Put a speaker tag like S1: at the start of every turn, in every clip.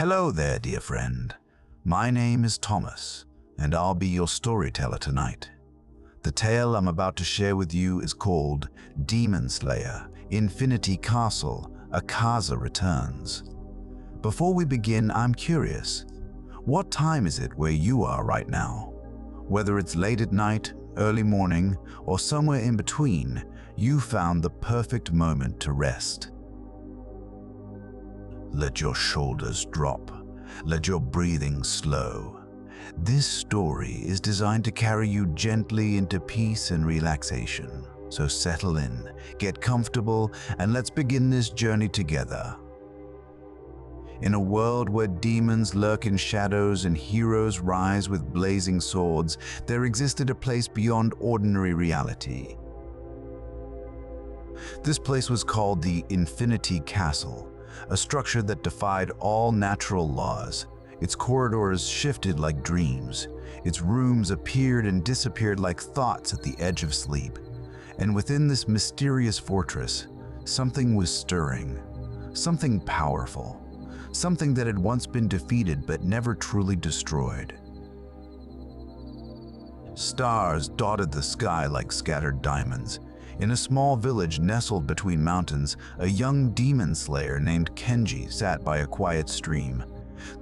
S1: Hello there, dear friend. My name is Thomas, and I'll be your storyteller tonight. The tale I'm about to share with you is called Demon Slayer, Infinity Castle, Akaza Returns. Before we begin, I'm curious. What time is it where you are right now? Whether it's late at night, early morning, or somewhere in between, you found the perfect moment to rest. Let your shoulders drop. Let your breathing slow. This story is designed to carry you gently into peace and relaxation. So settle in, get comfortable, and let's begin this journey together. In a world where demons lurk in shadows and heroes rise with blazing swords, there existed a place beyond ordinary reality. This place was called the Infinity Castle, a structure that defied all natural laws. Its corridors shifted like dreams. Its rooms appeared and disappeared like thoughts at the edge of sleep. And within this mysterious fortress, something was stirring, something powerful, something that had once been defeated but never truly destroyed. Stars dotted the sky like scattered diamonds. In a small village nestled between mountains, a young demon slayer named Kenji sat by a quiet stream.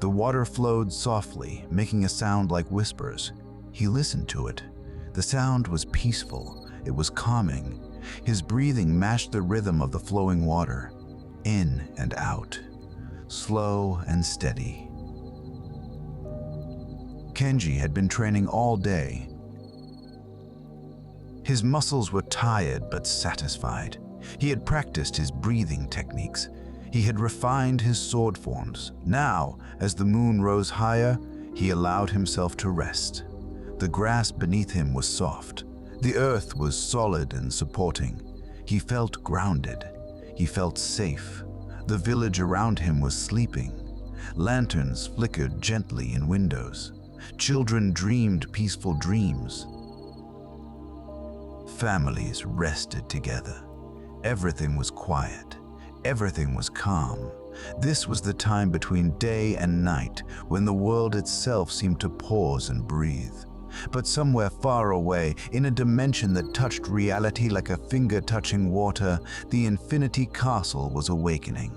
S1: The water flowed softly, making a sound like whispers. He listened to it. The sound was peaceful. It was calming. His breathing matched the rhythm of the flowing water, in and out, slow and steady. Kenji had been training all day. His muscles were tired but satisfied. He had practiced his breathing techniques. He had refined his sword forms. Now, as the moon rose higher, he allowed himself to rest. The grass beneath him was soft. The earth was solid and supporting. He felt grounded. He felt safe. The village around him was sleeping. Lanterns flickered gently in windows. Children dreamed peaceful dreams. Families rested together. Everything was quiet. Everything was calm. This was the time between day and night when the world itself seemed to pause and breathe. But somewhere far away, in a dimension that touched reality like a finger touching water, the Infinity Castle was awakening.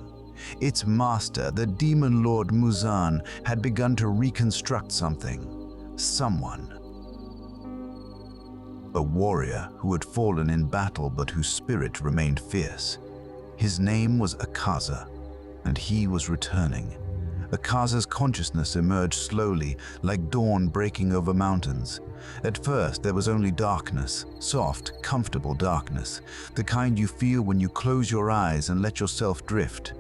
S1: Its master, the demon lord Muzan, had begun to reconstruct something. Someone. A warrior who had fallen in battle but whose spirit remained fierce. His name was Akaza, and he was returning. Akaza's consciousness emerged slowly, like dawn breaking over mountains. At first, there was only darkness, soft, comfortable darkness, the kind you feel when you close your eyes and let yourself drift.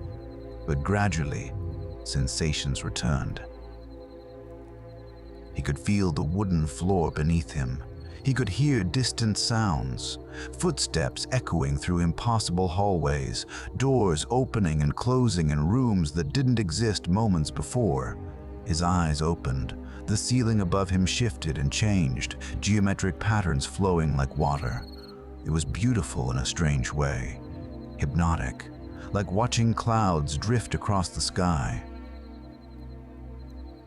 S1: But gradually, sensations returned. He could feel the wooden floor beneath him. He could hear distant sounds, footsteps echoing through impossible hallways, doors opening and closing in rooms that didn't exist moments before. His eyes opened. The ceiling above him shifted and changed, geometric patterns flowing like water. It was beautiful in a strange way, hypnotic, like watching clouds drift across the sky.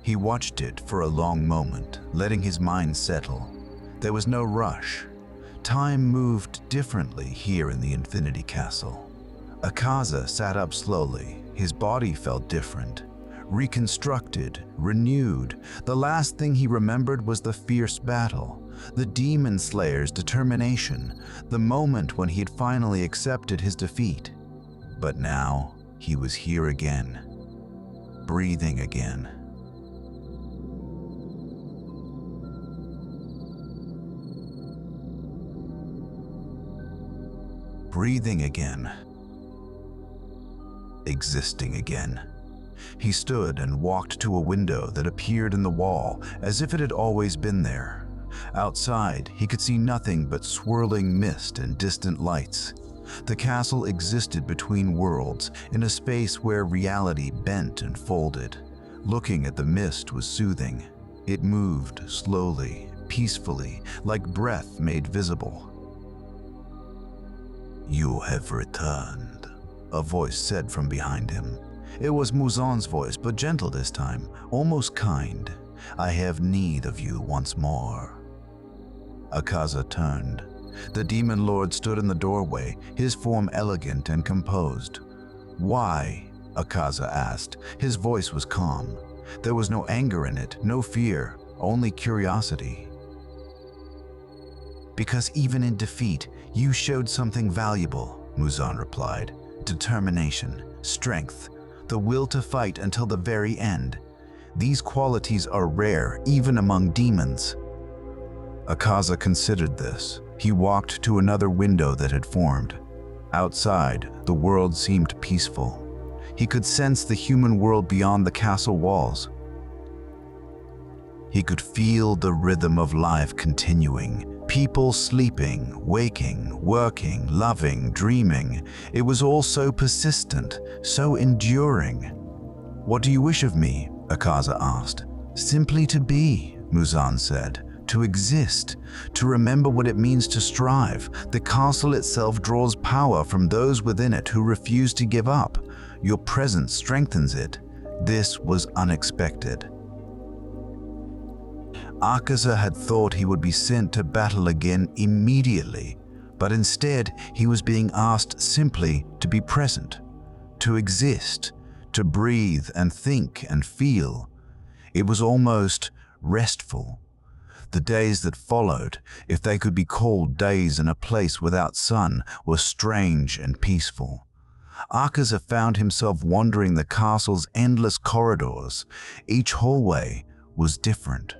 S1: He watched it for a long moment, letting his mind settle. There was no rush. Time moved differently here in the Infinity Castle. Akaza sat up slowly. His body felt different, reconstructed, renewed. The last thing he remembered was the fierce battle, the demon slayer's determination, the moment when he had finally accepted his defeat. But now he was here again, breathing again. Breathing again. Existing again. He stood and walked to a window that appeared in the wall as if it had always been there. Outside, he could see nothing but swirling mist and distant lights. The castle existed between worlds, in a space where reality bent and folded. Looking at the mist was soothing. It moved slowly, peacefully, like breath made visible. "You have returned," a voice said from behind him. It was Muzan's voice, but gentle this time, almost kind. "I have need of you once more." Akaza turned. The demon lord stood in the doorway, his form elegant and composed. "Why?" Akaza asked. His voice was calm. There was no anger in it, no fear, only curiosity. "Because even in defeat, you showed something valuable," Muzan replied. "Determination, strength, the will to fight until the very end. These qualities are rare even among demons." Akaza considered this. He walked to another window that had formed. Outside, the world seemed peaceful. He could sense the human world beyond the castle walls. He could feel the rhythm of life continuing. People sleeping, waking, working, loving, dreaming. It was all so persistent, so enduring. "What do you wish of me?" Akaza asked. "Simply to be," Muzan said. "To exist, to remember what it means to strive. The castle itself draws power from those within it who refuse to give up. Your presence strengthens it. This was unexpected." Akaza had thought he would be sent to battle again immediately, but instead he was being asked simply to be present, to exist, to breathe and think and feel. It was almost restful. The days that followed, if they could be called days in a place without sun, were strange and peaceful. Akaza found himself wandering the castle's endless corridors. Each hallway was different.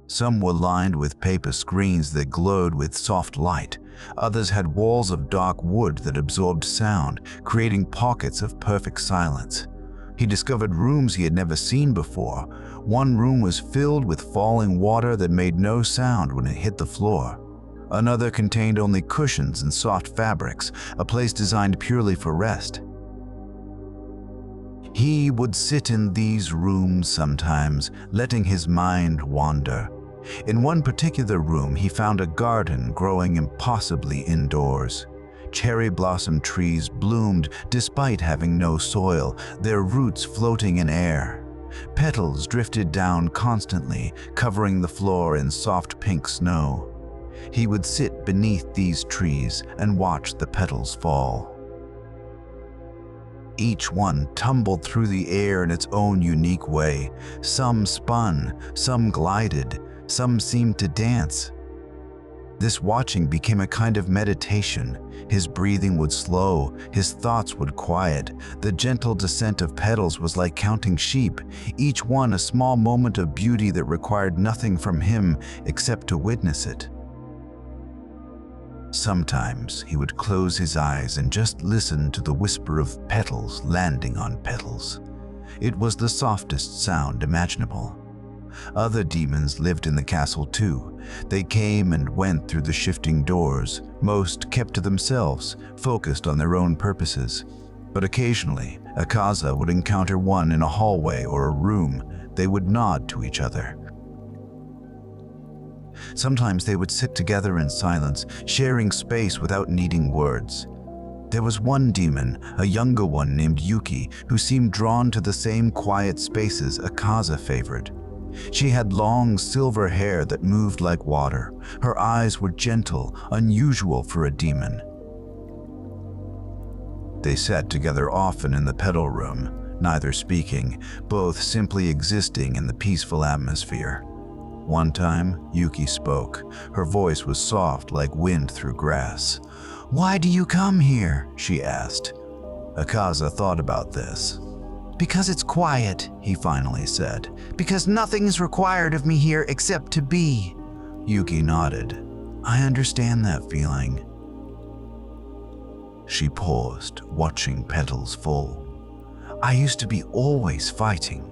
S1: Some were lined with paper screens that glowed with soft light. Others had walls of dark wood that absorbed sound, creating pockets of perfect silence. He discovered rooms he had never seen before. One room was filled with falling water that made no sound when it hit the floor. Another contained only cushions and soft fabrics, a place designed purely for rest. He would sit in these rooms sometimes, letting his mind wander. In one particular room, he found a garden growing impossibly indoors. Cherry blossom trees bloomed despite having no soil, their roots floating in air. Petals drifted down constantly, covering the floor in soft pink snow. He would sit beneath these trees and watch the petals fall. Each one tumbled through the air in its own unique way. Some spun, some glided, some seemed to dance. This watching became a kind of meditation. His breathing would slow, his thoughts would quiet. The gentle descent of petals was like counting sheep, each one a small moment of beauty that required nothing from him except to witness it. Sometimes he would close his eyes and just listen to the whisper of petals landing on petals. It was the softest sound imaginable. Other demons lived in the castle too. They came and went through the shifting doors. Most kept to themselves, focused on their own purposes. But occasionally, Akaza would encounter one in a hallway or a room. They would nod to each other. Sometimes they would sit together in silence, sharing space without needing words. There was one demon, a younger one named Yuki, who seemed drawn to the same quiet spaces Akaza favored. She had long silver hair that moved like water. Her eyes were gentle, unusual for a demon. They sat together often in the pedal room, neither speaking, both simply existing in the peaceful atmosphere. One time, Yuki spoke. Her voice was soft like wind through grass. "Why do you come here?" she asked. Akaza thought about this. "Because it's quiet," he finally said. "Because nothing is required of me here except to be." Yuki nodded. "I understand that feeling." She paused, watching petals fall. "I used to be always fighting,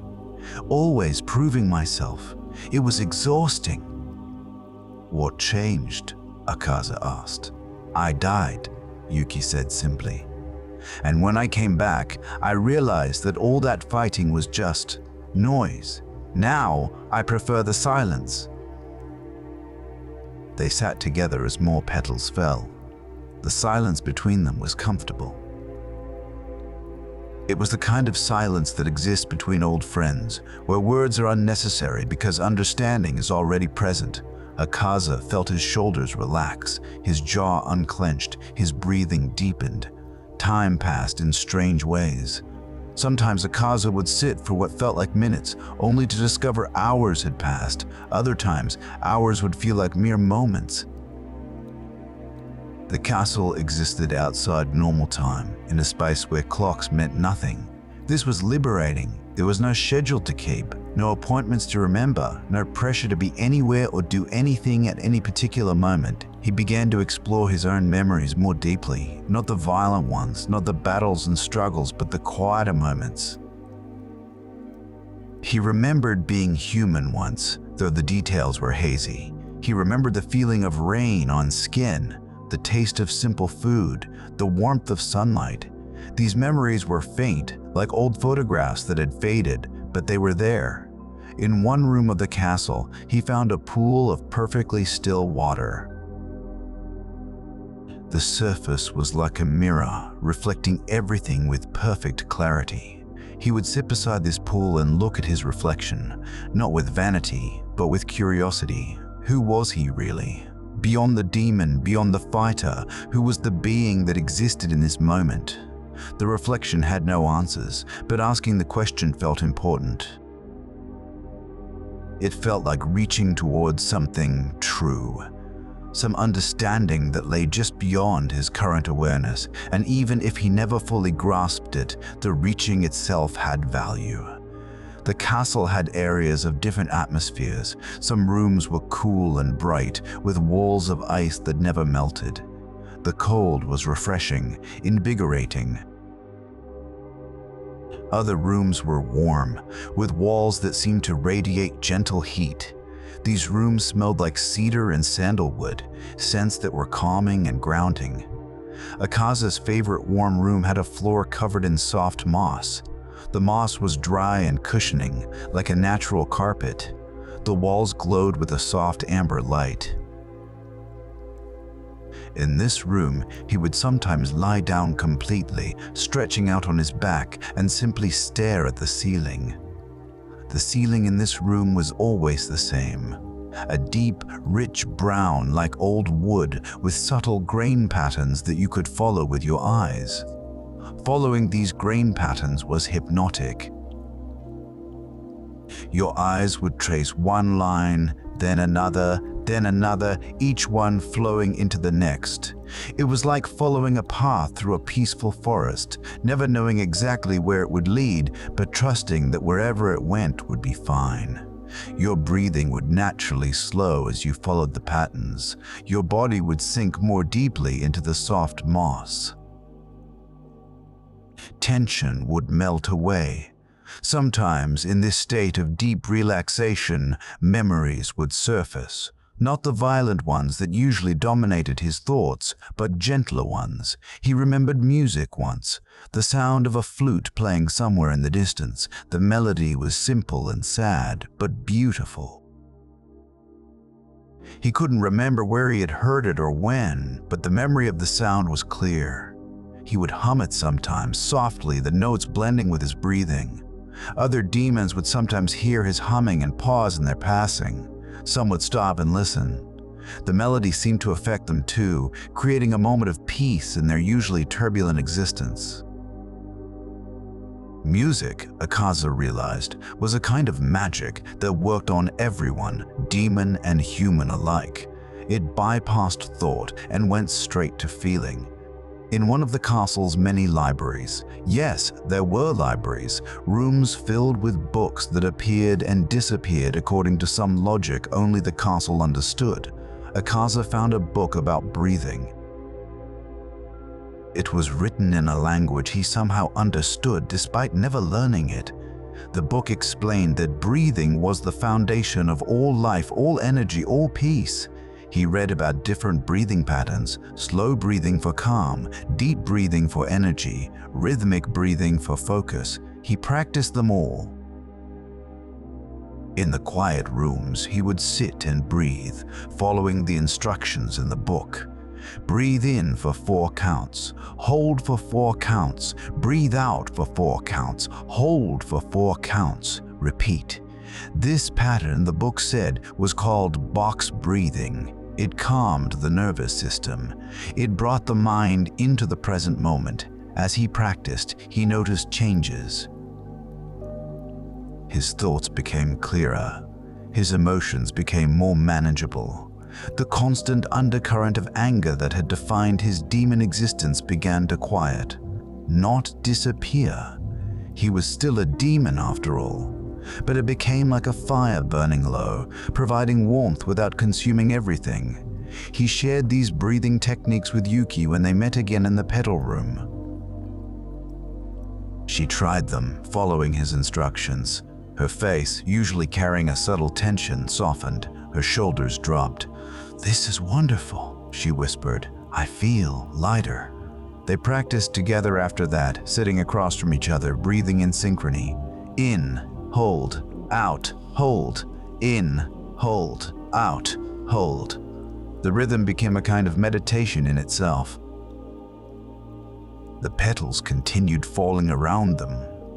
S1: always proving myself. It was exhausting." "What changed?" Akaza asked. "I died," Yuki said simply. "And when I came back, I realized that all that fighting was just noise. Now I prefer the silence." They sat together as more petals fell. The silence between them was comfortable. It was the kind of silence that exists between old friends, where words are unnecessary because understanding is already present. Akaza felt his shoulders relax, his jaw unclenched, his breathing deepened. Time passed in strange ways. Sometimes Akaza would sit for what felt like minutes, only to discover hours had passed. Other times, hours would feel like mere moments. The castle existed outside normal time, in a space where clocks meant nothing. This was liberating. There was no schedule to keep, no appointments to remember, no pressure to be anywhere or do anything at any particular moment. He began to explore his own memories more deeply, not the violent ones, not the battles and struggles, but the quieter moments. He remembered being human once, though the details were hazy. He remembered the feeling of rain on skin, the taste of simple food, the warmth of sunlight. These memories were faint, like old photographs that had faded, but they were there. In one room of the castle, he found a pool of perfectly still water. The surface was like a mirror, reflecting everything with perfect clarity. He would sit beside this pool and look at his reflection, not with vanity, but with curiosity. Who was he really? Beyond the demon, beyond the fighter, who was the being that existed in this moment? The reflection had no answers, but asking the question felt important. It felt like reaching towards something true, some understanding that lay just beyond his current awareness, and even if he never fully grasped it, the reaching itself had value. The castle had areas of different atmospheres. Some rooms were cool and bright, with walls of ice that never melted. The cold was refreshing, invigorating. Other rooms were warm, with walls that seemed to radiate gentle heat. These rooms smelled like cedar and sandalwood, scents that were calming and grounding. Akaza's favorite warm room had a floor covered in soft moss. The moss was dry and cushioning, like a natural carpet. The walls glowed with a soft amber light. In this room, he would sometimes lie down completely, stretching out on his back, and simply stare at the ceiling. The ceiling in this room was always the same. A deep, rich brown like old wood with subtle grain patterns that you could follow with your eyes. Following these grain patterns was hypnotic. Your eyes would trace one line, then another, each one flowing into the next. It was like following a path through a peaceful forest, never knowing exactly where it would lead, but trusting that wherever it went would be fine. Your breathing would naturally slow as you followed the patterns. Your body would sink more deeply into the soft moss. Tension would melt away. Sometimes, in this state of deep relaxation, memories would surface. Not the violent ones that usually dominated his thoughts, but gentler ones. He remembered music once, the sound of a flute playing somewhere in the distance. The melody was simple and sad, but beautiful. He couldn't remember where he had heard it or when, but the memory of the sound was clear. He would hum it sometimes, softly, the notes blending with his breathing. Other demons would sometimes hear his humming and pause in their passing. Some would stop and listen. The melody seemed to affect them too, creating a moment of peace in their usually turbulent existence. Music, Akaza realized, was a kind of magic that worked on everyone, demon and human alike. It bypassed thought and went straight to feeling. In one of the castle's many libraries, yes, there were libraries, rooms filled with books that appeared and disappeared according to some logic only the castle understood, Akaza found a book about breathing. It was written in a language he somehow understood despite never learning it. The book explained that breathing was the foundation of all life, all energy, all peace. He read about different breathing patterns: slow breathing for calm, deep breathing for energy, rhythmic breathing for focus. He practiced them all. In the quiet rooms, he would sit and breathe, following the instructions in the book. Breathe in for 4 counts. Hold for 4 counts. Breathe out for 4 counts. Hold for 4 counts. Repeat. This pattern, the book said, was called box breathing. It calmed the nervous system. It brought the mind into the present moment. As he practiced, he noticed changes. His thoughts became clearer. His emotions became more manageable. The constant undercurrent of anger that had defined his demon existence began to quiet, not disappear. He was still a demon after all, but it became like a fire burning low, providing warmth without consuming everything. He shared these breathing techniques with Yuki when they met again in the pedal room. She tried them, following his instructions. Her face, usually carrying a subtle tension, softened. Her shoulders dropped. "This is wonderful," she whispered. "I feel lighter." They practiced together after that, sitting across from each other, breathing in synchrony. In, hold, out, hold. In, hold, out, hold. The rhythm became a kind of meditation in itself. The petals continued falling around them.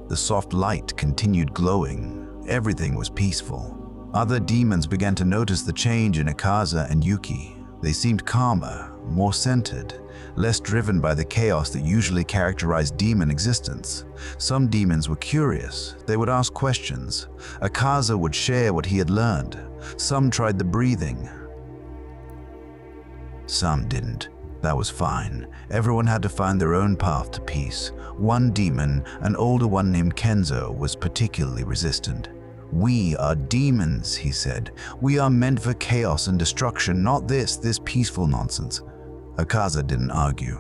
S1: The soft light continued glowing. Everything was peaceful. Other demons began to notice the change in Akaza and Yuki. They seemed calmer, more centered, less driven by the chaos that usually characterized demon existence. Some demons were curious. They would ask questions. Akaza would share what he had learned. Some tried the breathing. Some didn't. That was fine. Everyone had to find their own path to peace. One demon, an older one named Kenzo, was particularly resistant. "We are demons," he said. "We are meant for chaos and destruction, not this peaceful nonsense." Akaza didn't argue.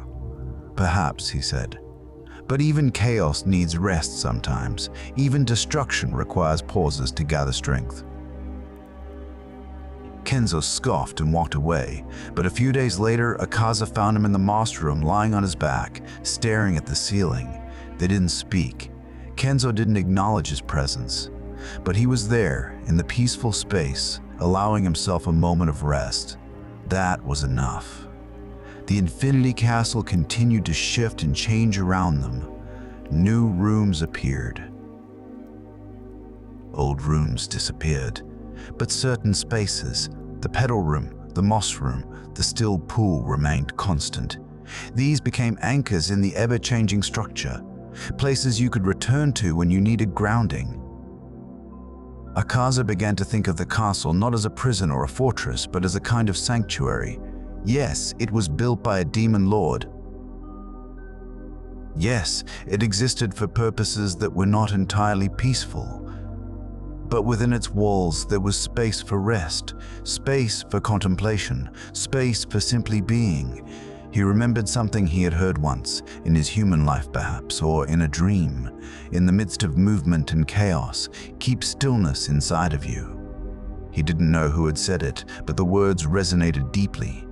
S1: "Perhaps," he said. "But even chaos needs rest sometimes. Even destruction requires pauses to gather strength." Kenzo scoffed and walked away, but a few days later, Akaza found him in the master room lying on his back, staring at the ceiling. They didn't speak. Kenzo didn't acknowledge his presence, but he was there in the peaceful space, allowing himself a moment of rest. That was enough. The Infinity Castle continued to shift and change around them. New rooms appeared. Old rooms disappeared. But certain spaces, the pedal room, the moss room, the still pool remained constant. These became anchors in the ever-changing structure, places you could return to when you needed grounding. Akaza began to think of the castle not as a prison or a fortress, but as a kind of sanctuary. Yes, it was built by a demon lord. Yes, it existed for purposes that were not entirely peaceful. But within its walls there was space for rest, space for contemplation, space for simply being. He remembered something he had heard once, in his human life perhaps, or in a dream. In the midst of movement and chaos, keep stillness inside of you. He didn't know who had said it, but the words resonated deeply.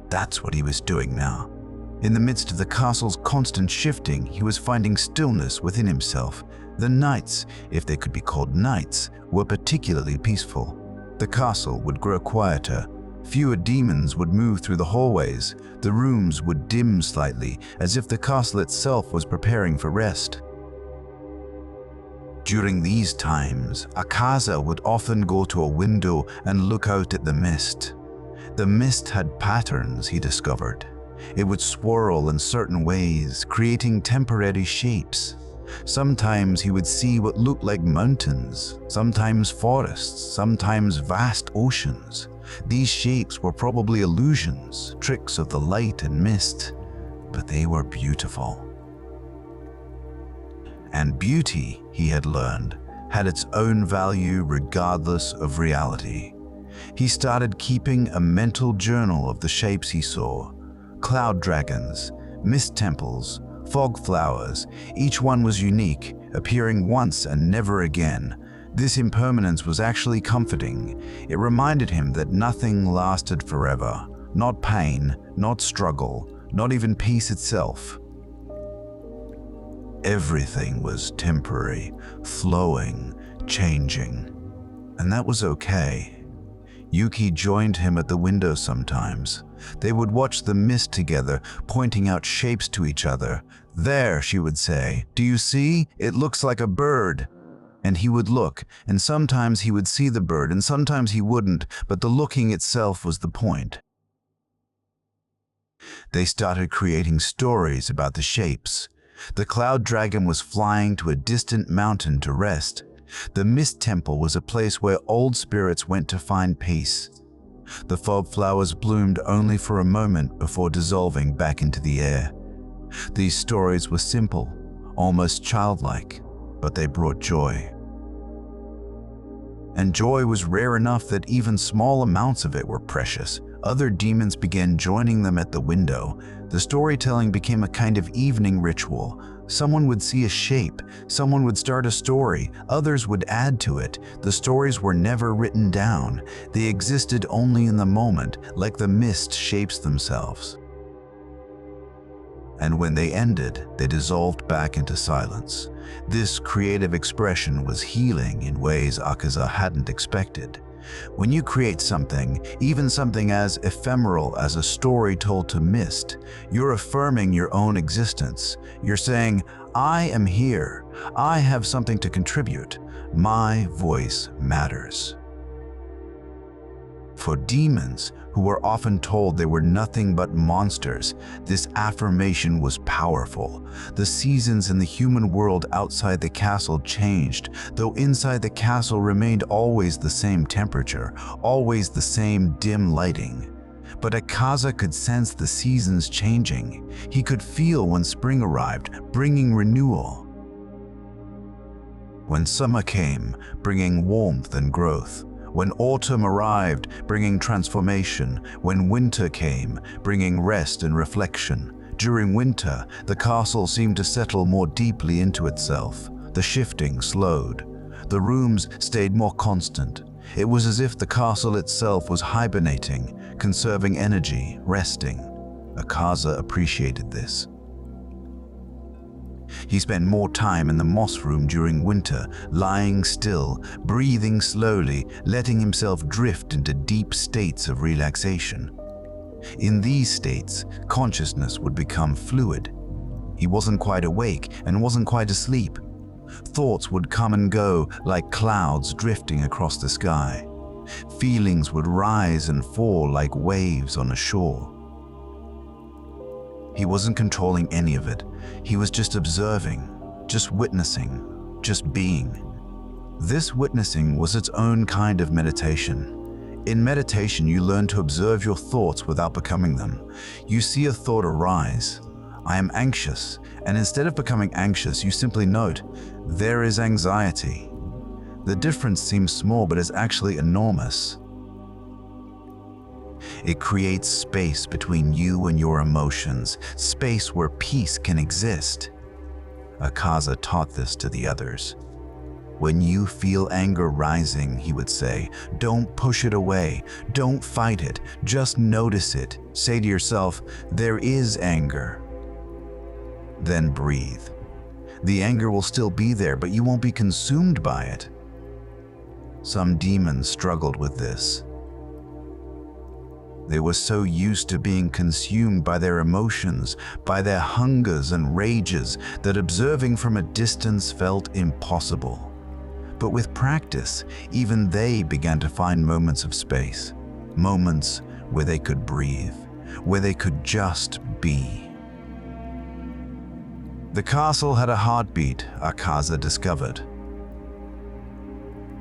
S1: That's what he was doing now. In the midst of the castle's constant shifting, he was finding stillness within himself. The nights, if they could be called nights, were particularly peaceful. The castle would grow quieter. Fewer demons would move through the hallways. The rooms would dim slightly, as if the castle itself was preparing for rest. During these times, Akaza would often go to a window and look out at the mist. The mist had patterns, he discovered. It would swirl in certain ways, creating temporary shapes. Sometimes he would see what looked like mountains, sometimes forests, sometimes vast oceans. These shapes were probably illusions, tricks of the light and mist, but they were beautiful. And beauty, he had learned, had its own value regardless of reality. He started keeping a mental journal of the shapes he saw. Cloud dragons, mist temples, fog flowers, each one was unique, appearing once and never again. This impermanence was actually comforting. It reminded him that nothing lasted forever. Not pain, not struggle, not even peace itself. Everything was temporary, flowing, changing. And that was okay. Yuki joined him at the window sometimes. They would watch the mist together, pointing out shapes to each other. "There," she would say, "do you see? It looks like a bird." And he would look, and sometimes he would see the bird, and sometimes he wouldn't, but the looking itself was the point. They started creating stories about the shapes. The cloud dragon was flying to a distant mountain to rest. The mist temple was a place where old spirits went to find peace. The fog flowers bloomed only for a moment before dissolving back into the air. These stories were simple, almost childlike, but they brought joy. And joy was rare enough that even small amounts of it were precious. Other demons began joining them at the window. The storytelling became a kind of evening ritual. Someone would see a shape, someone would start a story, others would add to it. The stories were never written down. They existed only in the moment, like the mist shapes themselves. And when they ended, they dissolved back into silence. This creative expression was healing in ways Akaza hadn't expected. When you create something, even something as ephemeral as a story told to mist, you're affirming your own existence. You're saying, "I am here. I have something to contribute. My voice matters." For demons, who were often told they were nothing but monsters, this affirmation was powerful. The seasons in the human world outside the castle changed, though inside the castle remained always the same temperature, always the same dim lighting. But Akaza could sense the seasons changing. He could feel when spring arrived, bringing renewal. When summer came, bringing warmth and growth. When autumn arrived, bringing transformation. When winter came, bringing rest and reflection. During winter, the castle seemed to settle more deeply into itself. The shifting slowed. The rooms stayed more constant. It was as if the castle itself was hibernating, conserving energy, resting. Akaza appreciated this. He spent more time in the moss room during winter, lying still, breathing slowly, letting himself drift into deep states of relaxation. In these states, consciousness would become fluid. He wasn't quite awake and wasn't quite asleep. Thoughts would come and go like clouds drifting across the sky. Feelings would rise and fall like waves on a shore. He wasn't controlling any of it. He was just observing, just witnessing, just being. This witnessing was its own kind of meditation. In meditation, you learn to observe your thoughts without becoming them. You see a thought arise. "I am anxious," and instead of becoming anxious, you simply note, "There is anxiety." The difference seems small, but is actually enormous. It creates space between you and your emotions, space where peace can exist. Akaza taught this to the others. "When you feel anger rising," he would say, "don't push it away, don't fight it, just notice it. Say to yourself, 'There is anger.' Then breathe. The anger will still be there, but you won't be consumed by it." Some demons struggled with this. They were so used to being consumed by their emotions, by their hungers and rages, that observing from a distance felt impossible. But with practice, even they began to find moments of space, moments where they could breathe, where they could just be. The castle had a heartbeat, Akaza discovered.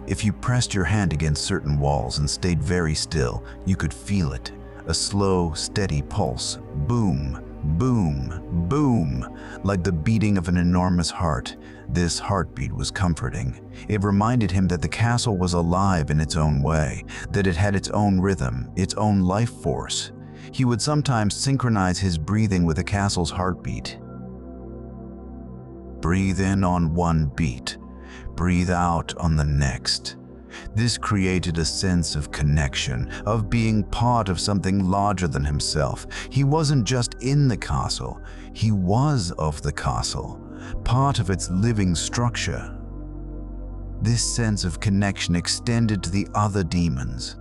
S1: If you pressed your hand against certain walls and stayed very still, you could feel it. A slow, steady pulse. Boom, boom, boom, like the beating of an enormous heart. This heartbeat was comforting. It reminded him that the castle was alive in its own way, that it had its own rhythm, its own life force. He would sometimes synchronize his breathing with the castle's heartbeat. Breathe in on one beat. Breathe out on the next. This created a sense of connection, of being part of something larger than himself. He wasn't just in the castle, he was of the castle, part of its living structure. This sense of connection extended to the other demons.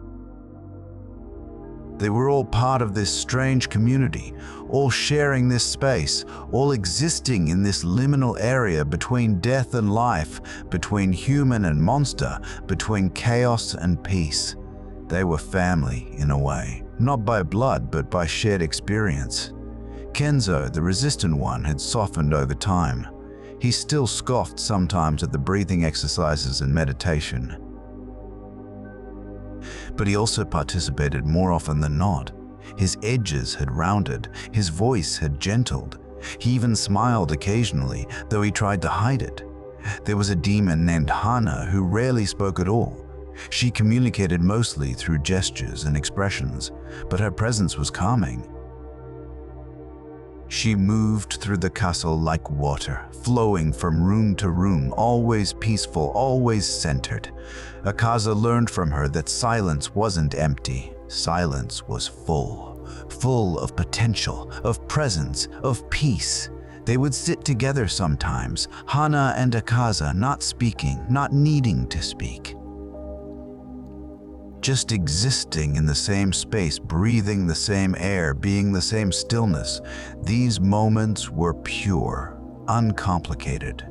S1: They were all part of this strange community, all sharing this space, all existing in this liminal area between death and life, between human and monster, between chaos and peace. They were family, in a way, not by blood, but by shared experience. Kenzo, the resistant one, had softened over time. He still scoffed sometimes at the breathing exercises and meditation. But he also participated more often than not. His edges had rounded, his voice had gentled. He even smiled occasionally, though he tried to hide it. There was a demon named Hana who rarely spoke at all. She communicated mostly through gestures and expressions, but her presence was calming. She moved through the castle like water, flowing from room to room, always peaceful, always centered. Akaza learned from her that silence wasn't empty. Silence was full of potential, of presence, of peace. They would sit together sometimes, Hana and Akaza, not speaking, not needing to speak. Just existing in the same space, breathing the same air, being the same stillness. These moments were pure, uncomplicated.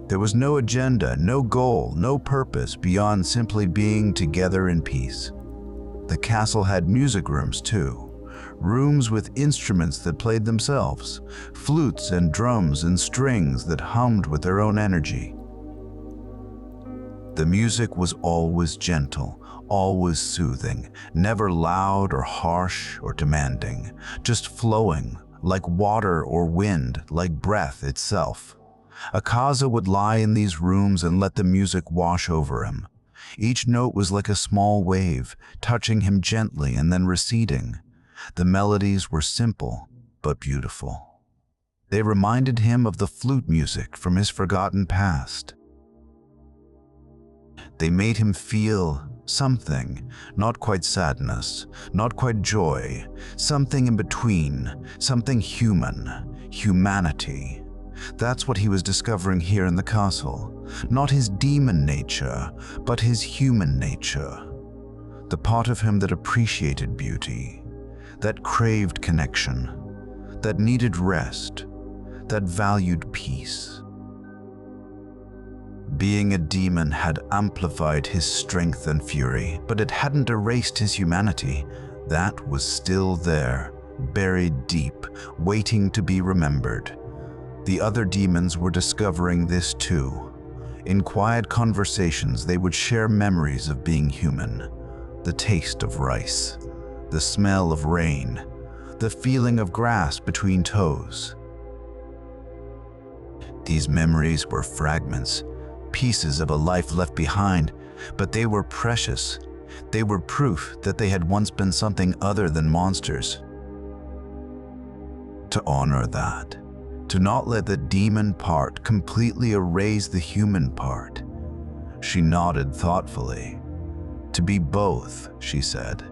S1: There was no agenda, no goal, no purpose beyond simply being together in peace. The castle had music rooms too, rooms with instruments that played themselves, flutes and drums and strings that hummed with their own energy. The music was always gentle, always soothing, never loud or harsh or demanding, just flowing, like water or wind, like breath itself. Akaza would lie in these rooms and let the music wash over him. Each note was like a small wave, touching him gently and then receding. The melodies were simple, but beautiful. They reminded him of the flute music from his forgotten past. They made him feel something, not quite sadness, not quite joy, something in between, something human, humanity. That's what he was discovering here in the castle. Not his demon nature, but his human nature. The part of him that appreciated beauty, that craved connection, that needed rest, that valued peace. Being a demon had amplified his strength and fury, but it hadn't erased his humanity. That was still there, buried deep, waiting to be remembered. The other demons were discovering this too. In quiet conversations, they would share memories of being human. The taste of rice, the smell of rain, the feeling of grass between toes. These memories were fragments, pieces of a life left behind, but they were precious. They were proof that they had once been something other than monsters. To honor that, to not let the demon part completely erase the human part. She nodded thoughtfully. To be both, she said,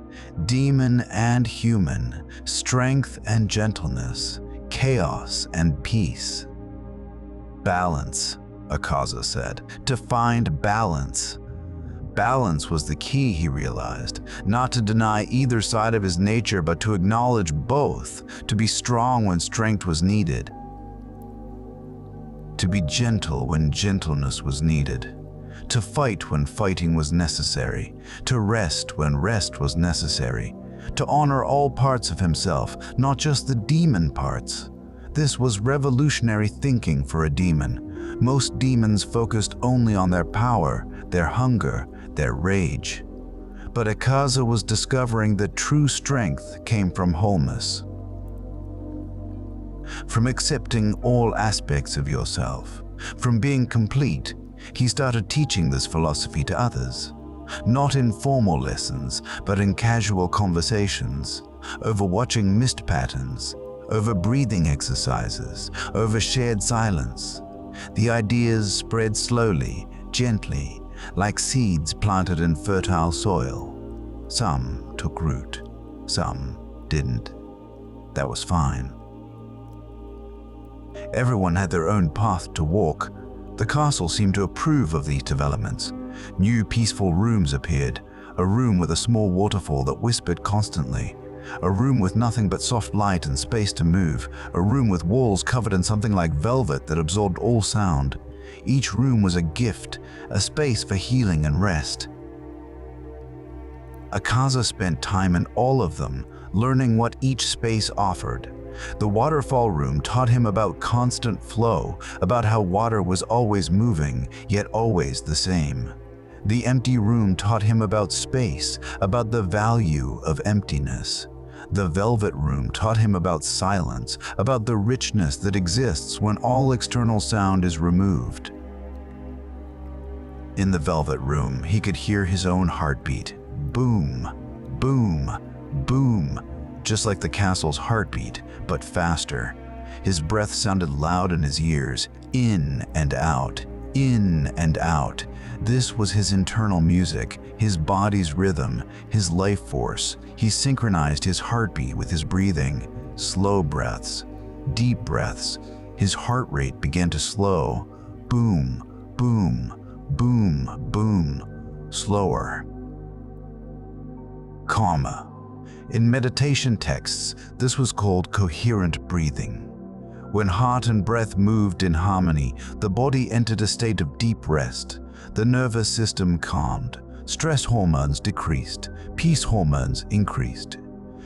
S1: demon and human, strength and gentleness, chaos and peace. Balance, Akaza said, to find balance. Balance was the key, he realized, not to deny either side of his nature, but to acknowledge both, to be strong when strength was needed, to be gentle when gentleness was needed, to fight when fighting was necessary, to rest when rest was necessary, to honor all parts of himself, not just the demon parts. This was revolutionary thinking for a demon. Most demons focused only on their power, their hunger, their rage. But Akaza was discovering that true strength came from wholeness, from accepting all aspects of yourself, from being complete. He started teaching this philosophy to others, not in formal lessons, but in casual conversations, over watching mist patterns, over breathing exercises, over shared silence. The ideas spread slowly, gently, like seeds planted in fertile soil. Some took root, some didn't. That was fine. Everyone had their own path to walk. The castle seemed to approve of these developments. New peaceful rooms appeared, a room with a small waterfall that whispered constantly, A room with nothing but soft light and space to move. A room with walls covered in something like velvet that absorbed all sound. Each room was a gift, a space for healing and rest. Akaza spent time in all of them, learning what each space offered. The waterfall room taught him about constant flow, about how water was always moving, yet always the same. The empty room taught him about space, about the value of emptiness. The velvet room taught him about silence, about the richness that exists when all external sound is removed. In the velvet room, he could hear his own heartbeat. Boom, boom, boom, just like the castle's heartbeat, but faster. His breath sounded loud in his ears, in and out, in and out. This was his internal music, his body's rhythm, his life force. He synchronized his heartbeat with his breathing. Slow breaths, deep breaths. His heart rate began to slow. Boom, boom, boom, boom. Slower. Calma. In meditation texts, this was called coherent breathing. When heart and breath moved in harmony, the body entered a state of deep rest. The nervous system calmed, stress hormones decreased, peace hormones increased.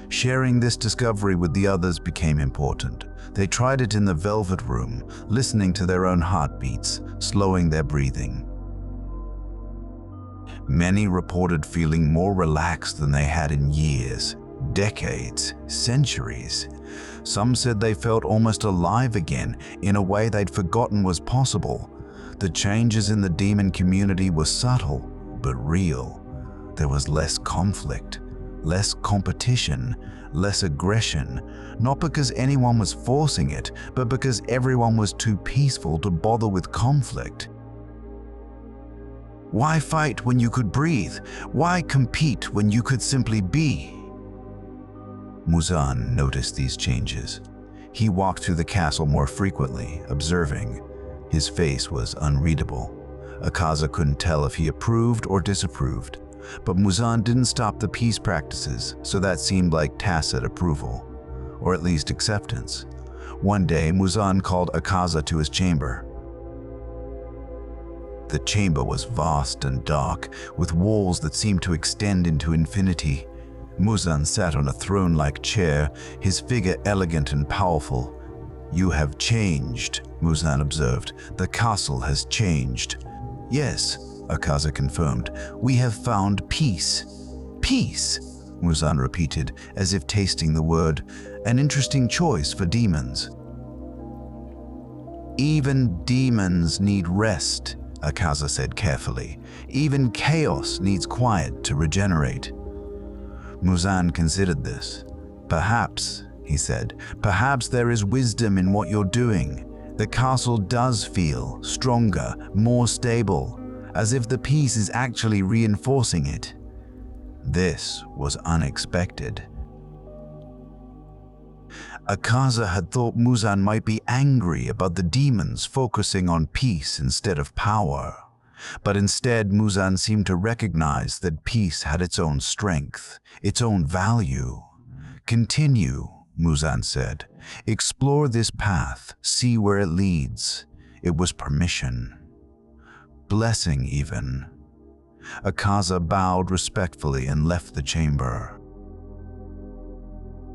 S1: Sharing this discovery with the others became important. They tried it in the velvet room, listening to their own heartbeats, slowing their breathing. Many reported feeling more relaxed than they had in years, decades, centuries. Some said they felt almost alive again in a way they'd forgotten was possible. The changes in the demon community were subtle, but real. There was less conflict, less competition, less aggression, not because anyone was forcing it, but because everyone was too peaceful to bother with conflict. Why fight when you could breathe? Why compete when you could simply be? Muzan noticed these changes. He walked through the castle more frequently, observing. His face was unreadable. Akaza couldn't tell if he approved or disapproved, but Muzan didn't stop the peace practices, so that seemed like tacit approval, or at least acceptance. One day, Muzan called Akaza to his chamber. The chamber was vast and dark, with walls that seemed to extend into infinity. Muzan sat on a throne-like chair, his figure elegant and powerful. "You have changed," Muzan observed. "The castle has changed." "Yes," Akaza confirmed. "We have found peace." "Peace," Muzan repeated, as if tasting the word. "An interesting choice for demons." "Even demons need rest," Akaza said carefully. "Even chaos needs quiet to regenerate." Muzan considered this. "Perhaps," he said, "perhaps there is wisdom in what you're doing. The castle does feel stronger, more stable, as if the peace is actually reinforcing it." This was unexpected. Akaza had thought Muzan might be angry about the demons focusing on peace instead of power. But instead, Muzan seemed to recognize that peace had its own strength, its own value. "Continue," Muzan said. "Explore this path, see where it leads." It was permission. Blessing, even. Akaza bowed respectfully and left the chamber.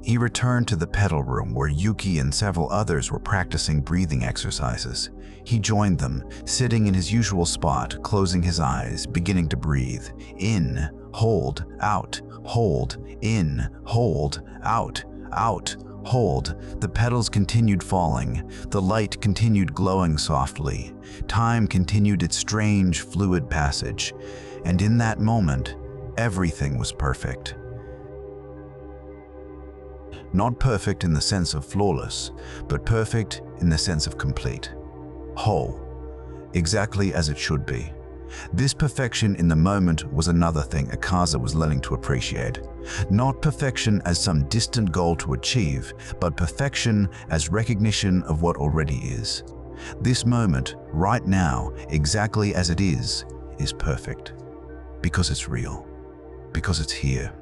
S1: He returned to the pedal room where Yuki and several others were practicing breathing exercises. He joined them, sitting in his usual spot, closing his eyes, beginning to breathe. In, hold, out, hold, in, hold, out, hold. The petals continued falling. The light continued glowing softly. Time continued its strange, fluid passage. And in that moment, everything was perfect. Not perfect in the sense of flawless, but perfect in the sense of complete. Whole. Exactly as it should be. This perfection in the moment was another thing Akaza was learning to appreciate. Not perfection as some distant goal to achieve, but perfection as recognition of what already is. This moment, right now, exactly as it is perfect. Because it's real. Because it's here.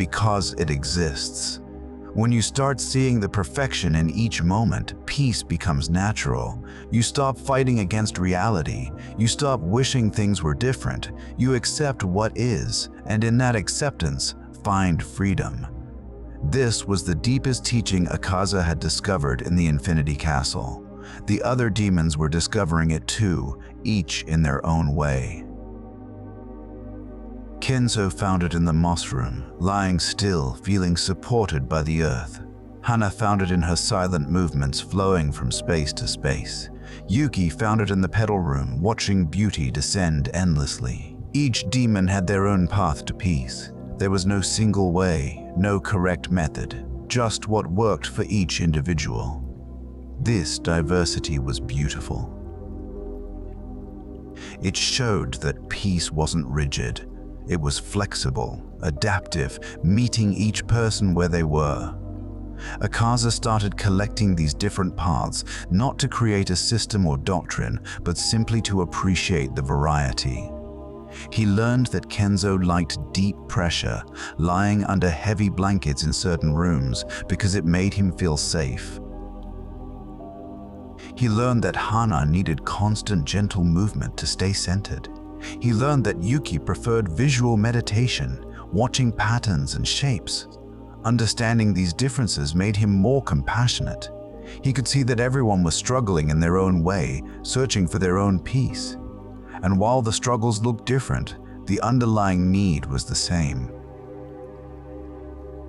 S1: because it exists. When you start seeing the perfection in each moment, peace becomes natural. You stop fighting against reality. You stop wishing things were different. You accept what is, and in that acceptance, find freedom. This was the deepest teaching Akaza had discovered in the Infinity Castle. The other demons were discovering it too, each in their own way. Kenzo found it in the moss room, lying still, feeling supported by the earth. Hana found it in her silent movements flowing from space to space. Yuki found it in the pedal room, watching beauty descend endlessly. Each demon had their own path to peace. There was no single way, no correct method, just what worked for each individual. This diversity was beautiful. It showed that peace wasn't rigid. It was flexible, adaptive, meeting each person where they were. Akaza started collecting these different paths, not to create a system or doctrine, but simply to appreciate the variety. He learned that Kenzo liked deep pressure, lying under heavy blankets in certain rooms because it made him feel safe. He learned that Hana needed constant gentle movement to stay centered. He learned that Yuki preferred visual meditation, watching patterns and shapes. Understanding these differences made him more compassionate. He could see that everyone was struggling in their own way, searching for their own peace. And while the struggles looked different, the underlying need was the same.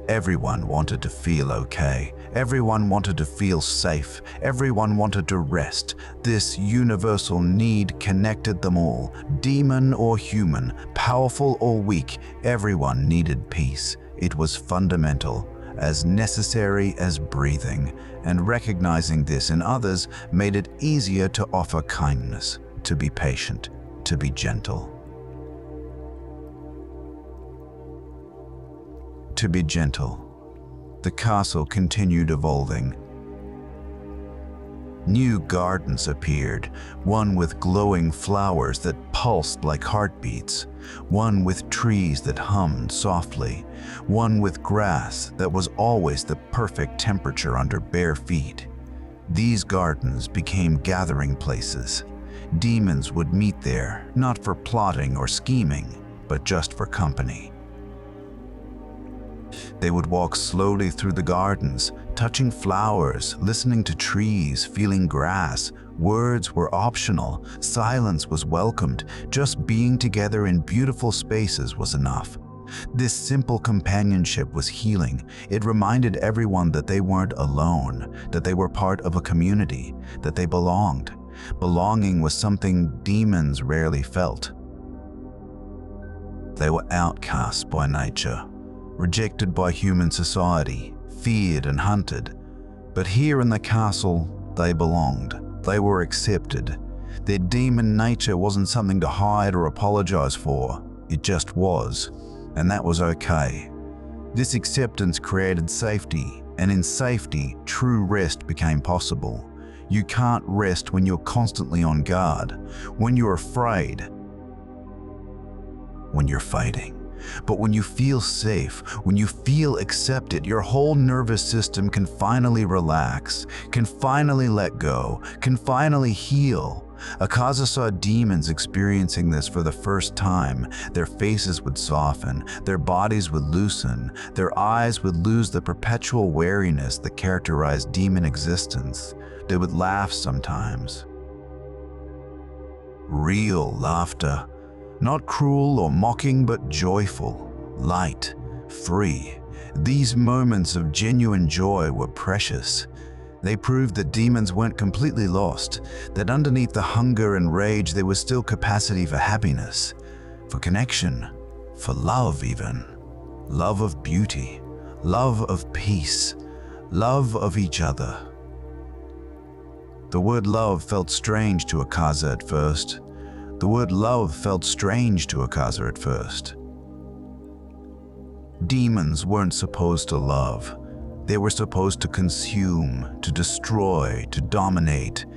S1: Everyone wanted to feel okay. Everyone wanted to feel safe. Everyone wanted to rest. This universal need connected them all, demon or human, powerful or weak. Everyone needed peace. It was fundamental, as necessary as breathing, and recognizing this in others made it easier to offer kindness, to be patient, to be gentle. To be gentle. The castle continued evolving. New gardens appeared, one with glowing flowers that pulsed like heartbeats, one with trees that hummed softly, one with grass that was always the perfect temperature under bare feet. These gardens became gathering places. Demons would meet there, not for plotting or scheming, but just for company. They would walk slowly through the gardens, touching flowers, listening to trees, feeling grass. Words were optional, silence was welcomed, just being together in beautiful spaces was enough. This simple companionship was healing. It reminded everyone that they weren't alone, that they were part of a community, that they belonged. Belonging was something demons rarely felt. They were outcasts by nature, rejected by human society, feared and hunted. But here in the castle, they belonged. They were accepted. Their demon nature wasn't something to hide or apologize for. It just was, and that was okay. This acceptance created safety, and in safety, true rest became possible. You can't rest when you're constantly on guard, when you're afraid, when you're fighting. But when you feel safe, when you feel accepted, your whole nervous system can finally relax, can finally let go, can finally heal. Akaza saw demons experiencing this for the first time. Their faces would soften, their bodies would loosen, their eyes would lose the perpetual wariness that characterized demon existence. They would laugh sometimes. Real laughter. Not cruel or mocking, but joyful, light, free. These moments of genuine joy were precious. They proved that demons weren't completely lost, that underneath the hunger and rage there was still capacity for happiness, for connection, for love even. Love of beauty, love of peace, love of each other. The word love felt strange to Akaza at first. The word love felt strange to Akaza at first. Demons weren't supposed to love. They were supposed to consume, to destroy, to dominate.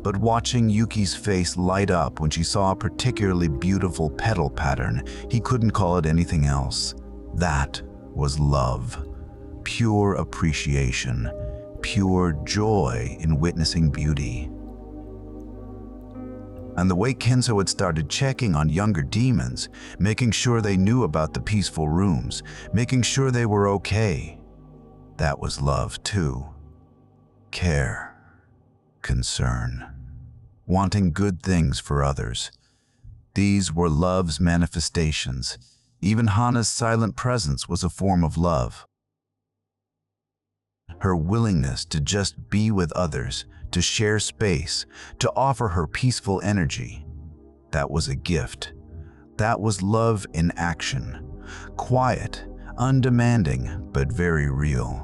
S1: But watching Yuki's face light up when she saw a particularly beautiful petal pattern, he couldn't call it anything else. That was love, pure appreciation, pure joy in witnessing beauty. And the way Kenzo had started checking on younger demons, making sure they knew about the peaceful rooms, making sure they were okay, that was love too. Care, concern, wanting good things for others. These were love's manifestations. Even Hana's silent presence was a form of love. Her willingness to just be with others, to share space, to offer her peaceful energy. That was a gift. That was love in action. Quiet, undemanding, but very real.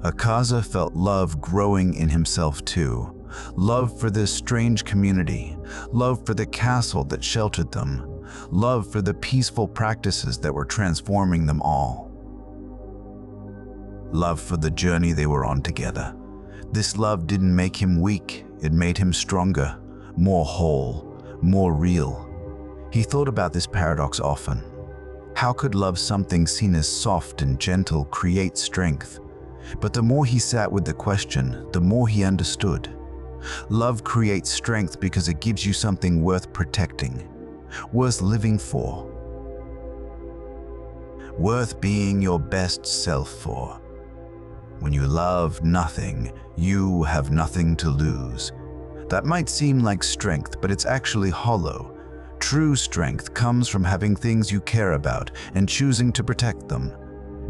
S1: Akaza felt love growing in himself too. Love for this strange community. Love for the castle that sheltered them. Love for the peaceful practices that were transforming them all. Love for the journey they were on together. This love didn't make him weak, it made him stronger, more whole, more real. He thought about this paradox often. How could love, something seen as soft and gentle, create strength? But the more he sat with the question, the more he understood. Love creates strength because it gives you something worth protecting, worth living for, worth being your best self for. When you love nothing, you have nothing to lose. That might seem like strength, but it's actually hollow. True strength comes from having things you care about and choosing to protect them,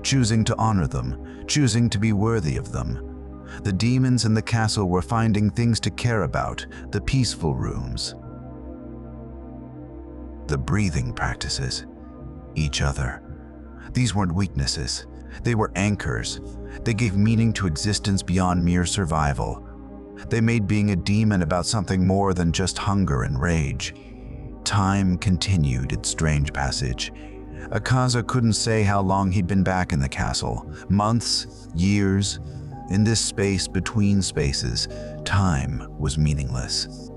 S1: choosing to honor them, choosing to be worthy of them. The demons in the castle were finding things to care about, the peaceful rooms, the breathing practices, each other. These weren't weaknesses. They were anchors. They gave meaning to existence beyond mere survival. They made being a demon about something more than just hunger and rage. Time continued its strange passage. Akaza couldn't say how long he'd been back in the castle. Months, years. In this space between spaces, time was meaningless.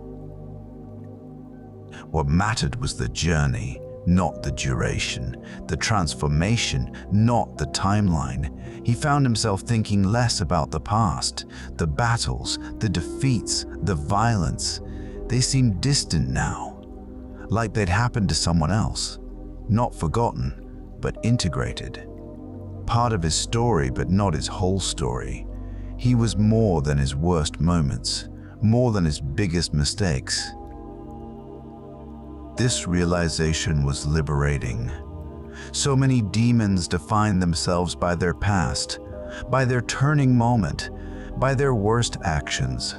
S1: What mattered was the journey, not the duration, the transformation, not the timeline. He found himself thinking less about the past, the battles, the defeats, the violence. They seemed distant now, like they'd happened to someone else, not forgotten, but integrated. Part of his story, but not his whole story. He was more than his worst moments, more than his biggest mistakes. This realization was liberating. So many demons define themselves by their past, by their turning moment, by their worst actions.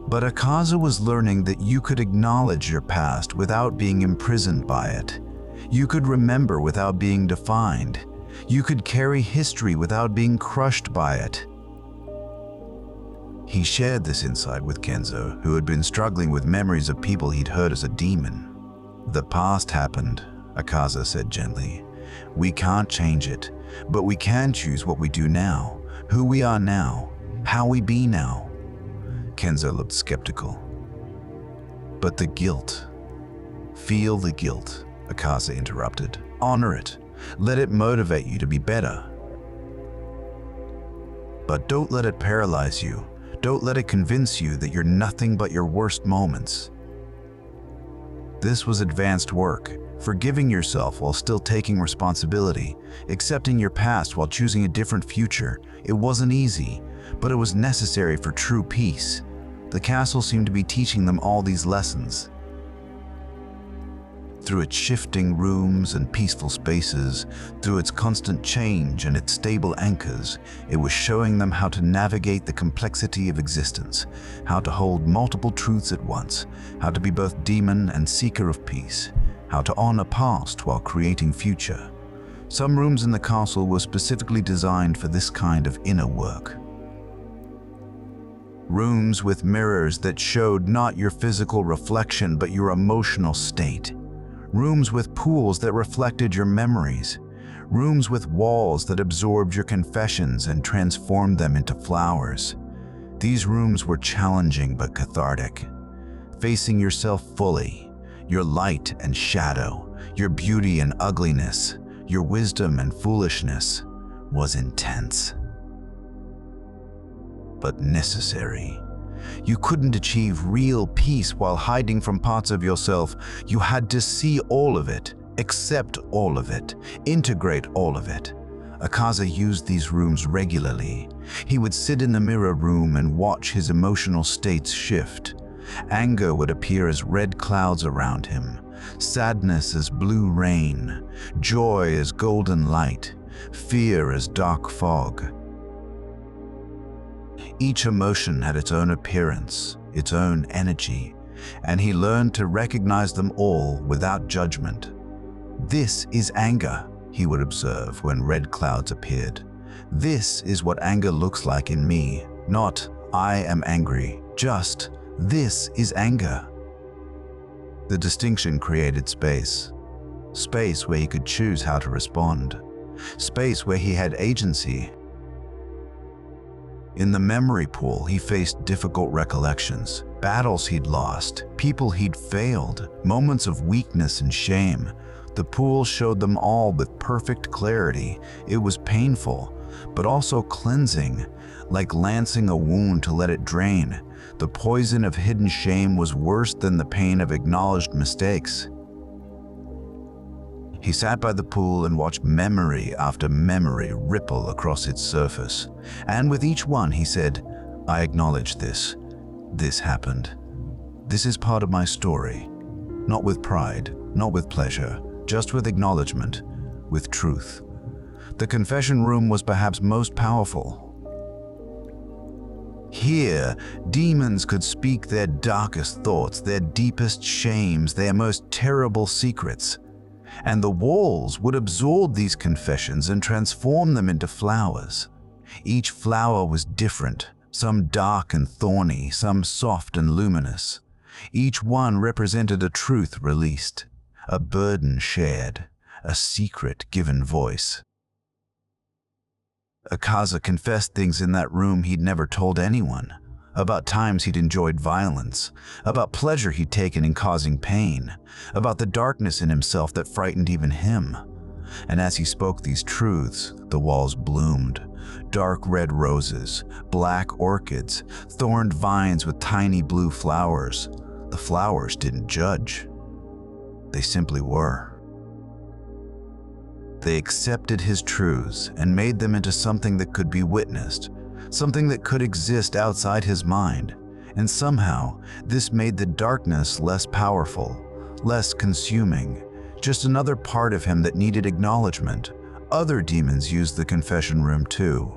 S1: But Akaza was learning that you could acknowledge your past without being imprisoned by it. You could remember without being defined. You could carry history without being crushed by it. He shared this insight with Kenzo, who had been struggling with memories of people he'd hurt as a demon. The past happened, Akaza said gently. We can't change it, but we can choose what we do now, who we are now, how we be now. Kenzo looked skeptical. But the guilt. Feel the guilt, Akaza interrupted. Honor it. Let it motivate you to be better. But don't let it paralyze you. Don't let it convince you that you're nothing but your worst moments. This was advanced work, forgiving yourself while still taking responsibility, accepting your past while choosing a different future. It wasn't easy, but it was necessary for true peace. The castle seemed to be teaching them all these lessons. Through its shifting rooms and peaceful spaces, through its constant change and its stable anchors, it was showing them how to navigate the complexity of existence, how to hold multiple truths at once, how to be both demon and seeker of peace, how to honor past while creating future. Some rooms in the castle were specifically designed for this kind of inner work. Rooms with mirrors that showed not your physical reflection but your emotional state. Rooms with pools that reflected your memories. Rooms with walls that absorbed your confessions and transformed them into flowers. These rooms were challenging but cathartic. Facing yourself fully, your light and shadow, your beauty and ugliness, Your wisdom and foolishness was intense, but necessary. You couldn't achieve real peace while hiding from parts of yourself. You had to see all of it, accept all of it, integrate all of it. Akaza used these rooms regularly. He would sit in the mirror room and watch his emotional states shift. Anger would appear as red clouds around him, sadness as blue rain, joy as golden light, fear as dark fog. Each emotion had its own appearance, its own energy, and he learned to recognize them all without judgment. "This is anger," he would observe when red clouds appeared. "This is what anger looks like in me, not I am angry, just this is anger." The distinction created space. Space where he could choose how to respond. Space where he had agency. In the memory pool, he faced difficult recollections, battles he'd lost, people he'd failed, moments of weakness and shame. The pool showed them all with perfect clarity. It was painful, but also cleansing, like lancing a wound to let it drain. The poison of hidden shame was worse than the pain of acknowledged mistakes. He sat by the pool and watched memory after memory ripple across its surface. And with each one, he said, "I acknowledge this. This happened. This is part of my story." Not with pride, not with pleasure, just with acknowledgement, with truth. The confession room was perhaps most powerful. Here, demons could speak their darkest thoughts, their deepest shames, their most terrible secrets. And the walls would absorb these confessions and transform them into flowers. Each flower was different, some dark and thorny, some soft and luminous. Each one represented a truth released, a burden shared, a secret given voice. Akaza confessed things in that room he'd never told anyone, about times he'd enjoyed violence, about pleasure he'd taken in causing pain, about the darkness in himself that frightened even him. And as he spoke these truths, the walls bloomed. Dark red roses, black orchids, thorned vines with tiny blue flowers. The flowers didn't judge. They simply were. They accepted his truths and made them into something that could be witnessed, something that could exist outside his mind. And somehow, this made the darkness less powerful, less consuming, just another part of him that needed acknowledgement. Other demons used the confession room too.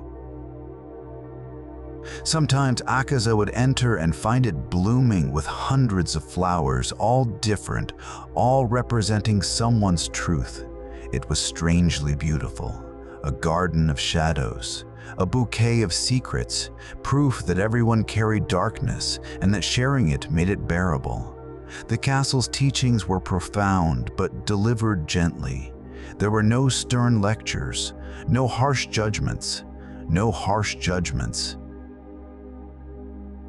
S1: Sometimes Akaza would enter and find it blooming with hundreds of flowers, all different, all representing someone's truth. It was strangely beautiful, a garden of shadows, a bouquet of secrets, proof that everyone carried darkness and that sharing it made it bearable. The castle's teachings were profound but delivered gently. There were no stern lectures, no harsh judgments,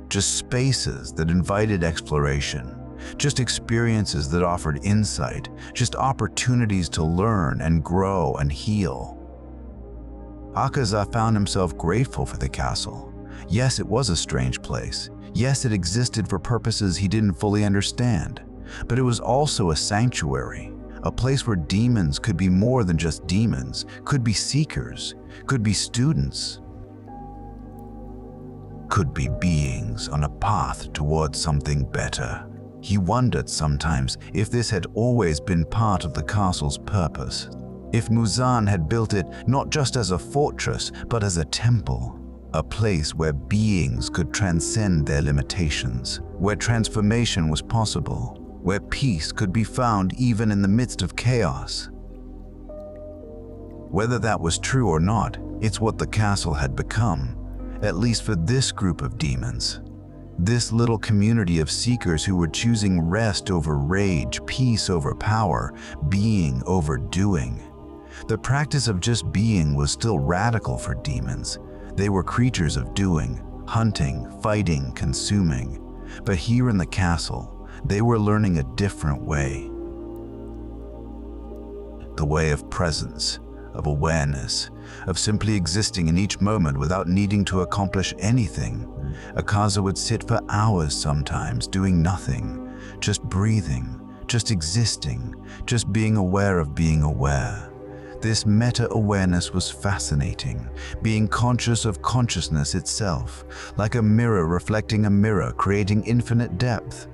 S1: just spaces that invited exploration, just experiences that offered insight, just opportunities to learn and grow and heal. Akaza found himself grateful for the castle. Yes, it was a strange place. Yes, it existed for purposes he didn't fully understand. But it was also a sanctuary, a place where demons could be more than just demons, could be seekers, could be students, could be beings on a path towards something better. He wondered sometimes if this had always been part of the castle's purpose. If Muzan had built it not just as a fortress, but as a temple, a place where beings could transcend their limitations, where transformation was possible, where peace could be found even in the midst of chaos. Whether that was true or not, it's what the castle had become, at least for this group of demons. This little community of seekers who were choosing rest over rage, peace over power, being over doing. The practice of just being was still radical for demons. They were creatures of doing, hunting, fighting, consuming. But here in the castle, they were learning a different way. the way of presence, of awareness, of simply existing in each moment without needing to accomplish anything. Akaza would sit for hours sometimes, doing nothing, just breathing, just existing, just being aware of being aware. This meta-awareness was fascinating, being conscious of consciousness itself, like a mirror reflecting a mirror, creating infinite depth.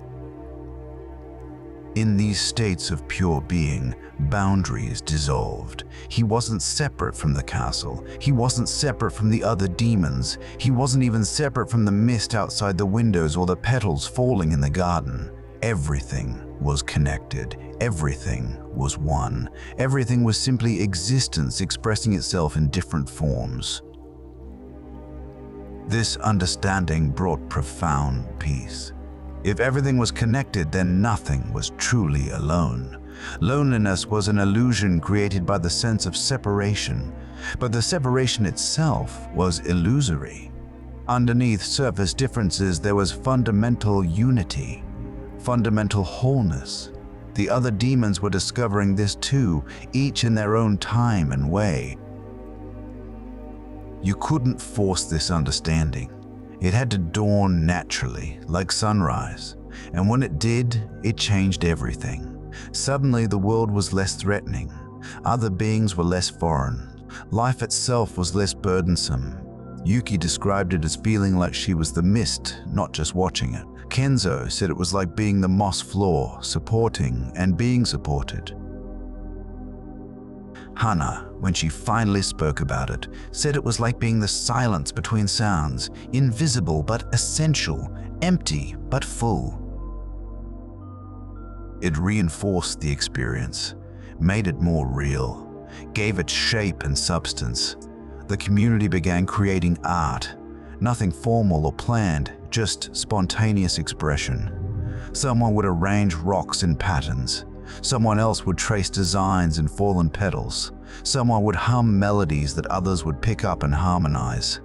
S1: In these states of pure being, boundaries dissolved. He wasn't separate from the castle. He wasn't separate from the other demons. He wasn't even separate from the mist outside the windows or the petals falling in the garden. Everything was connected. Everything was one. Everything was simply existence expressing itself in different forms. This understanding brought profound peace. If everything was connected, then nothing was truly alone. Loneliness was an illusion created by the sense of separation, but the separation itself was illusory. Underneath surface differences, there was fundamental unity, fundamental wholeness. The other demons were discovering this too, each in their own time and way. You couldn't force this understanding. It had to dawn naturally, like sunrise, and when it did, it changed everything. Suddenly, the world was less threatening. Other beings were less foreign. Life itself was less burdensome. Yuki described it as feeling like she was the mist, not just watching it. Kenzo said it was like being the moss floor, supporting and being supported. Hana, when she finally spoke about it, said it was like being the silence between sounds, invisible but essential, empty but full. It reinforced the experience, made it more real, gave it shape and substance. The community began creating art, nothing formal or planned, just spontaneous expression. Someone would arrange rocks in patterns. Someone else would trace designs in fallen petals. Someone would hum melodies that others would pick up and harmonize.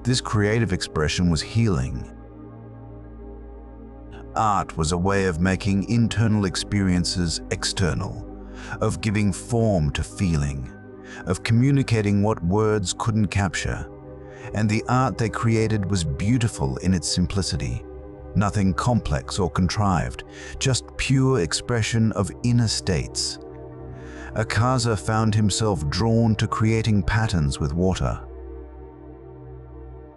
S1: This creative expression was healing. Art was a way of making internal experiences external, of giving form to feeling, of communicating what words couldn't capture. And the art they created was beautiful in its simplicity. Nothing complex or contrived, just pure expression of inner states. Akaza found himself drawn to creating patterns with water.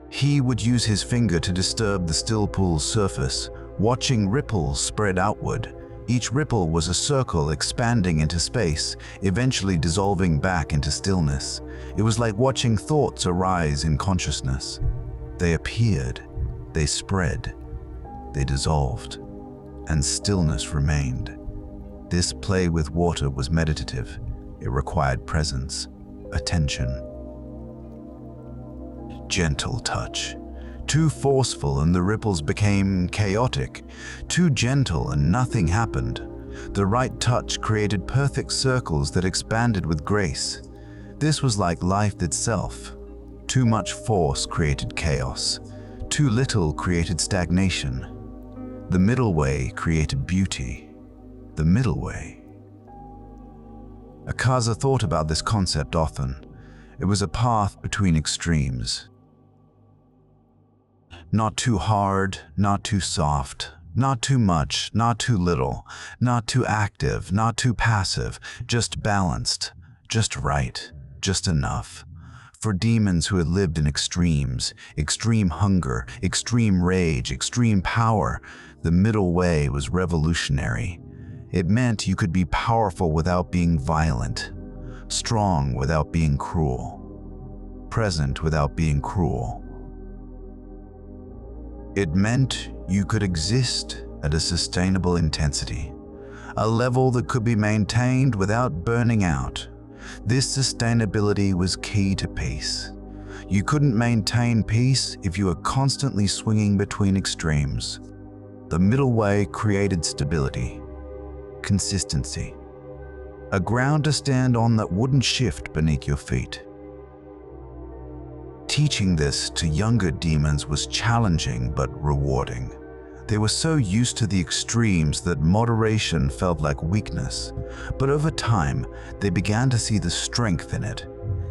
S1: He would use his finger to disturb the still pool's surface, watching ripples spread outward. Each ripple was a circle expanding into space, eventually dissolving back into stillness. It was like watching thoughts arise in consciousness. They appeared, they spread, they dissolved, and stillness remained. This play with water was meditative. It required presence, attention. Gentle touch. Too forceful and the ripples became chaotic. Too gentle and nothing happened. The right touch created perfect circles that expanded with grace. This was like life itself. Too much force created chaos. Too little created stagnation. The middle way created beauty. The middle way. Akaza thought about this concept often. It was a path between extremes. Not too hard, not too soft, not too much, not too little, not too active, not too passive, just balanced, just right, just enough. For demons who had lived in extremes, extreme hunger, extreme rage, extreme power, the middle way was revolutionary. It meant you could be powerful without being violent, strong without being cruel, present without being cruel. It meant you could exist at a sustainable intensity, a level that could be maintained without burning out. This sustainability was key to peace. You couldn't maintain peace if you were constantly swinging between extremes. The middle way created stability, consistency, a ground to stand on that wouldn't shift beneath your feet. Teaching this to younger demons was challenging but rewarding. They were so used to the extremes that moderation felt like weakness, but over time, they began to see the strength in it,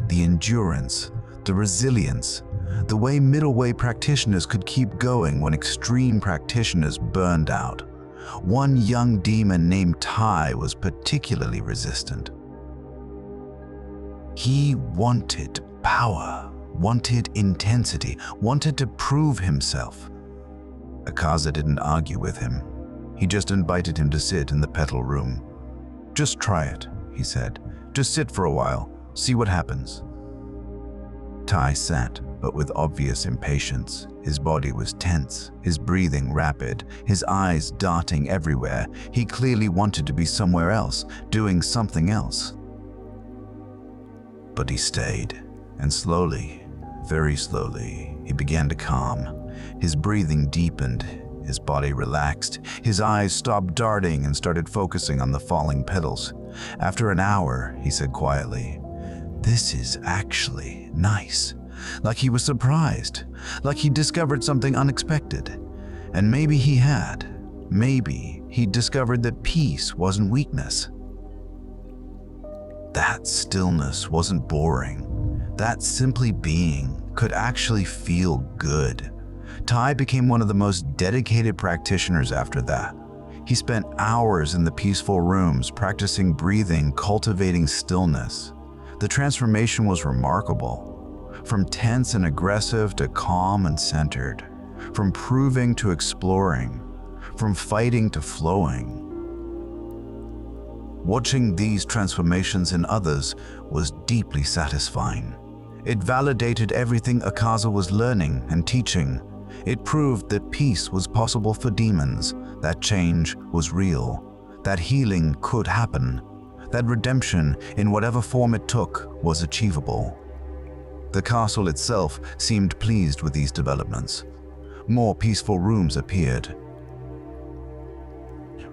S1: the endurance, the resilience, the way middle-way practitioners could keep going when extreme practitioners burned out. One young demon named Tai was particularly resistant. He wanted power, wanted intensity, wanted to prove himself. Akaza didn't argue with him. He just invited him to sit in the petal room. "Just try it," he said. "Just sit for a while, see what happens." Tai sat, but with obvious impatience. His body was tense, his breathing rapid, his eyes darting everywhere. He clearly wanted to be somewhere else, doing something else. But he stayed, and slowly, very slowly, he began to calm. His breathing deepened, his body relaxed, his eyes stopped darting and started focusing on the falling petals. After an hour, he said quietly, "This is actually nice." Like he was surprised, like he discovered something unexpected. And maybe he had. Maybe he discovered that peace wasn't weakness. That stillness wasn't boring. That simply being could actually feel good. Tai became one of the most dedicated practitioners after that. He spent hours in the peaceful rooms, practicing breathing, cultivating stillness. The transformation was remarkable. From tense and aggressive to calm and centered. From proving to exploring. From fighting to flowing. Watching these transformations in others was deeply satisfying. It validated everything Akaza was learning and teaching. It proved that peace was possible for demons, that change was real, that healing could happen, that redemption, in whatever form it took, was achievable. The castle itself seemed pleased with these developments. More peaceful rooms appeared.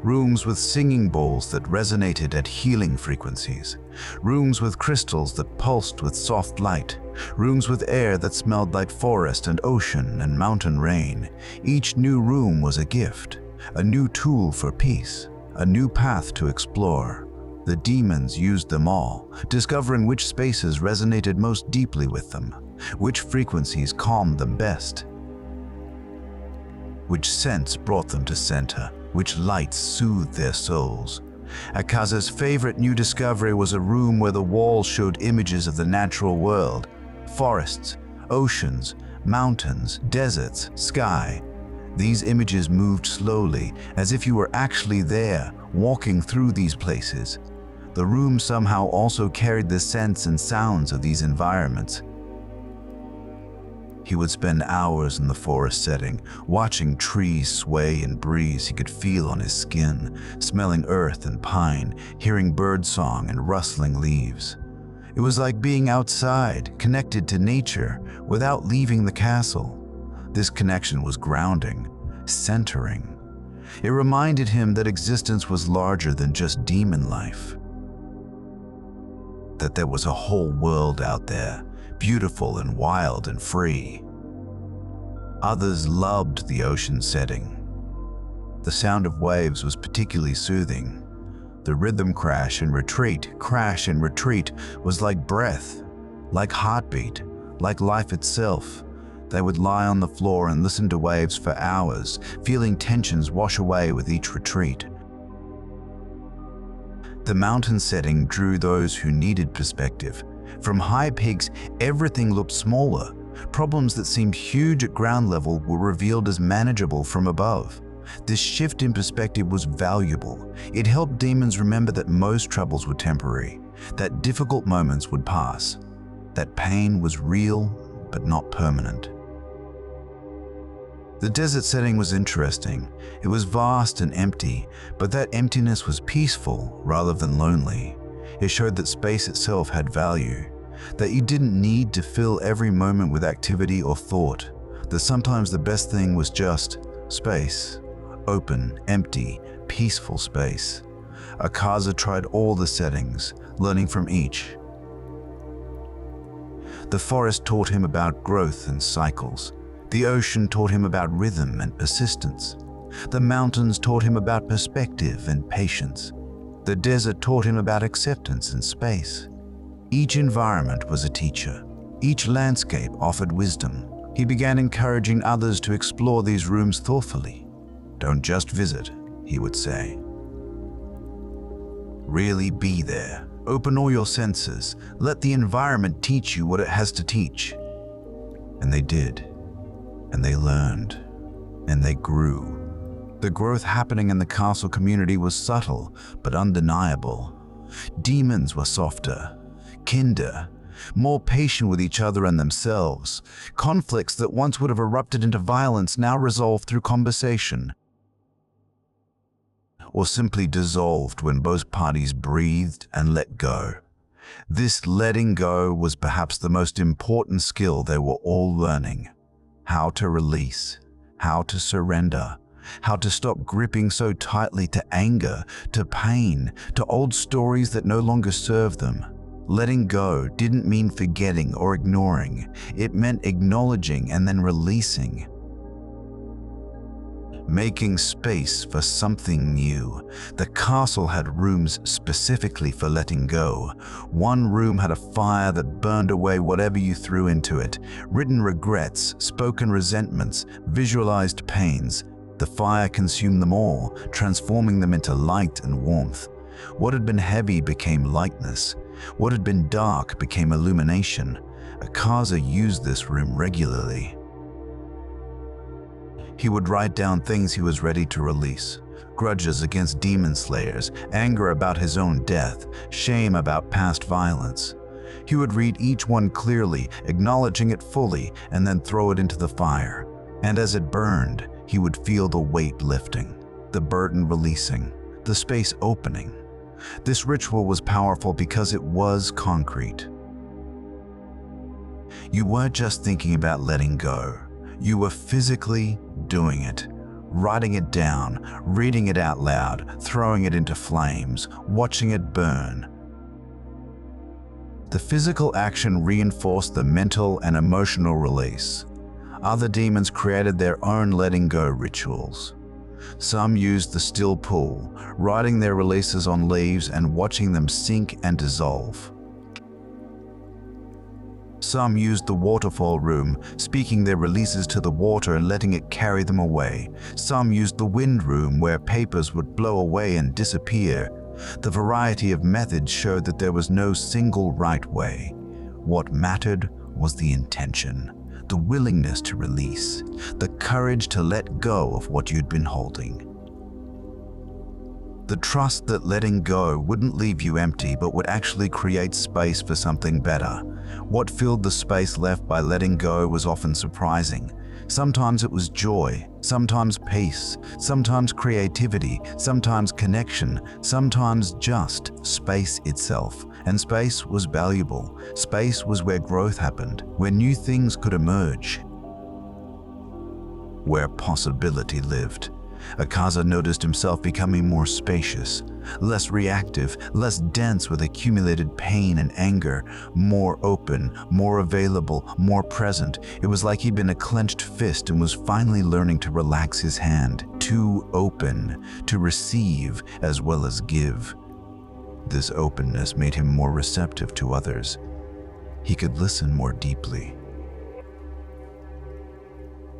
S1: Rooms with singing bowls that resonated at healing frequencies. Rooms with crystals that pulsed with soft light. Rooms with air that smelled like forest and ocean and mountain rain. Each new room was a gift, a new tool for peace, a new path to explore. The demons used them all, discovering which spaces resonated most deeply with them, which frequencies calmed them best, which scents brought them to center, which lights soothed their souls. Akaza's favorite new discovery was a room where the walls showed images of the natural world, forests, oceans, mountains, deserts, sky. These images moved slowly, as if you were actually there, walking through these places. The room somehow also carried the scents and sounds of these environments. He would spend hours in the forest setting, watching trees sway and breeze he could feel on his skin, smelling earth and pine, hearing birdsong and rustling leaves. It was like being outside, connected to nature, without leaving the castle. This connection was grounding, centering. It reminded him that existence was larger than just demon life. That there was a whole world out there, beautiful and wild and free. Others loved the ocean setting. The sound of waves was particularly soothing. The rhythm crash and retreat was like breath, like heartbeat, like life itself. They would lie on the floor and listen to waves for hours, feeling tensions wash away with each retreat. The mountain setting drew those who needed perspective. From high peaks, everything looked smaller. Problems that seemed huge at ground level were revealed as manageable from above. This shift in perspective was valuable. It helped demons remember that most troubles were temporary, that difficult moments would pass, that pain was real but not permanent. The desert setting was interesting. It was vast and empty, but that emptiness was peaceful rather than lonely. It showed that space itself had value, that you didn't need to fill every moment with activity or thought, that sometimes the best thing was just space, open, empty, peaceful space. Akaza tried all the settings, learning from each. The forest taught him about growth and cycles. The ocean taught him about rhythm and persistence. The mountains taught him about perspective and patience. The desert taught him about acceptance and space. Each environment was a teacher. Each landscape offered wisdom. He began encouraging others to explore these rooms thoughtfully. "Don't just visit," he would say. "Really be there. Open all your senses. Let the environment teach you what it has to teach." And they did. And they learned. And they grew. The growth happening in the castle community was subtle but undeniable. Demons were softer, kinder, more patient with each other and themselves. Conflicts that once would have erupted into violence now resolved through conversation, or simply dissolved when both parties breathed and let go. This letting go was perhaps the most important skill they were all learning. How to release, how to surrender, how to stop gripping so tightly to anger, to pain, to old stories that no longer serve them. Letting go didn't mean forgetting or ignoring. It meant acknowledging and then releasing. Making space for something new. The castle had rooms specifically for letting go. One room had a fire that burned away whatever you threw into it. Written regrets, spoken resentments, visualized pains. The fire consumed them all, transforming them into light and warmth. What had been heavy became lightness. What had been dark became illumination. Akaza used this room regularly. He would write down things he was ready to release. Grudges against demon slayers, anger about his own death, shame about past violence. He would read each one clearly, acknowledging it fully, and then throw it into the fire. And as it burned, he would feel the weight lifting, the burden releasing, the space opening. This ritual was powerful because it was concrete. You weren't just thinking about letting go. You were physically doing it, writing it down, reading it out loud, throwing it into flames, watching it burn. The physical action reinforced the mental and emotional release. Other demons created their own letting go rituals. Some used the still pool, writing their releases on leaves and watching them sink and dissolve. Some used the waterfall room, speaking their releases to the water and letting it carry them away. Some used the wind room, where papers would blow away and disappear. The variety of methods showed that there was no single right way. What mattered was the intention, the willingness to release, the courage to let go of what you'd been holding. The trust that letting go wouldn't leave you empty but would actually create space for something better. What filled the space left by letting go was often surprising. Sometimes it was joy, sometimes peace, sometimes creativity, sometimes connection, sometimes just space itself. And space was valuable. Space was where growth happened, where new things could emerge, where possibility lived. Akaza noticed himself becoming more spacious, less reactive, less dense with accumulated pain and anger, more open, more available, more present. It was like he'd been a clenched fist and was finally learning to relax his hand, to open, to receive as well as give. This openness made him more receptive to others. He could listen more deeply,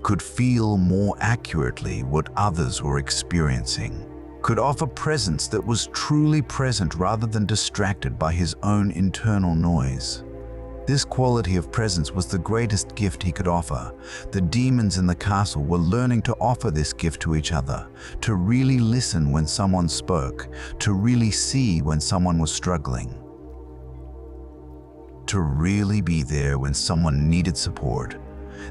S1: could feel more accurately what others were experiencing, could offer presence that was truly present rather than distracted by his own internal noise. This quality of presence was the greatest gift he could offer. The demons in the castle were learning to offer this gift to each other, to really listen when someone spoke, to really see when someone was struggling, to really be there when someone needed support.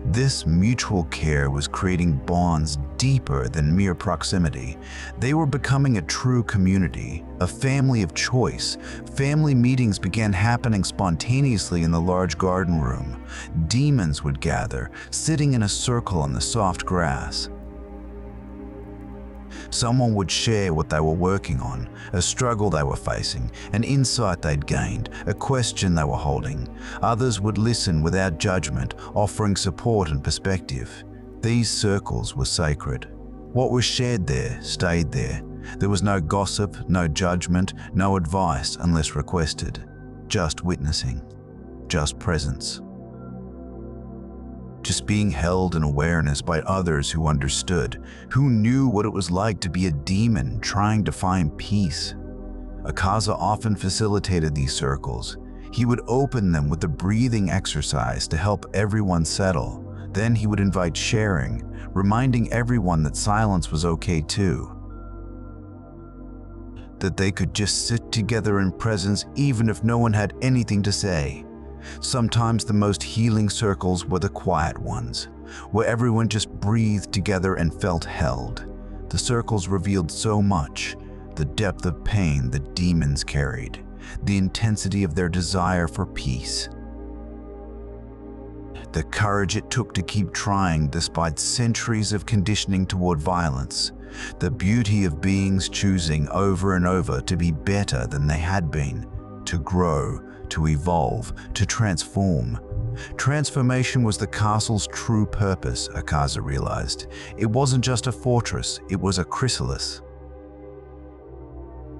S1: This mutual care was creating bonds deeper than mere proximity. They were becoming a true community, a family of choice. Family meetings began happening spontaneously in the large garden room. Demons would gather, sitting in a circle on the soft grass. Someone would share what they were working on, a struggle they were facing, an insight they'd gained, a question they were holding. Others would listen without judgment, offering support and perspective. These circles were sacred. What was shared there stayed there. There was no gossip, no judgment, no advice unless requested. Just witnessing. Just presence. Just being held in awareness by others who understood, who knew what it was like to be a demon trying to find peace. Akaza often facilitated these circles. He would open them with a breathing exercise to help everyone settle. Then he would invite sharing, reminding everyone that silence was okay too. That they could just sit together in presence even if no one had anything to say. Sometimes the most healing circles were the quiet ones, where everyone just breathed together and felt held. The circles revealed so much, the depth of pain the demons carried, the intensity of their desire for peace. The courage it took to keep trying despite centuries of conditioning toward violence. The beauty of beings choosing over and over to be better than they had been, to grow, to evolve, to transform. Transformation was the castle's true purpose, Akaza realized. It wasn't just a fortress, it was a chrysalis.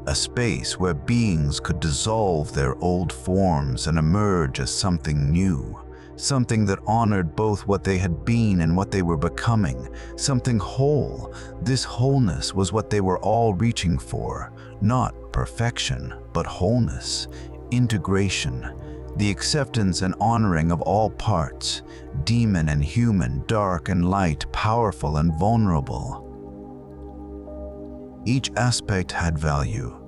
S1: A space where beings could dissolve their old forms and emerge as something new. Something that honored both what they had been and what they were becoming. Something whole. This wholeness was what they were all reaching for. Not perfection, but wholeness. Integration. The acceptance and honoring of all parts. Demon and human, dark and light, powerful and vulnerable. Each aspect had value.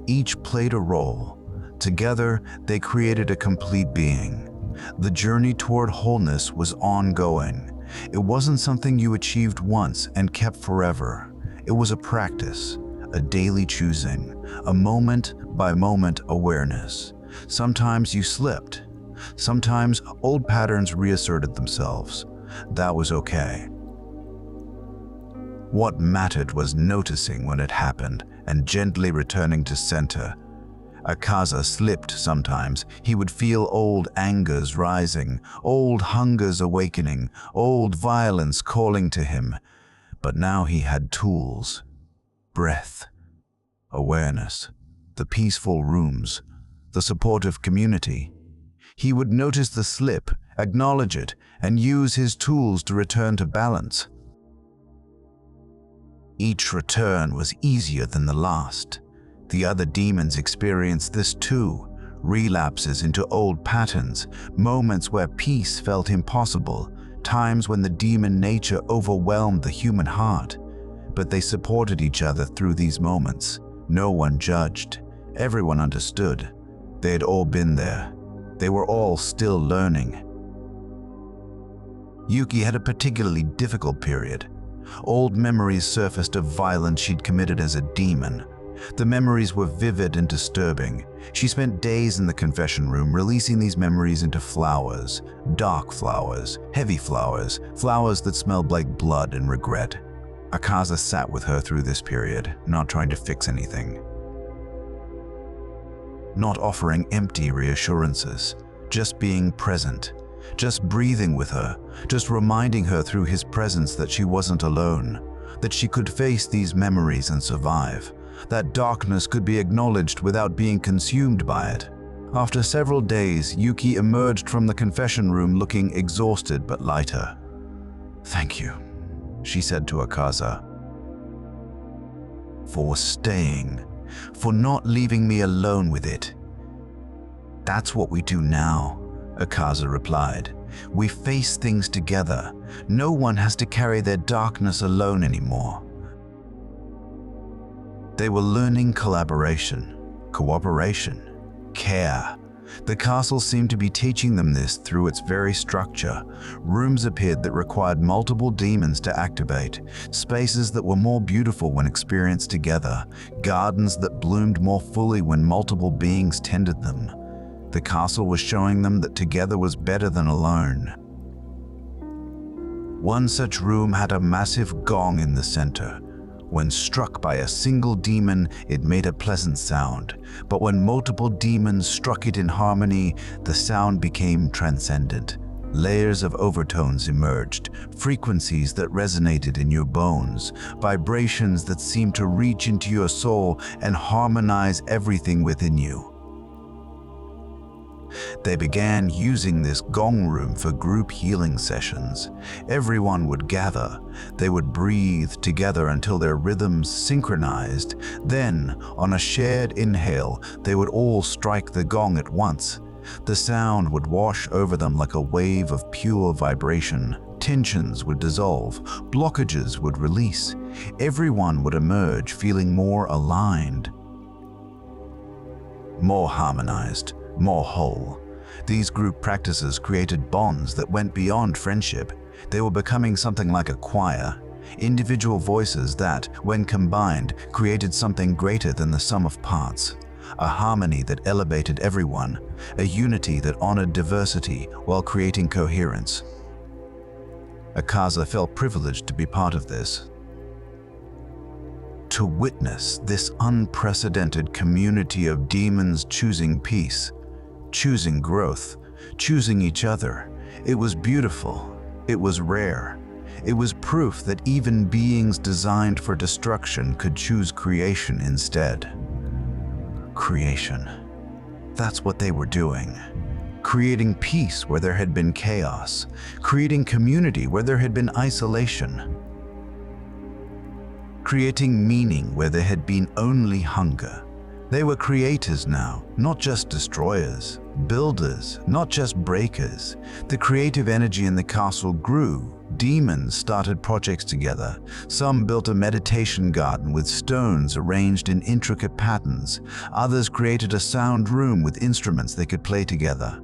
S1: Each played a role. Together, they created a complete being. The journey toward wholeness was ongoing. It wasn't something you achieved once and kept forever. It was a practice, a daily choosing, a moment-by-moment awareness. Sometimes you slipped. Sometimes old patterns reasserted themselves. That was okay. What mattered was noticing when it happened and gently returning to center. Akaza slipped sometimes. He would feel old angers rising, old hungers awakening, old violence calling to him. But now he had tools. Breath, awareness, the peaceful rooms, the supportive community. He would notice the slip, acknowledge it, and use his tools to return to balance. Each return was easier than the last. The other demons experienced this too, relapses into old patterns, moments where peace felt impossible, times when the demon nature overwhelmed the human heart. But they supported each other through these moments. No one judged. Everyone understood. They had all been there. They were all still learning. Yuki had a particularly difficult period. Old memories surfaced of violence she'd committed as a demon. The memories were vivid and disturbing. She spent days in the confession room releasing these memories into flowers, dark flowers, heavy flowers, flowers that smelled like blood and regret. Akaza sat with her through this period, not trying to fix anything. Not offering empty reassurances, just being present, just breathing with her, just reminding her through his presence that she wasn't alone, that she could face these memories and survive. That darkness could be acknowledged without being consumed by it. After several days, Yuki emerged from the confession room looking exhausted but lighter. "Thank you," she said to Akaza, "for staying, for not leaving me alone with it." "That's what we do now," Akaza replied. "We face things together. No one has to carry their darkness alone anymore." They were learning collaboration, cooperation, care. The castle seemed to be teaching them this through its very structure. Rooms appeared that required multiple demons to activate, spaces that were more beautiful when experienced together, gardens that bloomed more fully when multiple beings tended them. The castle was showing them that together was better than alone. One such room had a massive gong in the center. When struck by a single demon, it made a pleasant sound, but when multiple demons struck it in harmony, the sound became transcendent, Layers of overtones emerged, frequencies that resonated in your bones, vibrations that seemed to reach into your soul and harmonize everything within you. They began using this gong room for group healing sessions. Everyone would gather. They would breathe together until their rhythms synchronized. Then, on a shared inhale, they would all strike the gong at once. The sound would wash over them like a wave of pure vibration. Tensions would dissolve. Blockages would release. Everyone would emerge feeling more aligned, more harmonized, more whole. These group practices created bonds that went beyond friendship. They were becoming something like a choir, individual voices that, when combined, created something greater than the sum of parts. A harmony that elevated everyone, a unity that honored diversity while creating coherence. Akaza felt privileged to be part of this. To witness this unprecedented community of demons choosing peace, choosing growth, choosing each other. It was beautiful. It was rare. It was proof that even beings designed for destruction could choose creation instead. Creation. That's what they were doing. Creating peace where there had been chaos. Creating community where there had been isolation. Creating meaning where there had been only hunger. They were creators now, not just destroyers. Builders, not just breakers. The creative energy in the castle grew. Demons started projects together. Some built a meditation garden with stones arranged in intricate patterns. Others created a sound room with instruments they could play together.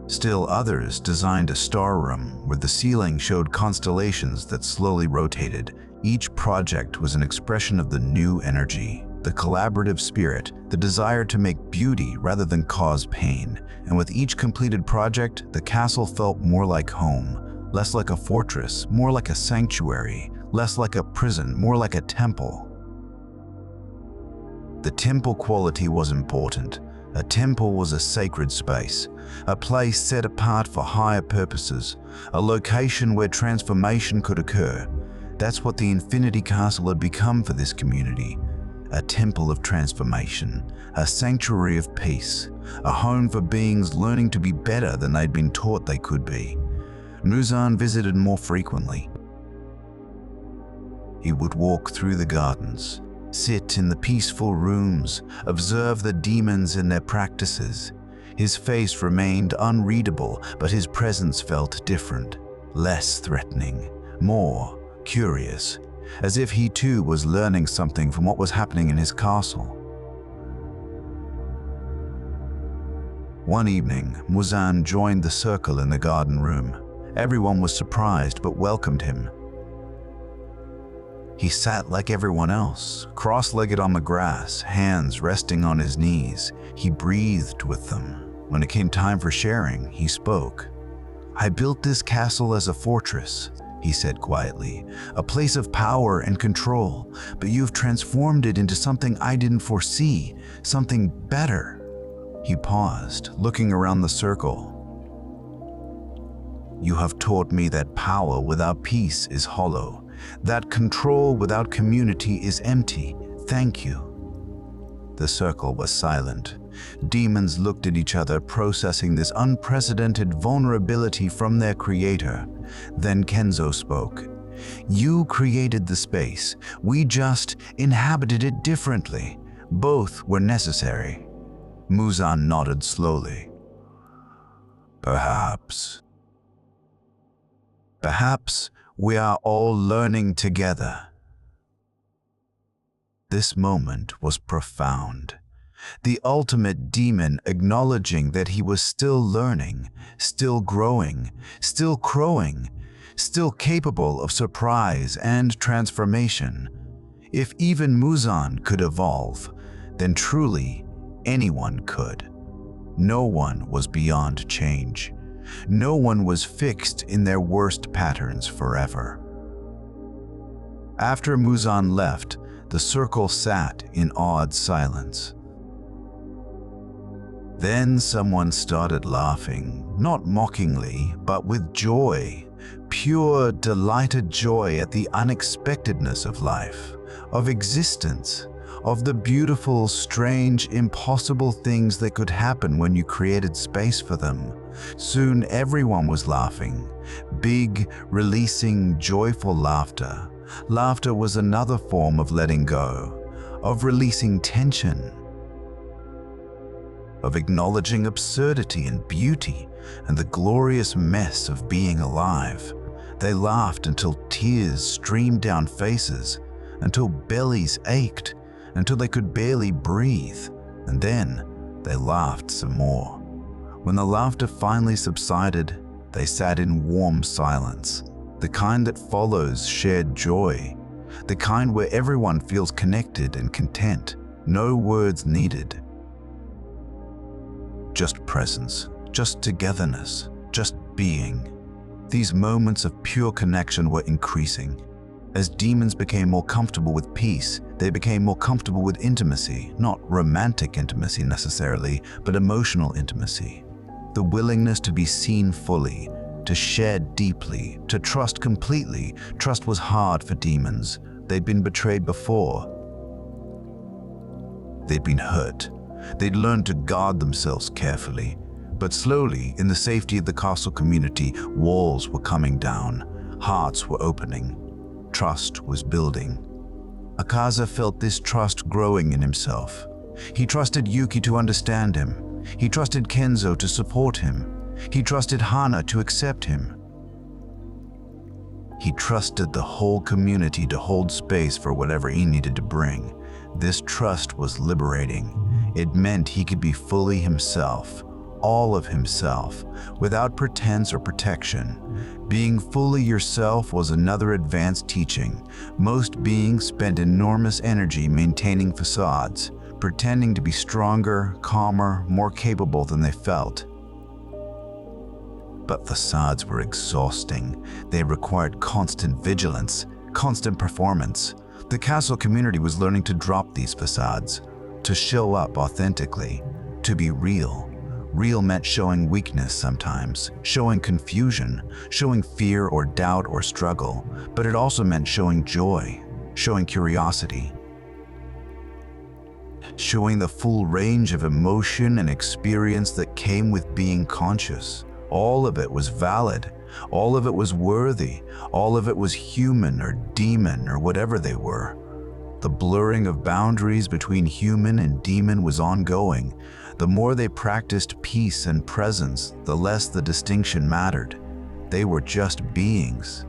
S1: Still others designed a star room where the ceiling showed constellations that slowly rotated. Each project was an expression of the new energy, the collaborative spirit, the desire to make beauty rather than cause pain. And with each completed project, the castle felt more like home, less like a fortress, more like a sanctuary, less like a prison, more like a temple. The temple quality was important. A temple was a sacred space, a place set apart for higher purposes, a location where transformation could occur. That's what the Infinity Castle had become for this community. A temple of transformation, a sanctuary of peace, a home for beings learning to be better than they'd been taught they could be. Muzan visited more frequently. He would walk through the gardens, sit in the peaceful rooms, observe the demons in their practices. His face remained unreadable, but his presence felt different, less threatening, more curious, as if he too was learning something from what was happening in his castle. One evening, Muzan joined the circle in the garden room. Everyone was surprised but welcomed him. He sat like everyone else, cross-legged on the grass, hands resting on his knees. He breathed with them. When it came time for sharing, he spoke. "I built this castle as a fortress," he said quietly, "a place of power and control, but you've transformed it into something I didn't foresee, something better." He paused, looking around the circle. "You have taught me that power without peace is hollow, that control without community is empty. Thank you." The circle was silent. Demons looked at each other, processing this unprecedented vulnerability from their creator. Then Kenzo spoke. "You created the space. We just inhabited it differently. Both were necessary." Muzan nodded slowly. Perhaps we are all learning together." This moment was profound. The ultimate demon acknowledging that he was still learning, still growing, still crowing, still capable of surprise and transformation. If even Muzan could evolve, then truly anyone could. No one was beyond change. No one was fixed in their worst patterns forever. After Muzan left, the circle sat in awed silence. Then someone started laughing, not mockingly, but with joy, pure, delighted joy at the unexpectedness of life, of existence, of the beautiful, strange, impossible things that could happen when you created space for them. Soon everyone was laughing, big, releasing, joyful laughter. Laughter was another form of letting go, of releasing tension, of acknowledging absurdity and beauty and the glorious mess of being alive. They laughed until tears streamed down faces, until bellies ached, until they could barely breathe, and then they laughed some more. When the laughter finally subsided, they sat in warm silence, the kind that follows shared joy, the kind where everyone feels connected and content, no words needed. Just presence, just togetherness, just being. These moments of pure connection were increasing. As demons became more comfortable with peace, they became more comfortable with intimacy, not romantic intimacy necessarily, but emotional intimacy. The willingness to be seen fully, to share deeply, to trust completely. Trust was hard for demons. They'd been betrayed before. They'd been hurt. They'd learned to guard themselves carefully. But slowly, in the safety of the castle community, walls were coming down, hearts were opening, trust was building. Akaza felt this trust growing in himself. He trusted Yuki to understand him. He trusted Kenzo to support him. He trusted Hana to accept him. He trusted the whole community to hold space for whatever he needed to bring. This trust was liberating. It meant he could be fully himself, all of himself, without pretense or protection. Being fully yourself was another advanced teaching. Most beings spend enormous energy maintaining facades, pretending to be stronger, calmer, more capable than they felt. But facades were exhausting. They required constant vigilance, constant performance. The castle community was learning to drop these facades, to show up authentically, to be real. Real meant showing weakness sometimes, showing confusion, showing fear or doubt or struggle, but it also meant showing joy, showing curiosity, showing the full range of emotion and experience that came with being conscious. All of it was valid, all of it was worthy, all of it was human or demon or whatever they were. The blurring of boundaries between human and demon was ongoing. The more they practiced peace and presence, the less the distinction mattered. They were just beings.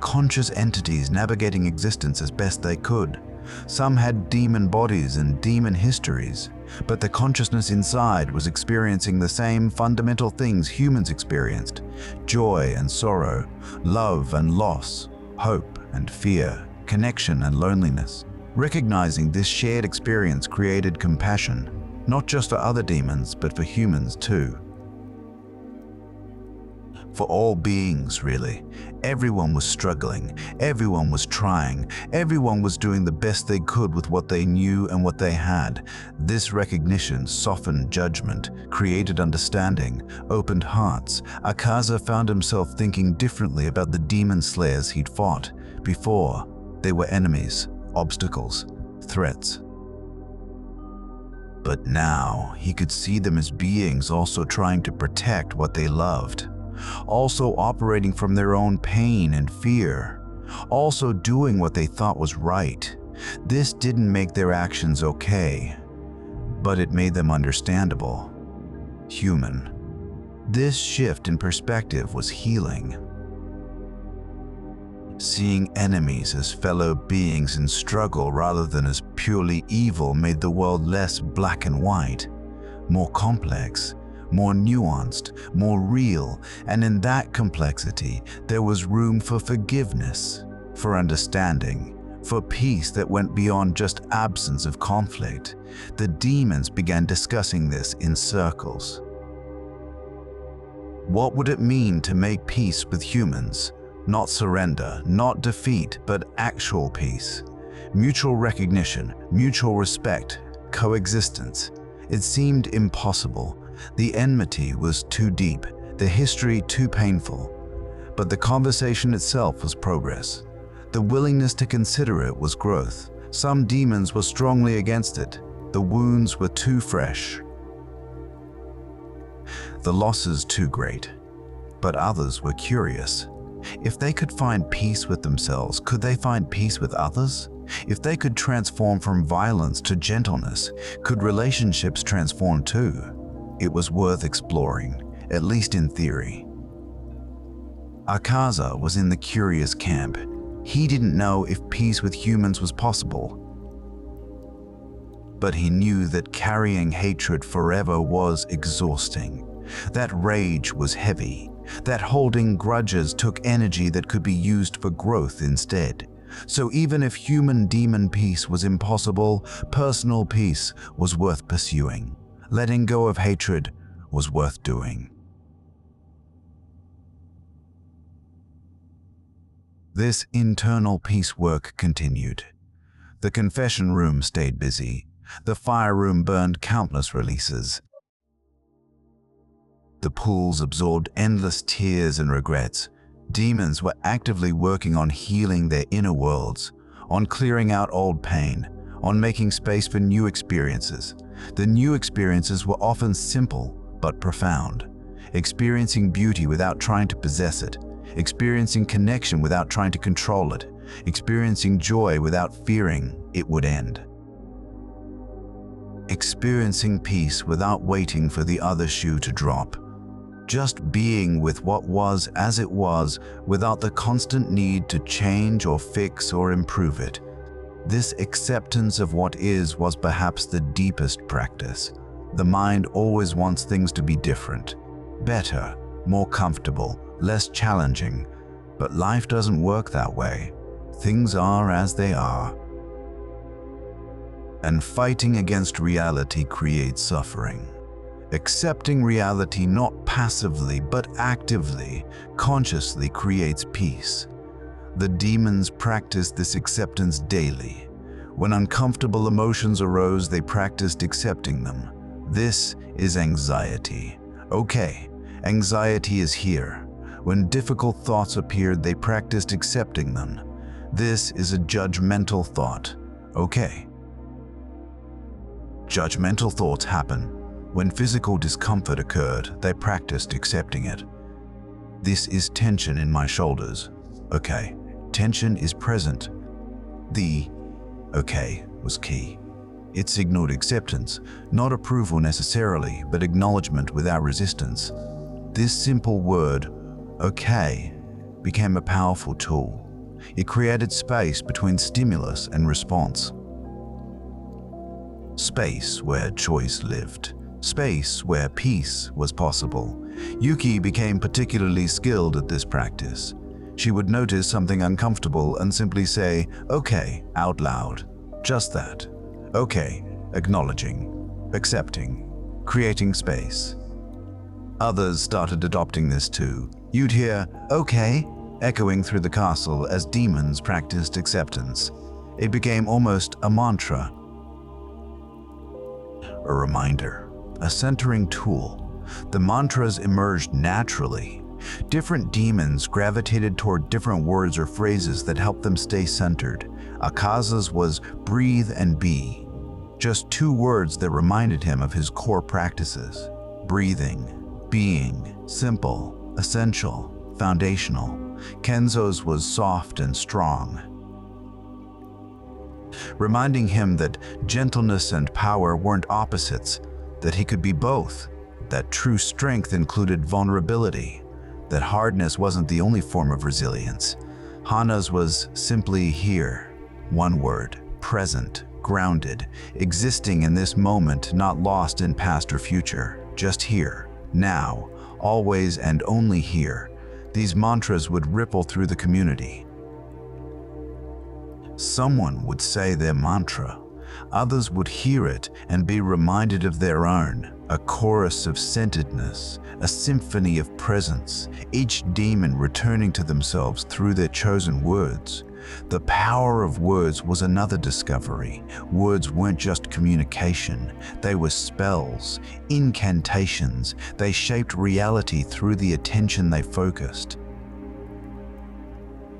S1: Conscious entities navigating existence as best they could. Some had demon bodies and demon histories, but the consciousness inside was experiencing the same fundamental things humans experienced: joy and sorrow, love and loss, hope and fear, connection and loneliness. Recognizing this shared experience created compassion, not just for other demons, but for humans too. For all beings, really. Everyone was struggling, everyone was trying, everyone was doing the best they could with what they knew and what they had. This recognition softened judgment, created understanding, opened hearts. Akaza found himself thinking differently about the demon slayers he'd fought. Before, they were enemies, obstacles, threats. But now, he could see them as beings also trying to protect what they loved, also operating from their own pain and fear, also doing what they thought was right. This didn't make their actions okay, but it made them understandable, human. This shift in perspective was healing. Seeing enemies as fellow beings in struggle rather than as purely evil made the world less black and white, more complex, more nuanced, more real, and in that complexity, there was room for forgiveness, for understanding, for peace that went beyond just absence of conflict. The demons began discussing this in circles. What would it mean to make peace with humans? Not surrender, not defeat, but actual peace. Mutual recognition, mutual respect, coexistence. It seemed impossible. The enmity was too deep, the history too painful. But the conversation itself was progress. The willingness to consider it was growth. Some demons were strongly against it. The wounds were too fresh. The losses too great. But others were curious. If they could find peace with themselves, could they find peace with others? If they could transform from violence to gentleness, could relationships transform too? It was worth exploring, at least in theory. Akaza was in the curious camp. He didn't know if peace with humans was possible. But he knew that carrying hatred forever was exhausting. That rage was heavy. That holding grudges took energy that could be used for growth instead. So even if human-demon peace was impossible, personal peace was worth pursuing. Letting go of hatred was worth doing. This internal peace work continued. The confession room stayed busy. The fire room burned countless releases. The pools absorbed endless tears and regrets. Demons were actively working on healing their inner worlds, on clearing out old pain, on making space for new experiences. The new experiences were often simple but profound. Experiencing beauty without trying to possess it. Experiencing connection without trying to control it. Experiencing joy without fearing it would end. Experiencing peace without waiting for the other shoe to drop. Just being with what was as it was without the constant need to change or fix or improve it. This acceptance of what is was perhaps the deepest practice. The mind always wants things to be different, better, more comfortable, less challenging. But life doesn't work that way. Things are as they are. And fighting against reality creates suffering. Accepting reality not passively but actively, consciously creates peace. The demons practiced this acceptance daily. When uncomfortable emotions arose, they practiced accepting them. This is anxiety. Okay, anxiety is here. When difficult thoughts appeared, they practiced accepting them. This is a judgmental thought. Okay. Judgmental thoughts happen. When physical discomfort occurred, they practiced accepting it. This is tension in my shoulders. Okay, tension is present. The okay was key. It signaled acceptance, not approval necessarily, but acknowledgement without resistance. This simple word, okay, became a powerful tool. It created space between stimulus and response. Space where choice lived. Space where peace was possible. Yuki became particularly skilled at this practice. She would notice something uncomfortable and simply say, okay, out loud. Just that. Okay, acknowledging, accepting, creating space. Others started adopting this too. You'd hear, okay, echoing through the castle as demons practiced acceptance. It became almost a mantra. A reminder. A centering tool. The mantras emerged naturally. Different demons gravitated toward different words or phrases that helped them stay centered. Akaza's was breathe and be. Just two words that reminded him of his core practices. Breathing, being, simple, essential, foundational. Kenzo's was soft and strong, reminding him that gentleness and power weren't opposites, that he could be both, that true strength included vulnerability, that hardness wasn't the only form of resilience. Hana's was simply here, one word, present, grounded, existing in this moment, not lost in past or future, just here, now, always and only here. These mantras would ripple through the community. Someone would say their mantra. Others would hear it and be reminded of their own, a chorus of centeredness, a symphony of presence, each demon returning to themselves through their chosen words. The power of words was another discovery. Words weren't just communication, they were spells, incantations. They shaped reality through the attention they focused.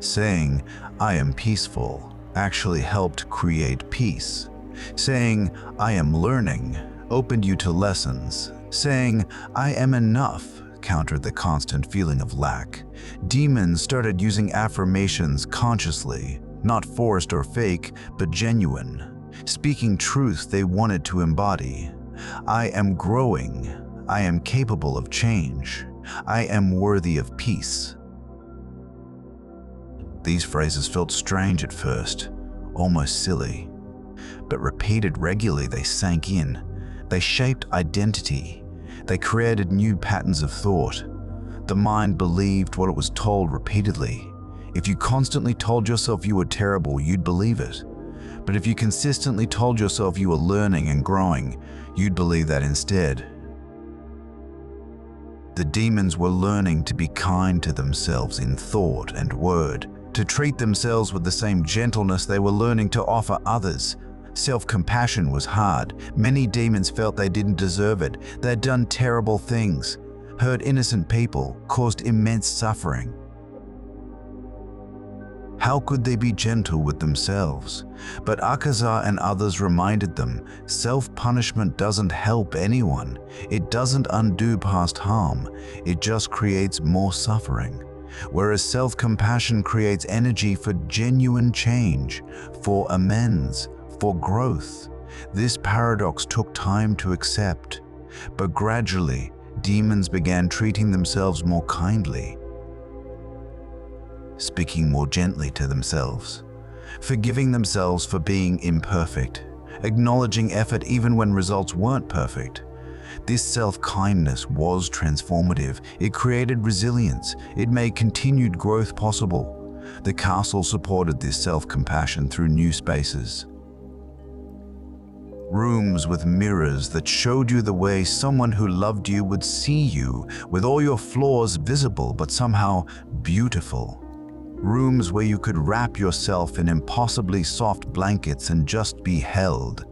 S1: Saying, "I am peaceful," actually helped create peace. Saying, "I am learning," opened you to lessons. Saying, "I am enough," countered the constant feeling of lack. Demons started using affirmations consciously, not forced or fake, but genuine, speaking truth they wanted to embody. "I am growing," "I am capable of change," "I am worthy of peace." These phrases felt strange at first, almost silly, but repeated regularly they sank in. They shaped identity. They created new patterns of thought. The mind believed what it was told repeatedly. If you constantly told yourself you were terrible, you'd believe it. But if you consistently told yourself you were learning and growing, you'd believe that instead. The demons were learning to be kind to themselves in thought and word, to treat themselves with the same gentleness they were learning to offer others. Self-compassion was hard. Many demons felt they didn't deserve it. They'd done terrible things, hurt innocent people, caused immense suffering. How could they be gentle with themselves? But Akaza and others reminded them, self-punishment doesn't help anyone. It doesn't undo past harm. It just creates more suffering. Whereas self-compassion creates energy for genuine change, for amends, for growth. This paradox took time to accept, but gradually, demons began treating themselves more kindly, speaking more gently to themselves, forgiving themselves for being imperfect, acknowledging effort even when results weren't perfect. This self-kindness was transformative. It created resilience. It made continued growth possible. The castle supported this self-compassion through new spaces. Rooms with mirrors that showed you the way someone who loved you would see you, with all your flaws visible but somehow beautiful. Rooms where you could wrap yourself in impossibly soft blankets and just be held.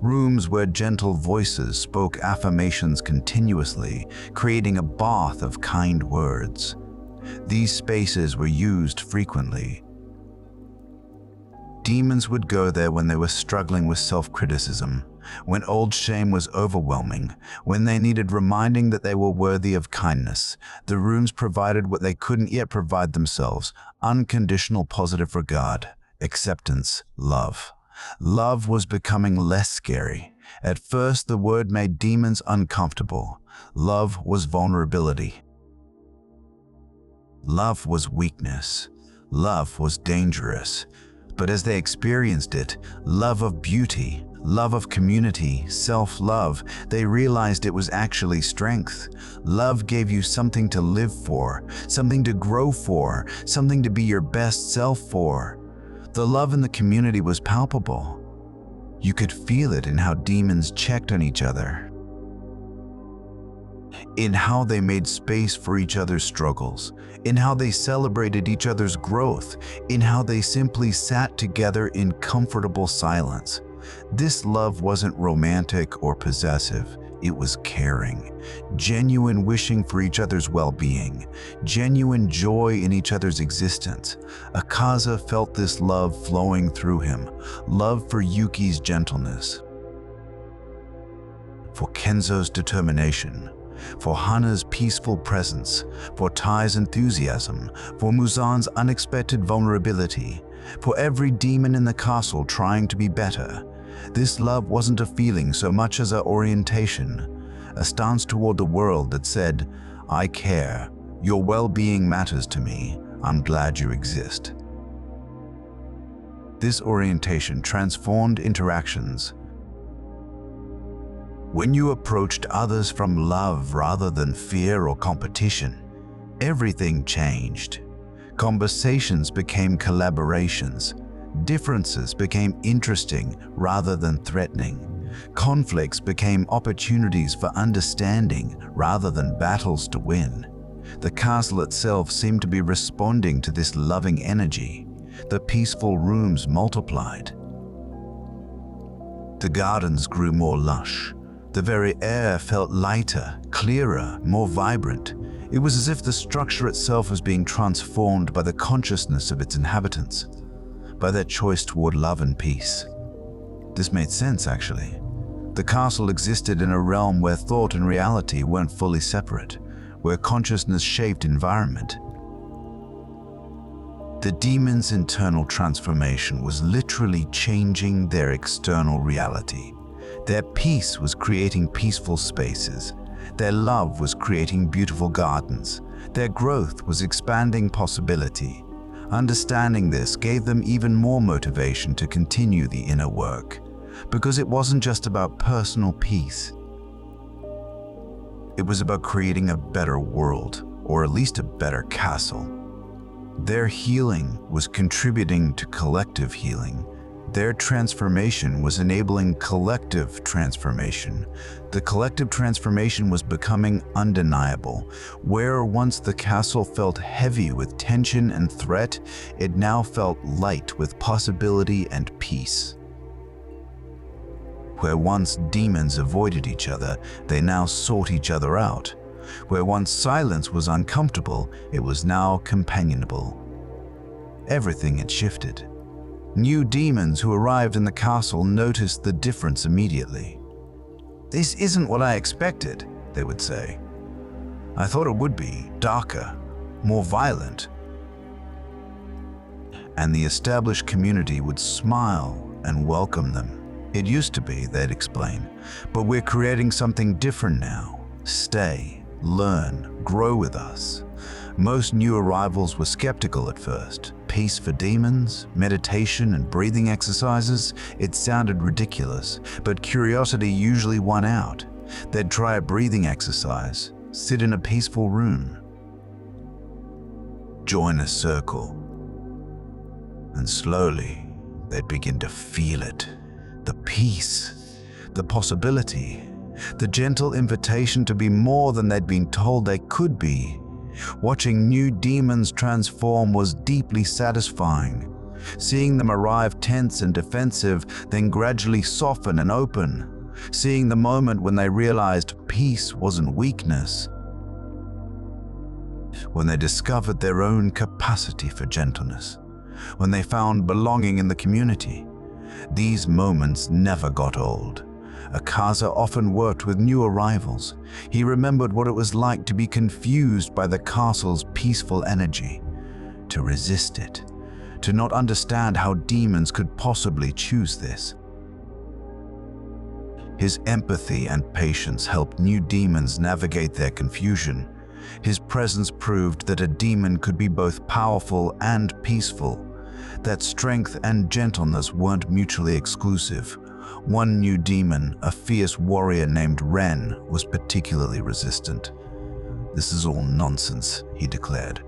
S1: Rooms where gentle voices spoke affirmations continuously, creating a bath of kind words. These spaces were used frequently. Demons would go there when they were struggling with self-criticism, when old shame was overwhelming, when they needed reminding that they were worthy of kindness. The rooms provided what they couldn't yet provide themselves: unconditional positive regard, acceptance, love. Love was becoming less scary. At first, the word made demons uncomfortable. Love was vulnerability. Love was weakness. Love was dangerous. But as they experienced it, love of beauty, love of community, self-love, they realized it was actually strength. Love gave you something to live for, something to grow for, something to be your best self for. The love in the community was palpable. You could feel it in how demons checked on each other, in how they made space for each other's struggles, in how they celebrated each other's growth, in how they simply sat together in comfortable silence. This love wasn't romantic or possessive. It was caring, genuine wishing for each other's well-being, genuine joy in each other's existence. Akaza felt this love flowing through him, love for Yuki's gentleness, for Kenzo's determination, for Hana's peaceful presence, for Tai's enthusiasm, for Muzan's unexpected vulnerability, for every demon in the castle trying to be better. This love wasn't a feeling so much as an orientation, a stance toward the world that said, "I care, your well-being matters to me, I'm glad you exist." This orientation transformed interactions. When you approached others from love rather than fear or competition, everything changed. Conversations became collaborations. Differences became interesting rather than threatening. Conflicts became opportunities for understanding rather than battles to win. The castle itself seemed to be responding to this loving energy. The peaceful rooms multiplied. The gardens grew more lush. The very air felt lighter, clearer, more vibrant. It was as if the structure itself was being transformed by the consciousness of its inhabitants, by their choice toward love and peace. This made sense, actually. The castle existed in a realm where thought and reality weren't fully separate, where consciousness shaped environment. The demons' internal transformation was literally changing their external reality. Their peace was creating peaceful spaces. Their love was creating beautiful gardens. Their growth was expanding possibility. Understanding this gave them even more motivation to continue the inner work, because it wasn't just about personal peace. It was about creating a better world, or at least a better castle. Their healing was contributing to collective healing. Their transformation was enabling collective transformation. The collective transformation was becoming undeniable. Where once the castle felt heavy with tension and threat, it now felt light with possibility and peace. Where once demons avoided each other, they now sought each other out. Where once silence was uncomfortable, it was now companionable. Everything had shifted. New demons who arrived in the castle noticed the difference immediately. "This isn't what I expected," they would say. "I thought it would be darker, more violent." And the established community would smile and welcome them. "It used to be," they'd explain, "but we're creating something different now. Stay, learn, grow with us." Most new arrivals were skeptical at first. Peace for demons, meditation and breathing exercises, it sounded ridiculous, but curiosity usually won out. They'd try a breathing exercise, sit in a peaceful room, join a circle, and slowly they'd begin to feel it. The peace, the possibility, the gentle invitation to be more than they'd been told they could be. Watching new demons transform was deeply satisfying. Seeing them arrive tense and defensive, then gradually soften and open. Seeing the moment when they realized peace wasn't weakness. When they discovered their own capacity for gentleness. When they found belonging in the community. These moments never got old. Akaza often worked with new arrivals. He remembered what it was like to be confused by the castle's peaceful energy, to resist it, to not understand how demons could possibly choose this. His empathy and patience helped new demons navigate their confusion. His presence proved that a demon could be both powerful and peaceful, that strength and gentleness weren't mutually exclusive. One new demon, a fierce warrior named Ren, was particularly resistant. "This is all nonsense," he declared.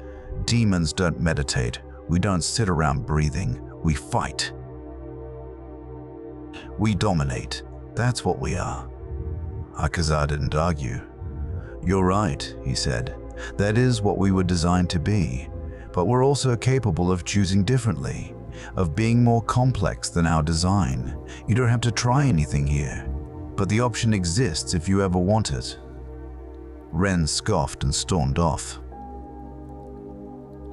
S1: "Demons don't meditate. We don't sit around breathing. We fight. We dominate. That's what we are." Akaza didn't argue. "You're right," he said. "That is what we were designed to be. But we're also capable of choosing differently, of being more complex than our design. You don't have to try anything here, but the option exists if you ever want it." Ren scoffed and stormed off.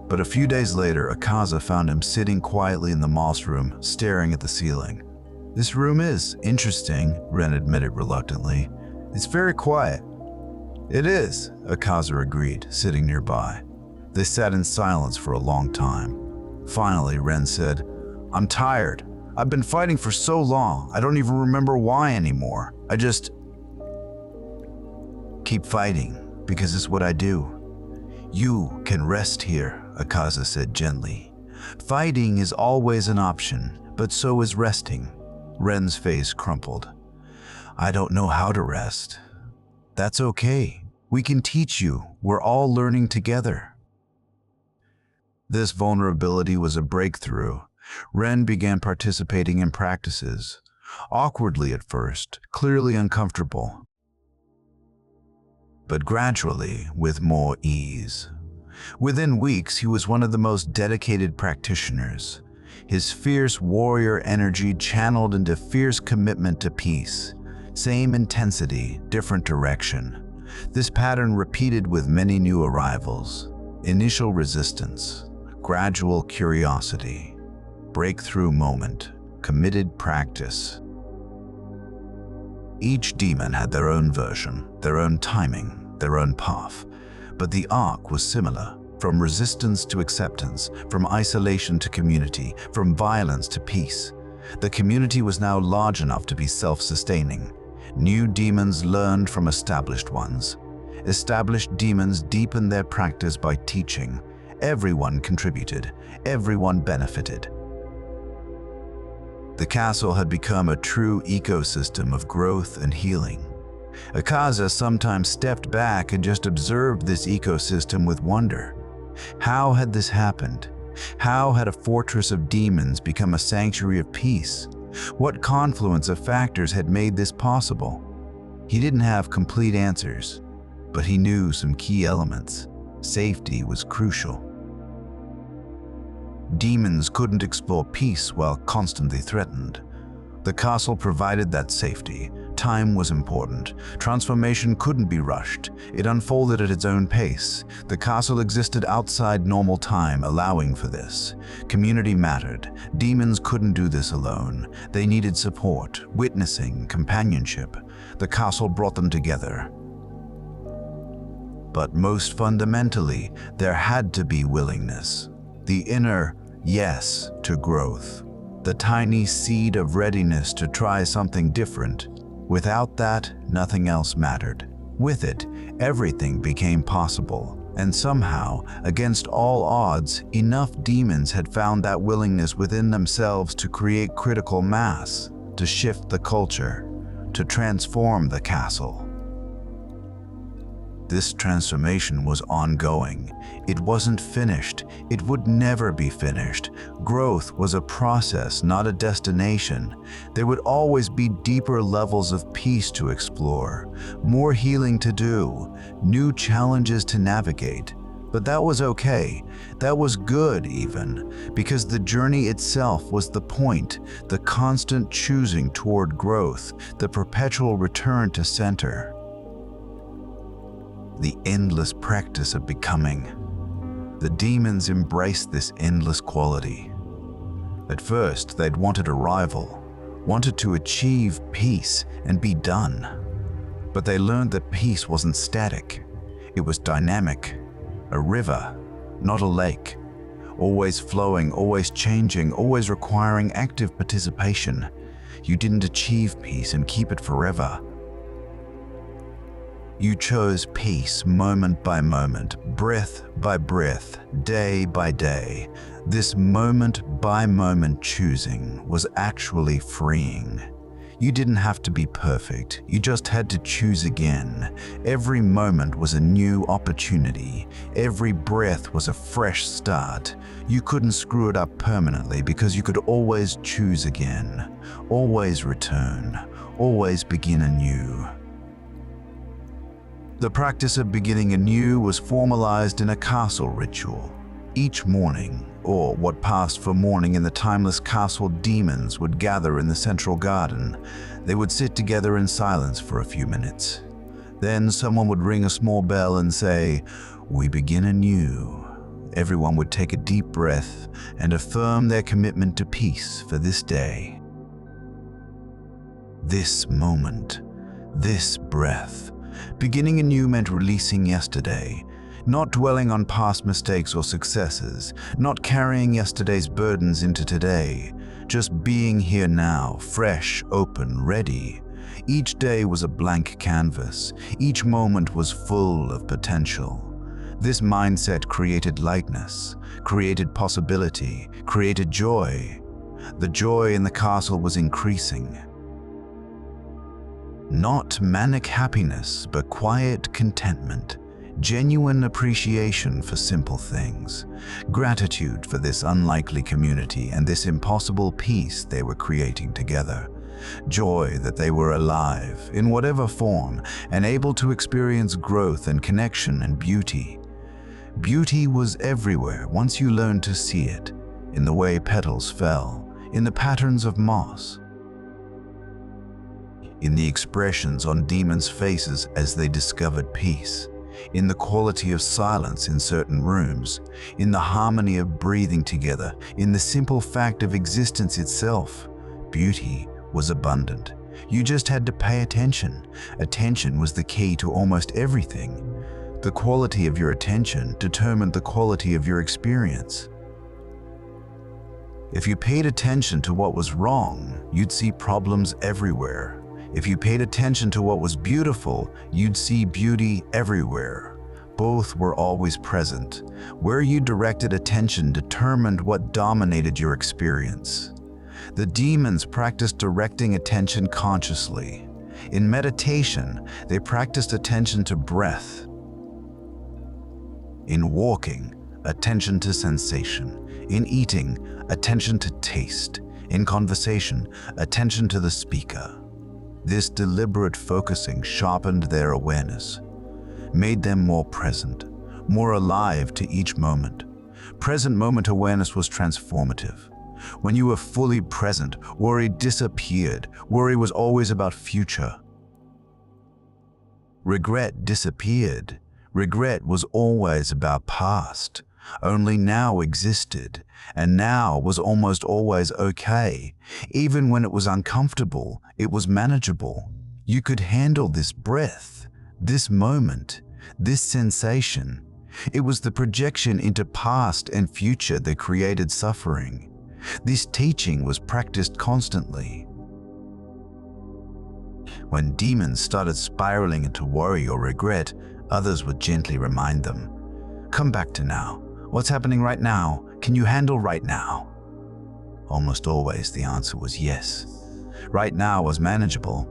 S1: But a few days later, Akaza found him sitting quietly in the moss room, staring at the ceiling. "This room is interesting," Ren admitted reluctantly. "It's very quiet." "It is," Akaza agreed, sitting nearby. They sat in silence for a long time. Finally, Ren said, "I'm tired. I've been fighting for so long, I don't even remember why anymore. I just keep fighting, because it's what I do." "You can rest here," Akaza said gently. "Fighting is always an option, but so is resting." Ren's face crumpled. "I don't know how to rest." "That's okay. We can teach you. We're all learning together." This vulnerability was a breakthrough. Ren began participating in practices, awkwardly at first, clearly uncomfortable, but gradually with more ease. Within weeks, he was one of the most dedicated practitioners. his fierce warrior energy channeled into fierce commitment to peace. Same intensity, different direction. This pattern repeated with many new arrivals. Initial resistance, gradual curiosity, breakthrough moment, committed practice. Each demon had their own version, their own timing, their own path, but the arc was similar. From resistance to acceptance, from isolation to community, from violence to peace. The community was now large enough to be self-sustaining. New demons learned from established ones. Established demons deepened their practice by teaching. Everyone contributed, everyone benefited. The castle had become a true ecosystem of growth and healing. Akaza sometimes stepped back and just observed this ecosystem with wonder. How had this happened? How had a fortress of demons become a sanctuary of peace? What confluence of factors had made this possible? He didn't have complete answers, but he knew some key elements. Safety was crucial. Demons couldn't explore peace while constantly threatened. The castle provided that safety. Time was important. Transformation couldn't be rushed. It unfolded at its own pace. The castle existed outside normal time, allowing for this. Community mattered. Demons couldn't do this alone. They needed support, witnessing, companionship. The castle brought them together. But most fundamentally, there had to be willingness. The inner yes to growth. The tiny seed of readiness to try something different. Without that, nothing else mattered. With it, everything became possible. And somehow, against all odds, enough demons had found that willingness within themselves to create critical mass, to shift the culture, to transform the castle. This transformation was ongoing. It wasn't finished. It would never be finished. Growth was a process, not a destination. There would always be deeper levels of peace to explore, more healing to do, new challenges to navigate. But that was okay. That was good even, because the journey itself was the point, the constant choosing toward growth, the perpetual return to center. The endless practice of becoming. The demons embraced this endless quality. At first, they'd wanted a rival, wanted to achieve peace and be done. But they learned that peace wasn't static. It was dynamic, a river, not a lake, always flowing, always changing, always requiring active participation. You didn't achieve peace and keep it forever. You chose peace moment by moment, breath by breath, day by day. This moment by moment choosing was actually freeing. You didn't have to be perfect, you just had to choose again. Every moment was a new opportunity. Every breath was a fresh start. You couldn't screw it up permanently because you could always choose again, always return, always begin anew. The practice of beginning anew was formalized in a castle ritual. Each morning, or what passed for morning in the timeless castle, demons would gather in the central garden. They would sit together in silence for a few minutes. Then someone would ring a small bell and say, "We begin anew." Everyone would take a deep breath and affirm their commitment to peace for this day. This moment, this breath. Beginning anew meant releasing yesterday, not dwelling on past mistakes or successes, not carrying yesterday's burdens into today, just being here now, fresh, open, ready. Each day was a blank canvas. Each moment was full of potential. This mindset created lightness, created possibility, created joy. The joy in the castle was increasing. Not manic happiness, but quiet contentment, genuine appreciation for simple things, gratitude for this unlikely community and this impossible peace they were creating together, joy that they were alive, in whatever form, and able to experience growth and connection and beauty. Beauty was everywhere once you learned to see it. in the way petals fell, in the patterns of moss, in the expressions on demons' faces as they discovered peace, in the quality of silence in certain rooms, in the harmony of breathing together, in the simple fact of existence itself. Beauty was abundant. You just had to pay attention. Attention was the key to almost everything. The quality of your attention determined the quality of your experience. If you paid attention to what was wrong, you'd see problems everywhere. If you paid attention to what was beautiful, you'd see beauty everywhere. Both were always present. Where you directed attention determined what dominated your experience. The demons practiced directing attention consciously. In meditation, they practiced attention to breath. In walking, attention to sensation. In eating, attention to taste. In conversation, attention to the speaker. This deliberate focusing sharpened their awareness, made them more present, more alive to each moment. Present moment awareness was transformative. When you were fully present, worry disappeared. Worry was always about future. Regret disappeared. Regret was always about past. Only now existed, and now was almost always okay. Even when it was uncomfortable, it was manageable. You could handle this breath, this moment, this sensation. It was the projection into past and future that created suffering. This teaching was practiced constantly. When demons started spiraling into worry or regret, others would gently remind them, "Come back to now. What's happening right now? Can you handle right now?" Almost always the answer was yes. Right now was manageable,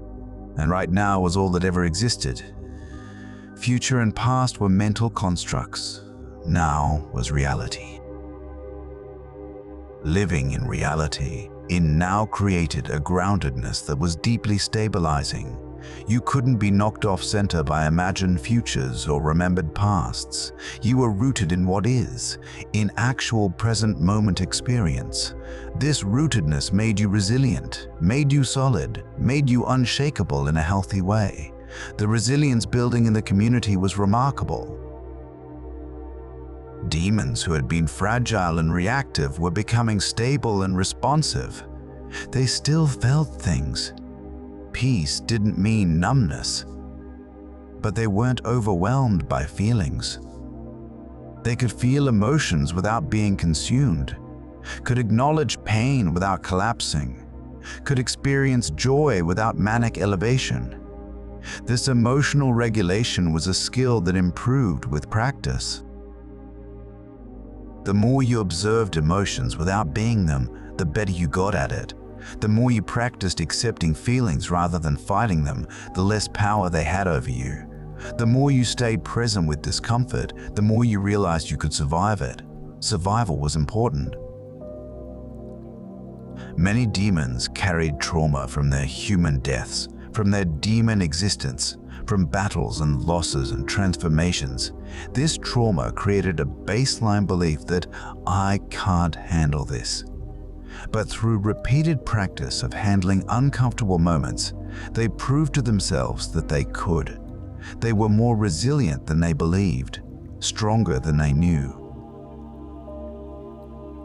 S1: and right now was all that ever existed. Future and past were mental constructs. Now was reality. Living in reality, in now created a groundedness that was deeply stabilizing. You couldn't be knocked off center by imagined futures or remembered pasts. You were rooted in what is, in actual present moment experience. This rootedness made you resilient, made you solid, made you unshakable in a healthy way. The resilience building in the community was remarkable. Demons who had been fragile and reactive were becoming stable and responsive. They still felt things. Peace didn't mean numbness, but they weren't overwhelmed by feelings. They could feel emotions without being consumed, could acknowledge pain without collapsing, could experience joy without manic elevation. This emotional regulation was a skill that improved with practice. The more you observed emotions without being them, the better you got at it. The more you practiced accepting feelings rather than fighting them, the less power they had over you. The more you stayed present with discomfort, the more you realized you could survive it. Survival was important. Many demons carried trauma from their human deaths, from their demon existence, from battles and losses and transformations. This trauma created a baseline belief that I can't handle this. But through repeated practice of handling uncomfortable moments, they proved to themselves that they could. They were more resilient than they believed, stronger than they knew.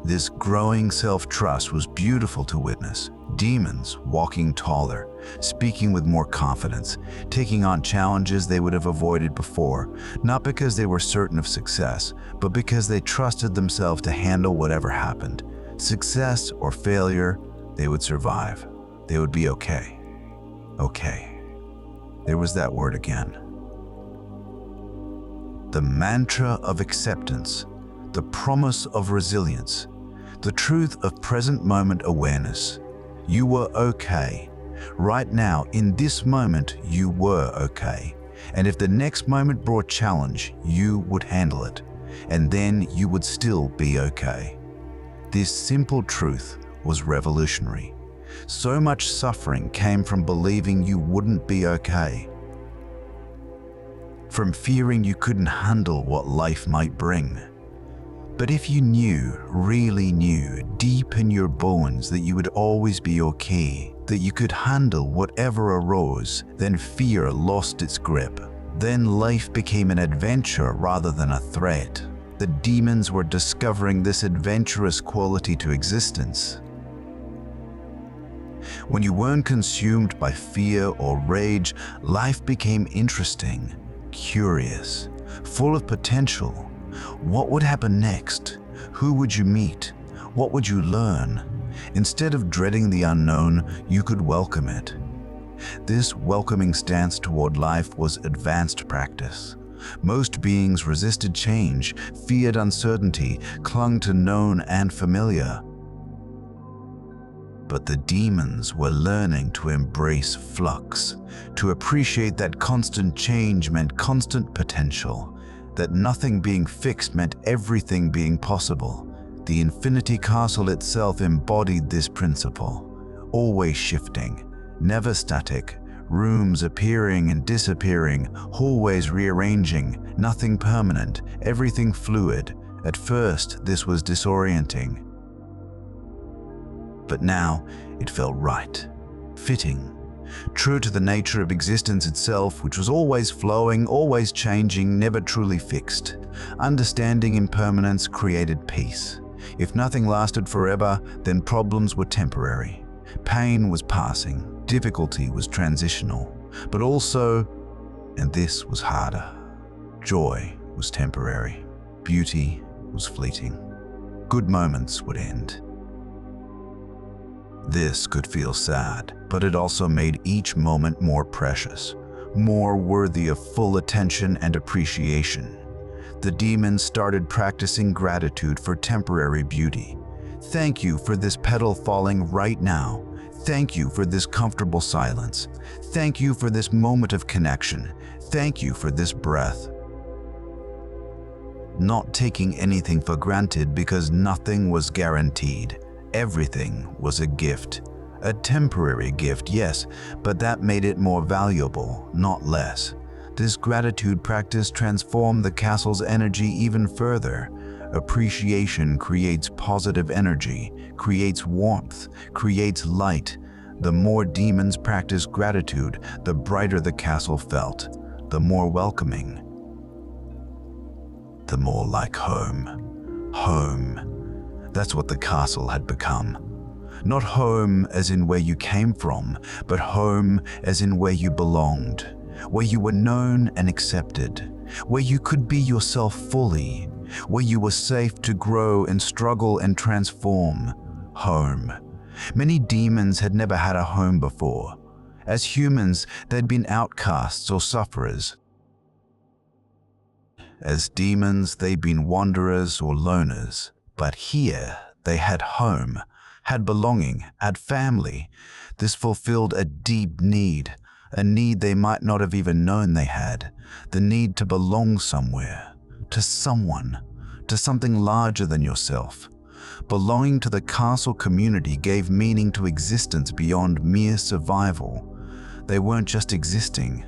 S1: This growing self-trust was beautiful to witness. Demons walking taller, speaking with more confidence, taking on challenges they would have avoided before, not because they were certain of success, but because they trusted themselves to handle whatever happened. Success or failure, they would survive. They would be okay. Okay. There was that word again. The mantra of acceptance, the promise of resilience, the truth of present moment awareness. You were okay. Right now, in this moment, you were okay. And if the next moment brought challenge, you would handle it. And then you would still be okay. This simple truth was revolutionary. So much suffering came from believing you wouldn't be okay, from fearing you couldn't handle what life might bring. But if you knew, really knew, deep in your bones that you would always be okay, that you could handle whatever arose, then fear lost its grip. Then life became an adventure rather than a threat. The demons were discovering this adventurous quality to existence. When you weren't consumed by fear or rage, life became interesting, curious, full of potential. What would happen next? Who would you meet? What would you learn? Instead of dreading the unknown, you could welcome it. This welcoming stance toward life was advanced practice. Most beings resisted change, feared uncertainty, clung to known and familiar. But the demons were learning to embrace flux, to appreciate that constant change meant constant potential, that nothing being fixed meant everything being possible. The Infinity Castle itself embodied this principle, always shifting, never static, rooms appearing and disappearing, hallways rearranging, nothing permanent, everything fluid. At first, this was disorienting. But now, it felt right, fitting, true to the nature of existence itself, which was always flowing, always changing, never truly fixed. Understanding impermanence created peace. If nothing lasted forever, then problems were temporary. Pain was passing, difficulty was transitional, but also, and this was harder, joy was temporary, beauty was fleeting. Good moments would end. This could feel sad, but it also made each moment more precious, more worthy of full attention and appreciation. The demons started practicing gratitude for temporary beauty. Thank you for this petal falling right now. Thank you for this comfortable silence. Thank you for this moment of connection. Thank you for this breath. Not taking anything for granted because nothing was guaranteed. Everything was a gift. A temporary gift, yes, but that made it more valuable, not less. This gratitude practice transformed the castle's energy even further. Appreciation creates positive energy, creates warmth, creates light. The more demons practiced gratitude, the brighter the castle felt, the more welcoming, the more like home. Home. That's what the castle had become. Not home as in where you came from, but home as in where you belonged, where you were known and accepted, where you could be yourself fully, where you were safe to grow and struggle and transform. Home. Many demons had never had a home before. As humans, they'd been outcasts or sufferers. As demons, they'd been wanderers or loners. But here, they had home, had belonging, had family. This fulfilled a deep need, a need they might not have even known they had, the need to belong somewhere, to someone, to something larger than yourself. Belonging to the castle community gave meaning to existence beyond mere survival. They weren't just existing.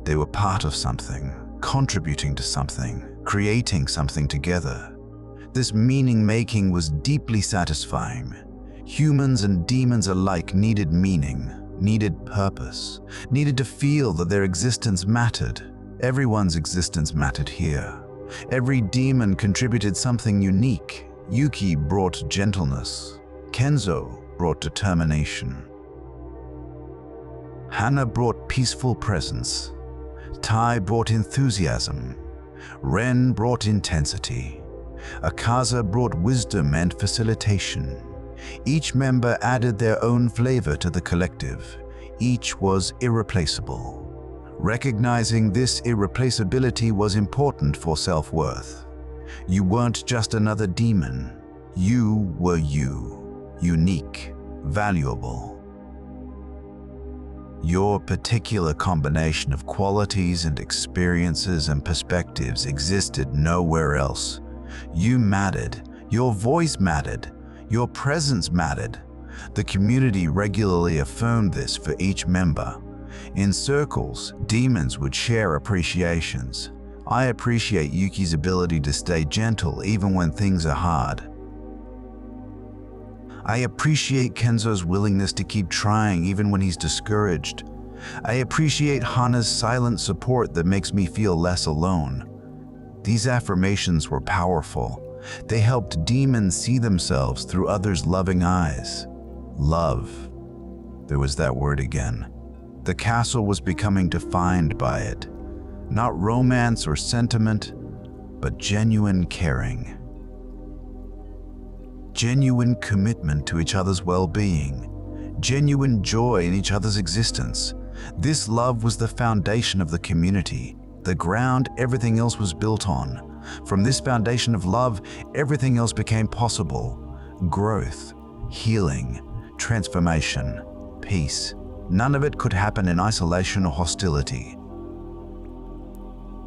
S1: They were part of something, contributing to something, creating something together. This meaning-making was deeply satisfying. Humans and demons alike needed meaning, needed purpose, needed to feel that their existence mattered. Everyone's existence mattered here. Every demon contributed something unique. Yuki brought gentleness. Kenzo brought determination. Hana brought peaceful presence. Tai brought enthusiasm. Ren brought intensity. Akaza brought wisdom and facilitation. Each member added their own flavor to the collective. Each was irreplaceable. Recognizing this irreplaceability was important for self-worth. You weren't just another demon. You were you, unique, valuable. Your particular combination of qualities and experiences and perspectives existed nowhere else. You mattered. Your voice mattered. Your presence mattered. The community regularly affirmed this for each member. In circles, demons would share appreciations. I appreciate Yuki's ability to stay gentle even when things are hard. I appreciate Kenzo's willingness to keep trying even when he's discouraged. I appreciate Hana's silent support that makes me feel less alone. These affirmations were powerful. They helped demons see themselves through others' loving eyes. Love. There was that word again. The castle was becoming defined by it. Not romance or sentiment, but genuine caring. Genuine commitment to each other's well-being. Genuine joy in each other's existence. This love was the foundation of the community, the ground everything else was built on. From this foundation of love, everything else became possible. Growth, healing, transformation, peace. None of it could happen in isolation or hostility.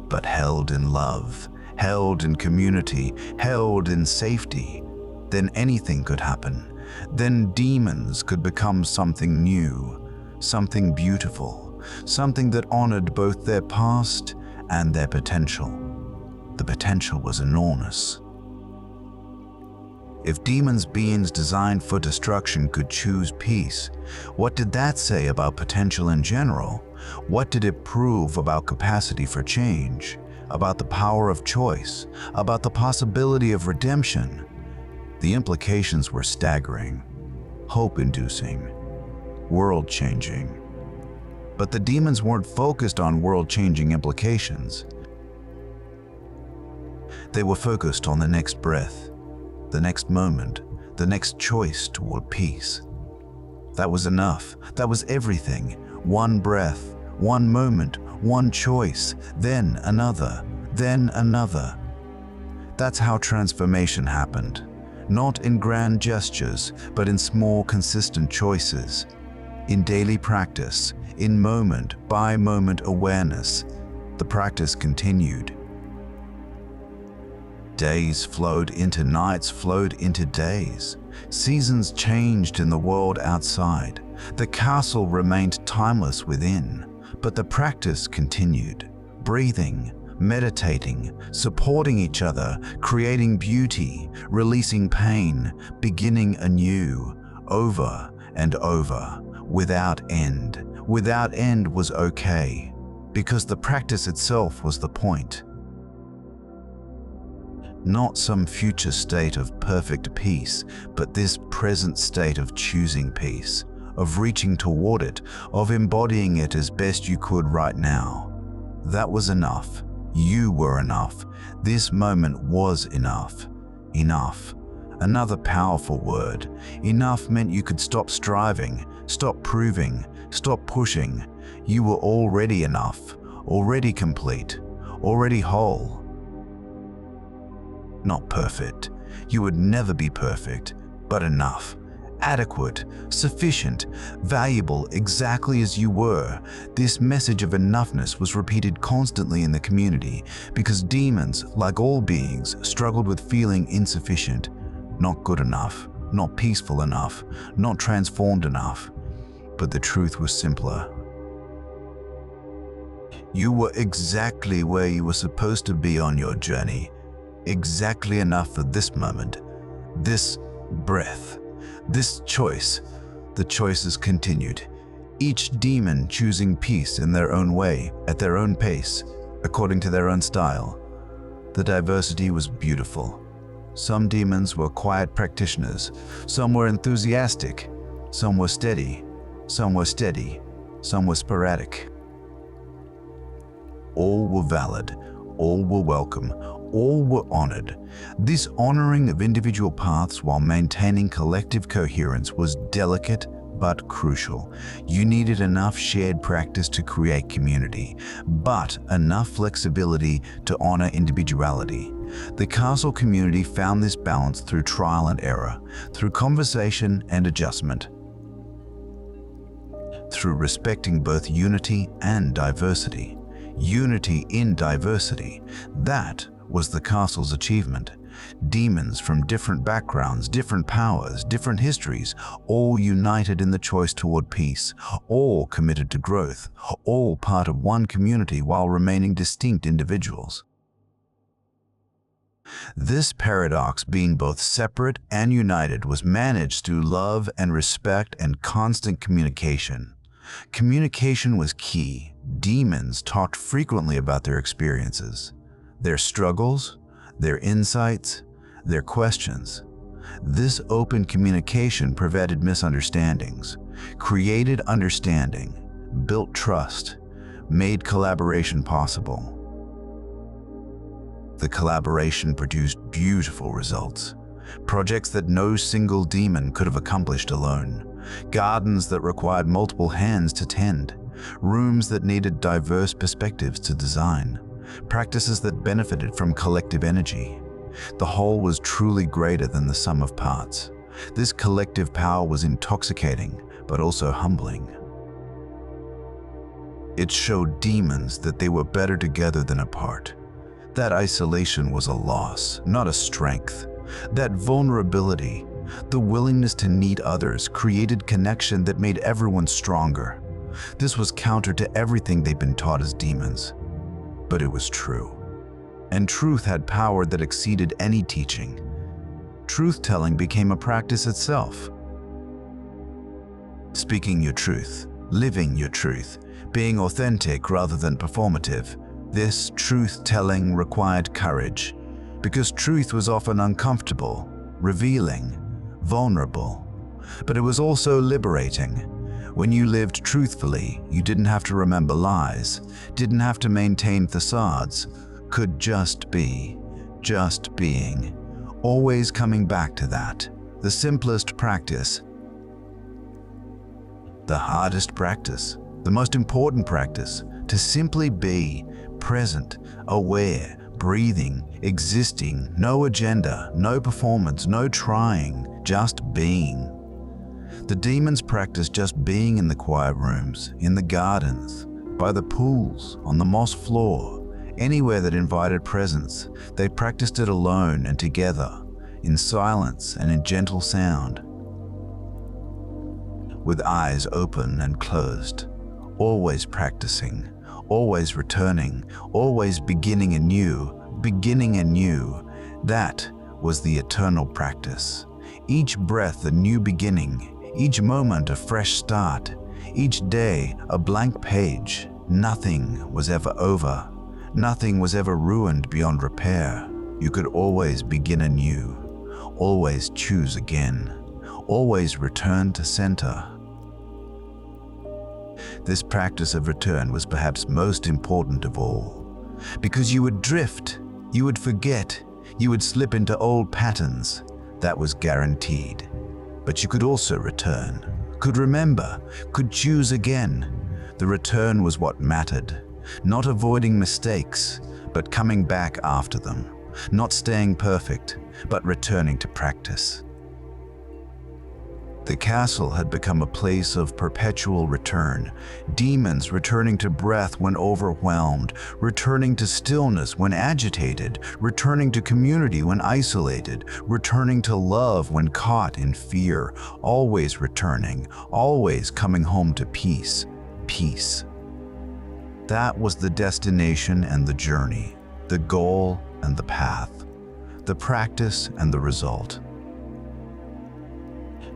S1: But held in love, held in community, held in safety, then anything could happen. Then demons could become something new, something beautiful, something that honored both their past and their potential. The potential was enormous. If demons, beings designed for destruction, could choose peace, what did that say about potential in general? What did it prove about capacity for change, about the power of choice, about the possibility of redemption? The implications were staggering, hope-inducing, world-changing. But the demons weren't focused on world-changing implications. They were focused on the next breath, the next moment, the next choice toward peace. That was enough. That was everything. One breath, one moment, one choice, then another, then another. That's how transformation happened. Not in grand gestures, but in small, consistent choices. In daily practice, in moment-by-moment awareness. The practice continued. Days flowed into nights, flowed into days. Seasons changed in the world outside. The castle remained timeless within, but the practice continued. Breathing, meditating, supporting each other, creating beauty, releasing pain, beginning anew, over and over, without end. Without end was okay, because the practice itself was the point. Not some future state of perfect peace, but this present state of choosing peace, of reaching toward it, of embodying it as best you could right now. That was enough. You were enough. This moment was enough. Enough. Another powerful word. Enough meant you could stop striving, stop proving, stop pushing. You were already enough, already complete, already whole. Not perfect. You would never be perfect, but enough. Adequate, sufficient, valuable exactly as you were. This message of enoughness was repeated constantly in the community because demons, like all beings, struggled with feeling insufficient, not good enough, not peaceful enough, not transformed enough. But the truth was simpler. You were exactly where you were supposed to be on your journey. Exactly enough for this moment, this breath, this choice. The choices continued, each demon choosing peace in their own way, at their own pace, according to their own style. The diversity was beautiful. Some demons were quiet practitioners, some were enthusiastic, some were steady, some were sporadic. All were valid, all were welcome, all were honored. This honoring of individual paths while maintaining collective coherence was delicate but crucial. You needed enough shared practice to create community, but enough flexibility to honor individuality. The castle community found this balance through trial and error, through conversation and adjustment, through respecting both unity and diversity. Unity in diversity. That was the castle's achievement. Demons from different backgrounds, different powers, different histories, all united in the choice toward peace, all committed to growth, all part of one community while remaining distinct individuals. This paradox, being both separate and united, was managed through love and respect and constant communication. Communication was key. Demons talked frequently about their experiences, their struggles, their insights, their questions. This open communication prevented misunderstandings, created understanding, built trust, made collaboration possible. The collaboration produced beautiful results. Projects that no single demon could have accomplished alone. Gardens that required multiple hands to tend. Rooms that needed diverse perspectives to design. Practices that benefited from collective energy. The whole was truly greater than the sum of parts. This collective power was intoxicating, but also humbling. It showed demons that they were better together than apart. That isolation was a loss, not a strength. That vulnerability, the willingness to need others, created connection that made everyone stronger. This was counter to everything they'd been taught as demons. But it was true. And truth had power that exceeded any teaching. Truth-telling became a practice itself. Speaking your truth, living your truth, being authentic rather than performative. This truth-telling required courage, because truth was often uncomfortable, revealing, vulnerable. But it was also liberating. When you lived truthfully, you didn't have to remember lies, didn't have to maintain facades, could just be, just being, always coming back to that. The simplest practice, the hardest practice, the most important practice, to simply be present, aware, breathing, existing, no agenda, no performance, no trying, just being. The demons practiced just being in the quiet rooms, in the gardens, by the pools, on the moss floor, anywhere that invited presence. They practiced it alone and together, in silence and in gentle sound. With eyes open and closed, always practicing, always returning, always beginning anew. That was the eternal practice. Each breath a new beginning, each moment a fresh start, each day a blank page. Nothing was ever over. Nothing was ever ruined beyond repair. You could always begin anew, always choose again, always return to center. This practice of return was perhaps most important of all, because you would drift, you would forget, you would slip into old patterns. That was guaranteed. But you could also return, could remember, could choose again. The return was what mattered, not avoiding mistakes, but coming back after them, not staying perfect, but returning to practice. The castle had become a place of perpetual return, demons returning to breath when overwhelmed, returning to stillness when agitated, returning to community when isolated, returning to love when caught in fear, always returning, always coming home to peace, peace. That was the destination and the journey, the goal and the path, the practice and the result.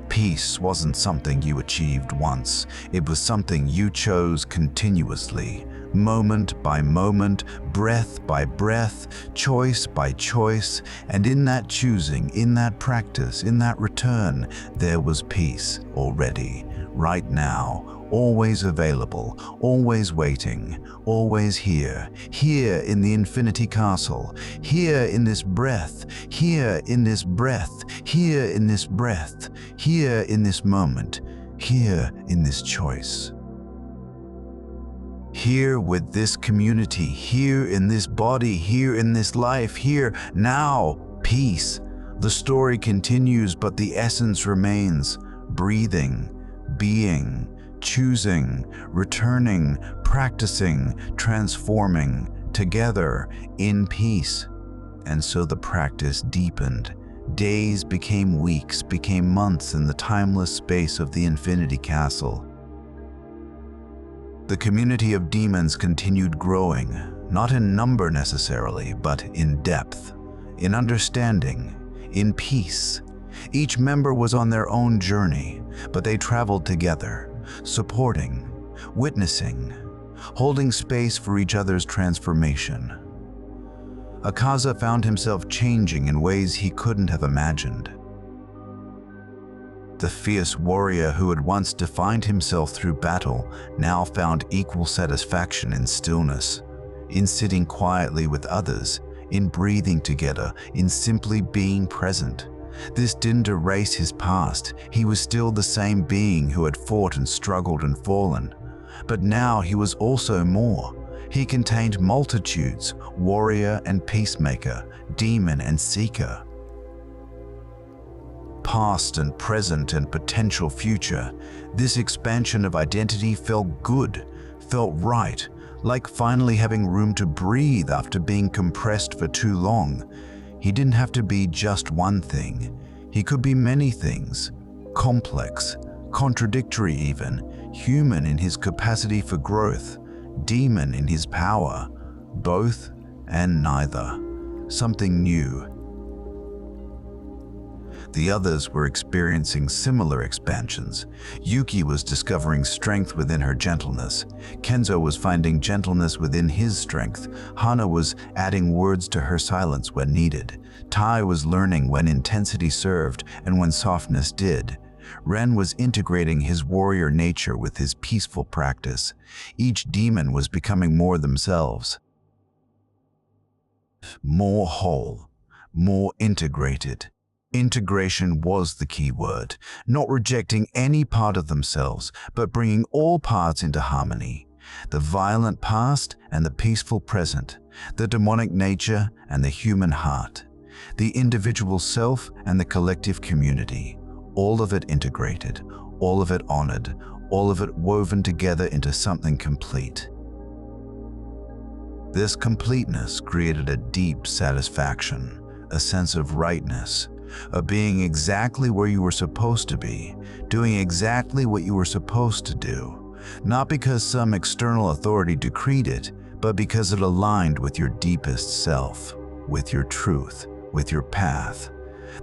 S1: Peace wasn't something you achieved once. It was something you chose continuously, moment by moment, breath by breath, choice by choice. And in that choosing, in that practice, in that return, there was peace already, right now, always available, always waiting, always here, here in the infinity castle, here in this breath, here in this breath, here in this breath, here in this moment, here in this choice. Here with this community, here in this body, here in this life, here, now, peace. The story continues, but the essence remains, breathing, being, choosing, returning, practicing, transforming, together, in peace. And so the practice deepened. Days became weeks, became months in the timeless space of the Infinity Castle. The community of demons continued growing, not in number necessarily, but in depth, in understanding, in peace. Each member was on their own journey, but they traveled together, supporting, witnessing, holding space for each other's transformation. Akaza found himself changing in ways he couldn't have imagined. The fierce warrior who had once defined himself through battle now found equal satisfaction in stillness, in sitting quietly with others, in breathing together, in simply being present. This didn't erase his past. He was still the same being who had fought and struggled and fallen. But now he was also more. He contained multitudes, warrior and peacemaker, demon and seeker. Past and present and potential future, this expansion of identity felt good, felt right, like finally having room to breathe after being compressed for too long. He didn't have to be just one thing. He could be many things, complex, contradictory even, human in his capacity for growth, demon in his power, both and neither, something new. The others were experiencing similar expansions. Yuki was discovering strength within her gentleness. Kenzo was finding gentleness within his strength. Hana was adding words to her silence when needed. Tai was learning when intensity served and when softness did. Ren was integrating his warrior nature with his peaceful practice. Each demon was becoming more themselves. More whole, more integrated. Integration was the key word, not rejecting any part of themselves, but bringing all parts into harmony. The violent past and the peaceful present, the demonic nature and the human heart, the individual self and the collective community, all of it integrated, all of it honored, all of it woven together into something complete. This completeness created a deep satisfaction, a sense of rightness, of being exactly where you were supposed to be, doing exactly what you were supposed to do, not because some external authority decreed it, but because it aligned with your deepest self, with your truth, with your path.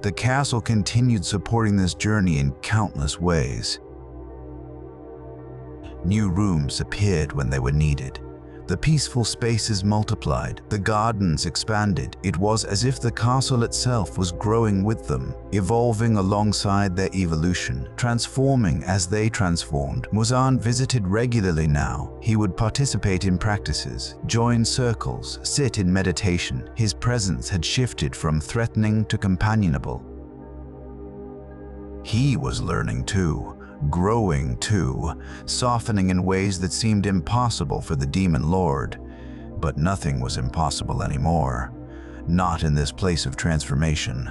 S1: The castle continued supporting this journey in countless ways. New rooms appeared when they were needed. The peaceful spaces multiplied, the gardens expanded. It was as if the castle itself was growing with them, evolving alongside their evolution, transforming as they transformed. Muzan visited regularly now. He would participate in practices, join circles, sit in meditation. His presence had shifted from threatening to companionable. He was learning too. Growing too, softening in ways that seemed impossible for the demon lord. But nothing was impossible anymore, not in this place of transformation.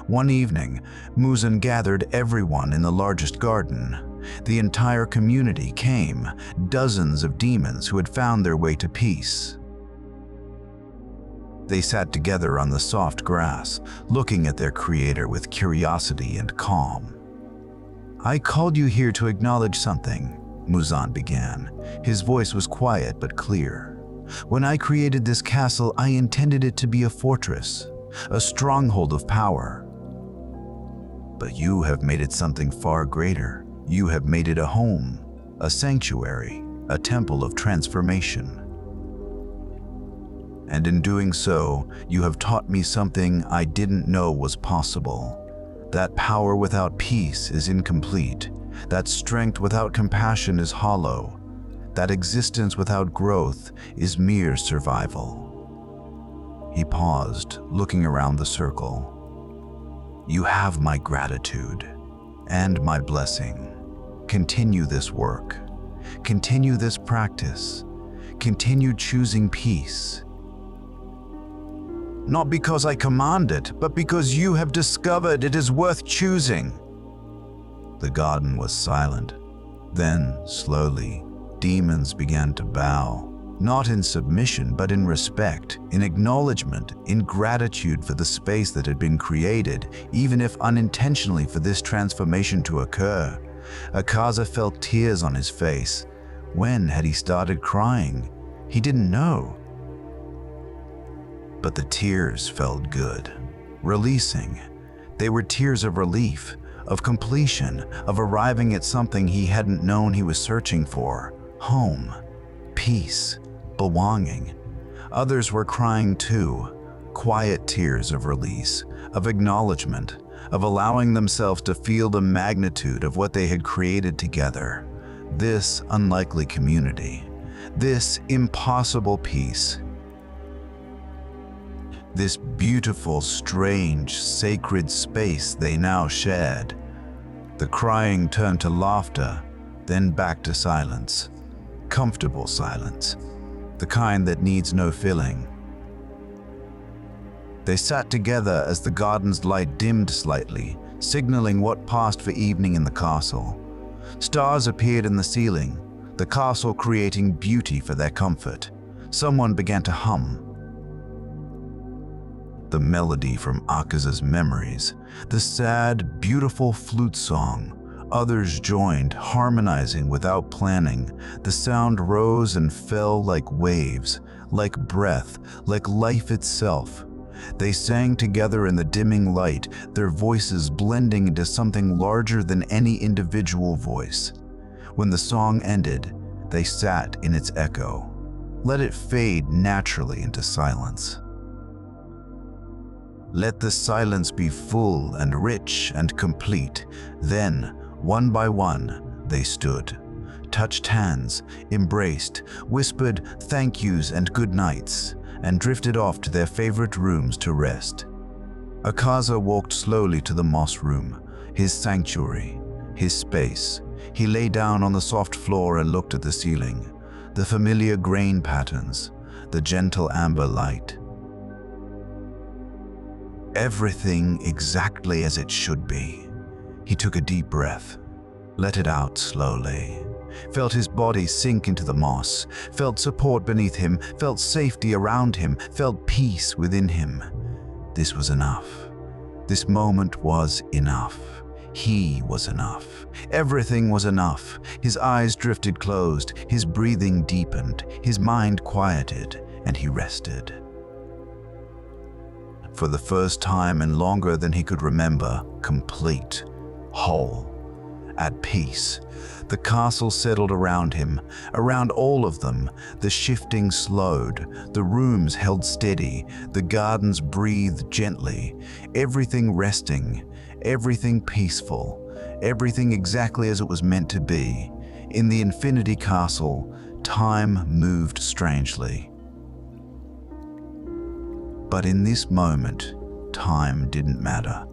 S1: One evening, Muzan gathered everyone in the largest garden. The entire community came, dozens of demons who had found their way to peace. They sat together on the soft grass, looking at their creator with curiosity and calm. "I called you here to acknowledge something," Muzan began. His voice was quiet but clear. "When I created this castle, I intended it to be a fortress, a stronghold of power. But you have made it something far greater. You have made it a home, a sanctuary, a temple of transformation. And in doing so, you have taught me something I didn't know was possible. That power without peace is incomplete. That strength without compassion is hollow. That existence without growth is mere survival." He paused, looking around the circle. "You have my gratitude and my blessing. Continue this work. Continue this practice. Continue choosing peace. Not because I command it, but because you have discovered it is worth choosing." The garden was silent. Then, slowly, demons began to bow, not in submission, but in respect, in acknowledgement, in gratitude for the space that had been created, even if unintentionally, for this transformation to occur. Akaza felt tears on his face. When had he started crying? He didn't know. But the tears felt good. Releasing. They were tears of relief, of completion, of arriving at something he hadn't known he was searching for. Home. Peace. Belonging. Others were crying too. Quiet tears of release, of acknowledgement, of allowing themselves to feel the magnitude of what they had created together. This unlikely community. This impossible peace. This beautiful, strange, sacred space they now shared. The crying turned to laughter, then back to silence. Comfortable silence. The kind that needs no filling. They sat together as the garden's light dimmed slightly, signaling what passed for evening in the castle. Stars appeared in the ceiling, the castle creating beauty for their comfort. Someone began to hum. The melody from Akaza's memories, the sad, beautiful flute song. Others joined, harmonizing without planning. The sound rose and fell like waves, like breath, like life itself. They sang together in the dimming light, their voices blending into something larger than any individual voice. When the song ended, they sat in its echo. Let it fade naturally into silence. Let the silence be full and rich and complete. Then, one by one, they stood, touched hands, embraced, whispered thank yous and good nights, and drifted off to their favorite rooms to rest. Akaza walked slowly to the moss room, his sanctuary, his space. He lay down on the soft floor and looked at the ceiling, the familiar grain patterns, the gentle amber light. Everything exactly as it should be. He took a deep breath, let it out slowly, felt his body sink into the moss, felt support beneath him, felt safety around him, felt peace within him. This was enough. This moment was enough. He was enough. Everything was enough. His eyes drifted closed, his breathing deepened, his mind quieted, and he rested. For the first time and longer than he could remember, complete, whole, at peace. The castle settled around him, around all of them. The shifting slowed, the rooms held steady, the gardens breathed gently, everything resting, everything peaceful, everything exactly as it was meant to be. In the Infinity Castle, time moved strangely. But in this moment, time didn't matter.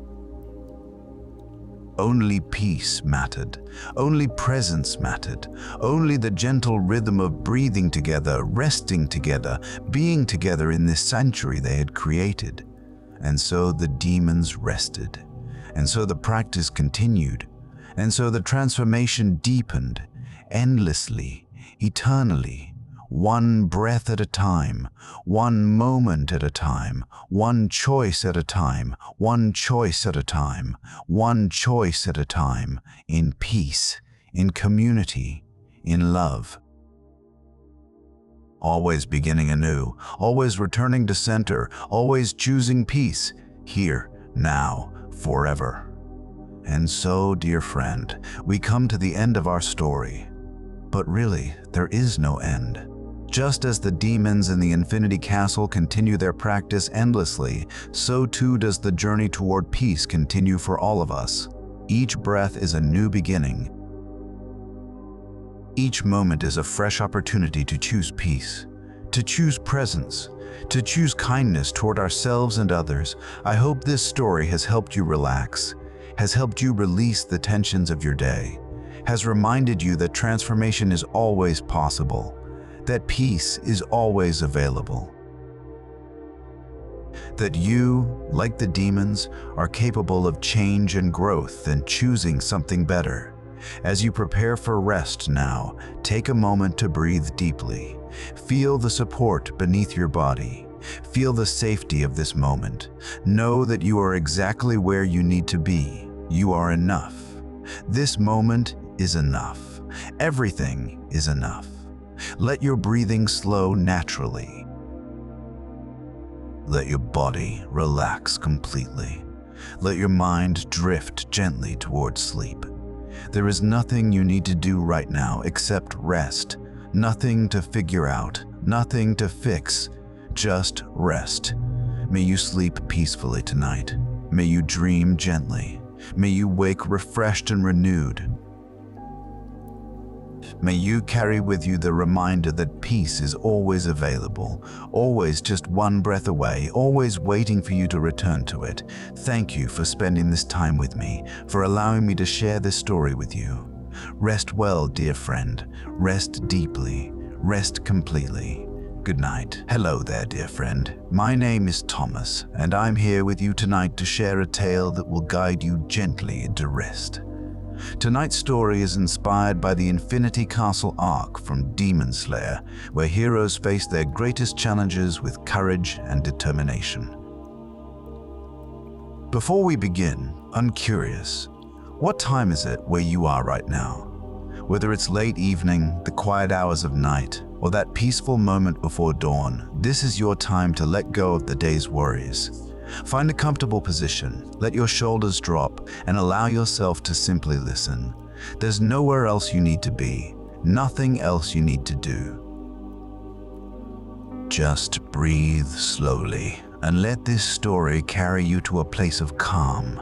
S1: Only peace mattered, only presence mattered, only the gentle rhythm of breathing together, resting together, being together in this sanctuary they had created. And so the demons rested, and so the practice continued, and so the transformation deepened, endlessly, eternally, one breath at a time, one moment at a time, one choice at a time, one choice at a time, one choice at a time, in peace, in community, in love. Always beginning anew, always returning to center, always choosing peace, here, now, forever. And so, dear friend, we come to the end of our story. But really, there is no end. Just as the demons in the Infinity Castle continue their practice endlessly, so too does the journey toward peace continue for all of us. Each breath is a new beginning. Each moment is a fresh opportunity to choose peace, to choose presence, to choose kindness toward ourselves and others. I hope this story has helped you relax, has helped you release the tensions of your day, has reminded you that transformation is always possible, that peace is always available. That you, like the demons, are capable of change and growth and choosing something better. As you prepare for rest now, take a moment to breathe deeply. Feel the support beneath your body. Feel the safety of this moment. Know that you are exactly where you need to be. You are enough. This moment is enough. Everything is enough. Let your breathing slow naturally. Let your body relax completely. Let your mind drift gently towards sleep. There is nothing you need to do right now except rest. Nothing to figure out, nothing to fix, just rest. May you sleep peacefully tonight. May you dream gently. May you wake refreshed and renewed. May you carry with you the reminder that peace is always available, always just one breath away, always waiting for you to return to it. Thank you for spending this time with me, for allowing me to share this story with you. Rest well, dear friend. Rest deeply. Rest completely. Good night. Hello there, dear friend. My name is Thomas, and I'm here with you tonight to share a tale that will guide you gently into rest. Tonight's story is inspired by the Infinity Castle arc from Demon Slayer, where heroes face their greatest challenges with courage and determination. Before we begin, I'm curious, what time is it where you are right now? Whether it's late evening, the quiet hours of night, or that peaceful moment before dawn, this is your time to let go of the day's worries. Find a comfortable position, let your shoulders drop, and allow yourself to simply listen. There's nowhere else you need to be, nothing else you need to do. Just breathe slowly and let this story carry you to a place of calm.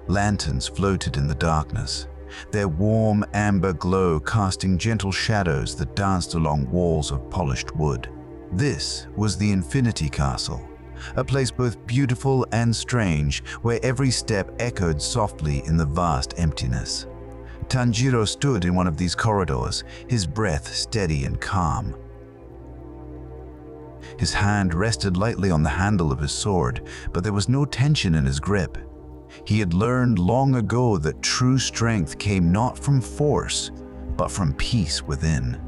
S1: Lanterns floated in the darkness, their warm amber glow casting gentle shadows that danced along walls of polished wood. This was the Infinity Castle, a place both beautiful and strange, where every step echoed softly in the vast emptiness. Tanjiro stood in one of these corridors, his breath steady and calm. His hand rested lightly on the handle of his sword, but there was no tension in his grip. He had learned long ago that true strength came not from force, but from peace within.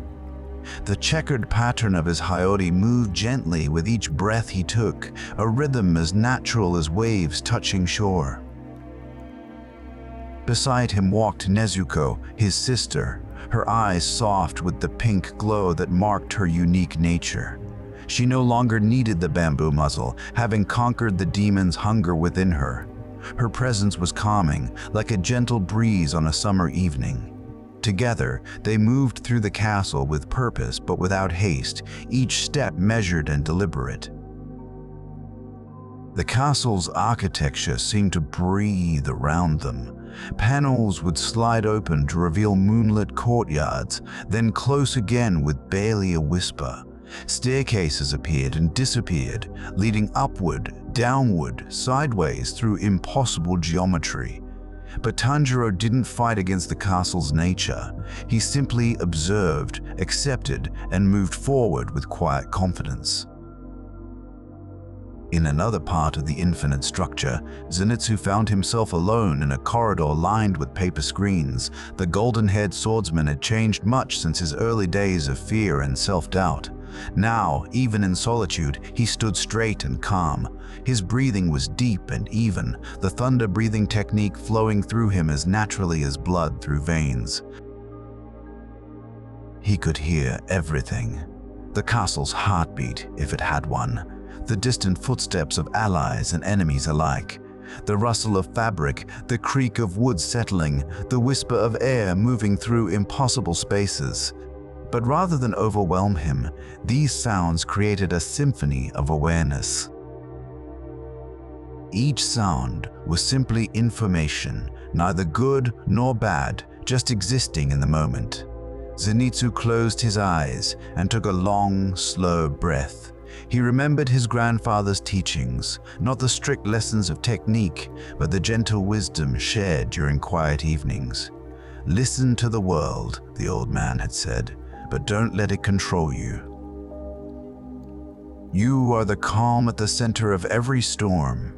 S1: The checkered pattern of his Hayori moved gently with each breath he took, a rhythm as natural as waves touching shore. Beside him walked Nezuko, his sister, her eyes soft with the pink glow that marked her unique nature. She no longer needed the bamboo muzzle, having conquered the demon's hunger within her. Her presence was calming, like a gentle breeze on a summer evening. Together, they moved through the castle with purpose but without haste, each step measured and deliberate. The castle's architecture seemed to breathe around them. Panels would slide open to reveal moonlit courtyards, then close again with barely a whisper. Staircases appeared and disappeared, leading upward, downward, sideways through impossible geometry. But Tanjiro didn't fight against the castle's nature. He simply observed, accepted, and moved forward with quiet confidence. In another part of the infinite structure, Zenitsu found himself alone in a corridor lined with paper screens. The golden-haired swordsman had changed much since his early days of fear and self-doubt. Now, even in solitude, he stood straight and calm. His breathing was deep and even, the thunder-breathing technique flowing through him as naturally as blood through veins. He could hear everything. The castle's heartbeat, if it had one. The distant footsteps of allies and enemies alike. The rustle of fabric, the creak of wood settling, the whisper of air moving through impossible spaces. But rather than overwhelm him, these sounds created a symphony of awareness. Each sound was simply information, neither good nor bad, just existing in the moment. Zenitsu closed his eyes and took a long, slow breath. He remembered his grandfather's teachings, not the strict lessons of technique, but the gentle wisdom shared during quiet evenings. "Listen to the world," the old man had said, "but don't let it control you. You are the calm at the center of every storm."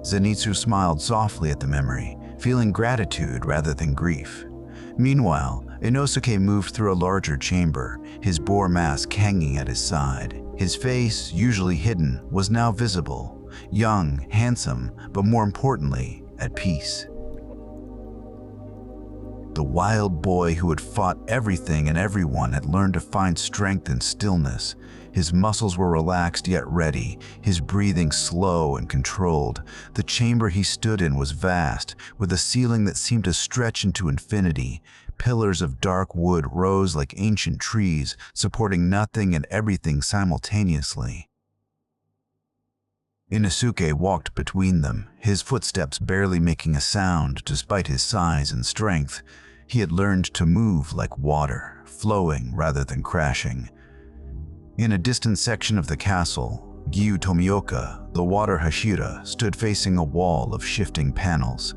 S1: Zenitsu smiled softly at the memory, feeling gratitude rather than grief. Meanwhile, Inosuke moved through a larger chamber, his boar mask hanging at his side. His face, usually hidden, was now visible, young, handsome, but more importantly, at peace. The wild boy who had fought everything and everyone had learned to find strength in stillness. His muscles were relaxed yet ready, his breathing slow and controlled. The chamber he stood in was vast, with a ceiling that seemed to stretch into infinity. Pillars of dark wood rose like ancient trees, supporting nothing and everything simultaneously. Inosuke walked between them, his footsteps barely making a sound despite his size and strength. He had learned to move like water, flowing rather than crashing. In a distant section of the castle, Gyu Tomioka, the water Hashira, stood facing a wall of shifting panels.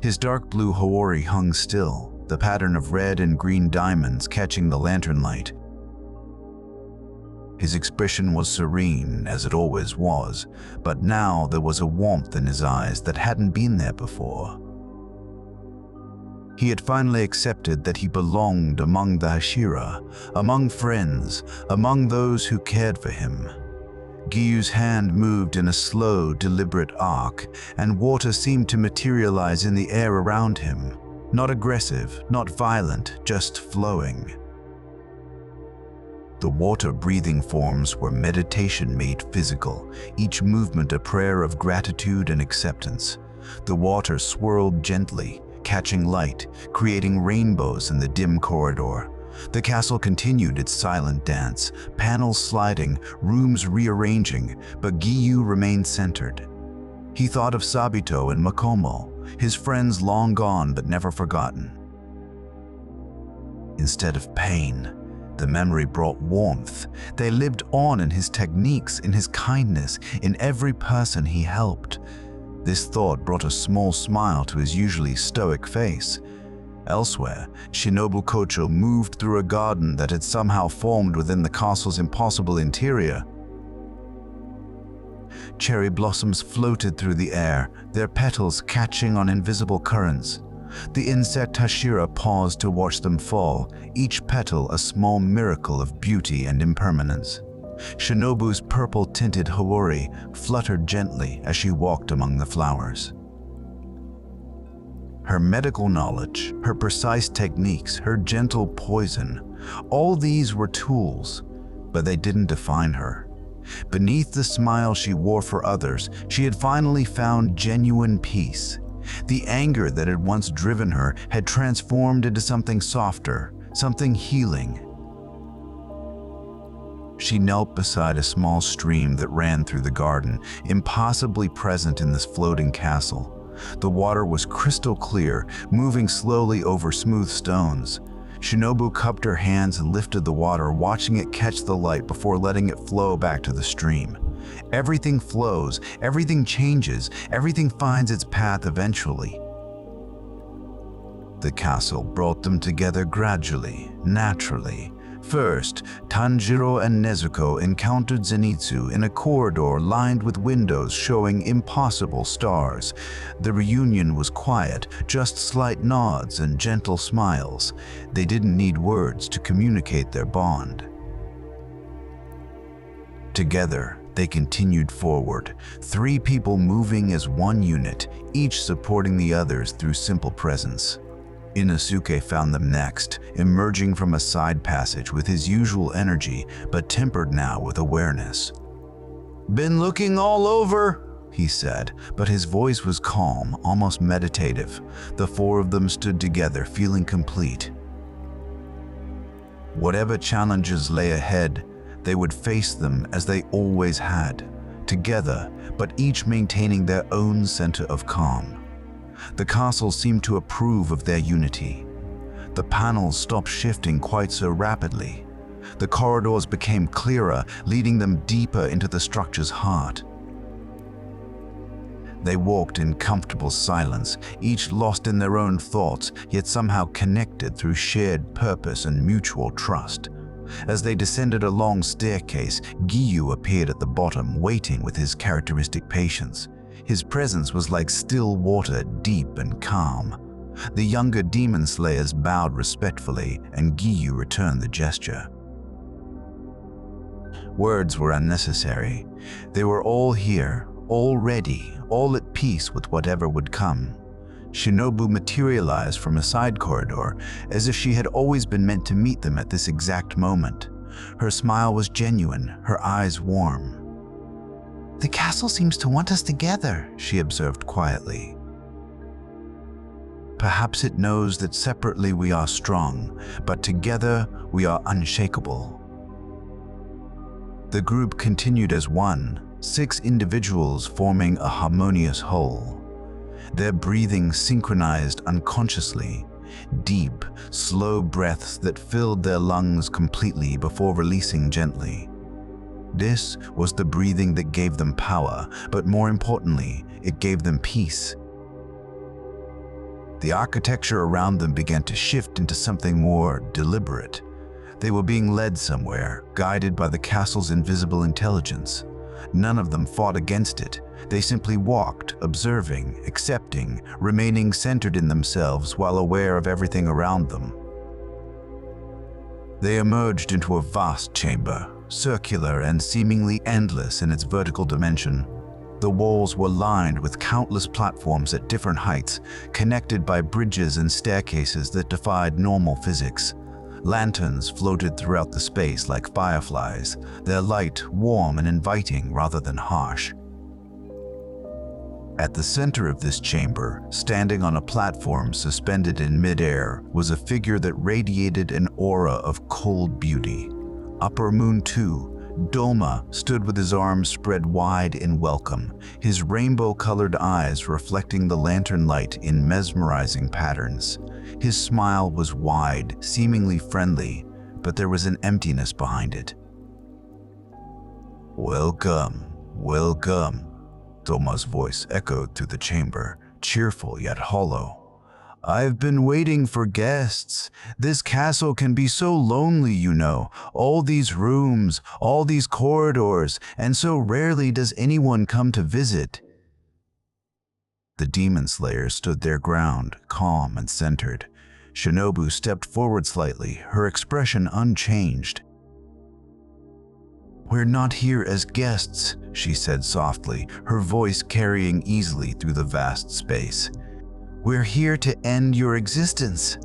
S1: His dark blue Hawori hung still, the pattern of red and green diamonds catching the lantern light. His expression was serene, as it always was, but now there was a warmth in his eyes that hadn't been there before. He had finally accepted that he belonged among the Hashira, among friends, among those who cared for him. Gyu's hand moved in a slow, deliberate arc, and water seemed to materialize in the air around him. Not aggressive, not violent, just flowing. The water-breathing forms were meditation made physical, each movement a prayer of gratitude and acceptance. The water swirled gently, catching light, creating rainbows in the dim corridor. The castle continued its silent dance, panels sliding, rooms rearranging, but Gyu remained centered. He thought of Sabito and Makomo, his friends long gone but never forgotten. Instead of pain, the memory brought warmth. They lived on in his techniques, in his kindness, in every person he helped. This thought brought a small smile to his usually stoic face. Elsewhere, Shinobu Kocho moved through a garden that had somehow formed within the castle's impossible interior. Cherry blossoms floated through the air, their petals catching on invisible currents. The insect Hashira paused to watch them fall, each petal a small miracle of beauty and impermanence. Shinobu's purple-tinted Hawori fluttered gently as she walked among the flowers. Her medical knowledge, her precise techniques, her gentle poison, all these were tools, but they didn't define her. Beneath the smile she wore for others, she had finally found genuine peace. The anger that had once driven her had transformed into something softer, something healing. She knelt beside a small stream that ran through the garden, impossibly present in this floating castle. The water was crystal clear, moving slowly over smooth stones. Shinobu cupped her hands and lifted the water, watching it catch the light before letting it flow back to the stream. Everything flows, everything changes, everything finds its path eventually. The castle brought them together gradually, naturally. First, Tanjiro and Nezuko encountered Zenitsu in a corridor lined with windows showing impossible stars. The reunion was quiet, just slight nods and gentle smiles. They didn't need words to communicate their bond. Together, they continued forward, three people moving as one unit, each supporting the others through simple presence. Inosuke found them next, emerging from a side passage with his usual energy, but tempered now with awareness. "Been looking all over," he said, but his voice was calm, almost meditative. The four of them stood together, feeling complete. Whatever challenges lay ahead, they would face them as they always had, together, but each maintaining their own center of calm. The castle seemed to approve of their unity. The panels stopped shifting quite so rapidly. The corridors became clearer, leading them deeper into the structure's heart. They walked in comfortable silence, each lost in their own thoughts, yet somehow connected through shared purpose and mutual trust. As they descended a long staircase, Gyu appeared at the bottom, waiting with his characteristic patience. His presence was like still water, deep and calm. The younger demon slayers bowed respectfully, and Gyu returned the gesture. Words were unnecessary. They were all here, all ready, all at peace with whatever would come. Shinobu materialized from a side corridor, as if she had always been meant to meet them at this exact moment. Her smile was genuine, her eyes warm. "The castle seems to want us together," she observed quietly. "Perhaps it knows that separately we are strong, but together we are unshakable." The group continued as one, 6 individuals forming a harmonious whole. Their breathing synchronized unconsciously, deep, slow breaths that filled their lungs completely before releasing gently. This was the breathing that gave them power, but more importantly, it gave them peace. The architecture around them began to shift into something more deliberate. They were being led somewhere, guided by the castle's invisible intelligence. None of them fought against it. They simply walked, observing, accepting, remaining centered in themselves while aware of everything around them. They emerged into a vast chamber, circular and seemingly endless in its vertical dimension. The walls were lined with countless platforms at different heights, connected by bridges and staircases that defied normal physics. Lanterns floated throughout the space like fireflies, their light warm and inviting rather than harsh. At the center of this chamber, standing on a platform suspended in midair, was a figure that radiated an aura of cold beauty. Upper Moon 2, Doma, stood with his arms spread wide in welcome, his rainbow-colored eyes reflecting the lantern light in mesmerizing patterns. His smile was wide, seemingly friendly, but there was an emptiness behind it. "Welcome, welcome," Doma's voice echoed through the chamber, cheerful yet hollow. "I've been waiting for guests. This castle can be so lonely, you know. All these rooms, all these corridors, and so rarely does anyone come to visit." The demon slayer stood their ground, calm and centered. Shinobu stepped forward slightly, her expression unchanged. "We're not here as guests," she said softly, her voice carrying easily through the vast space. "We're here to end your existence."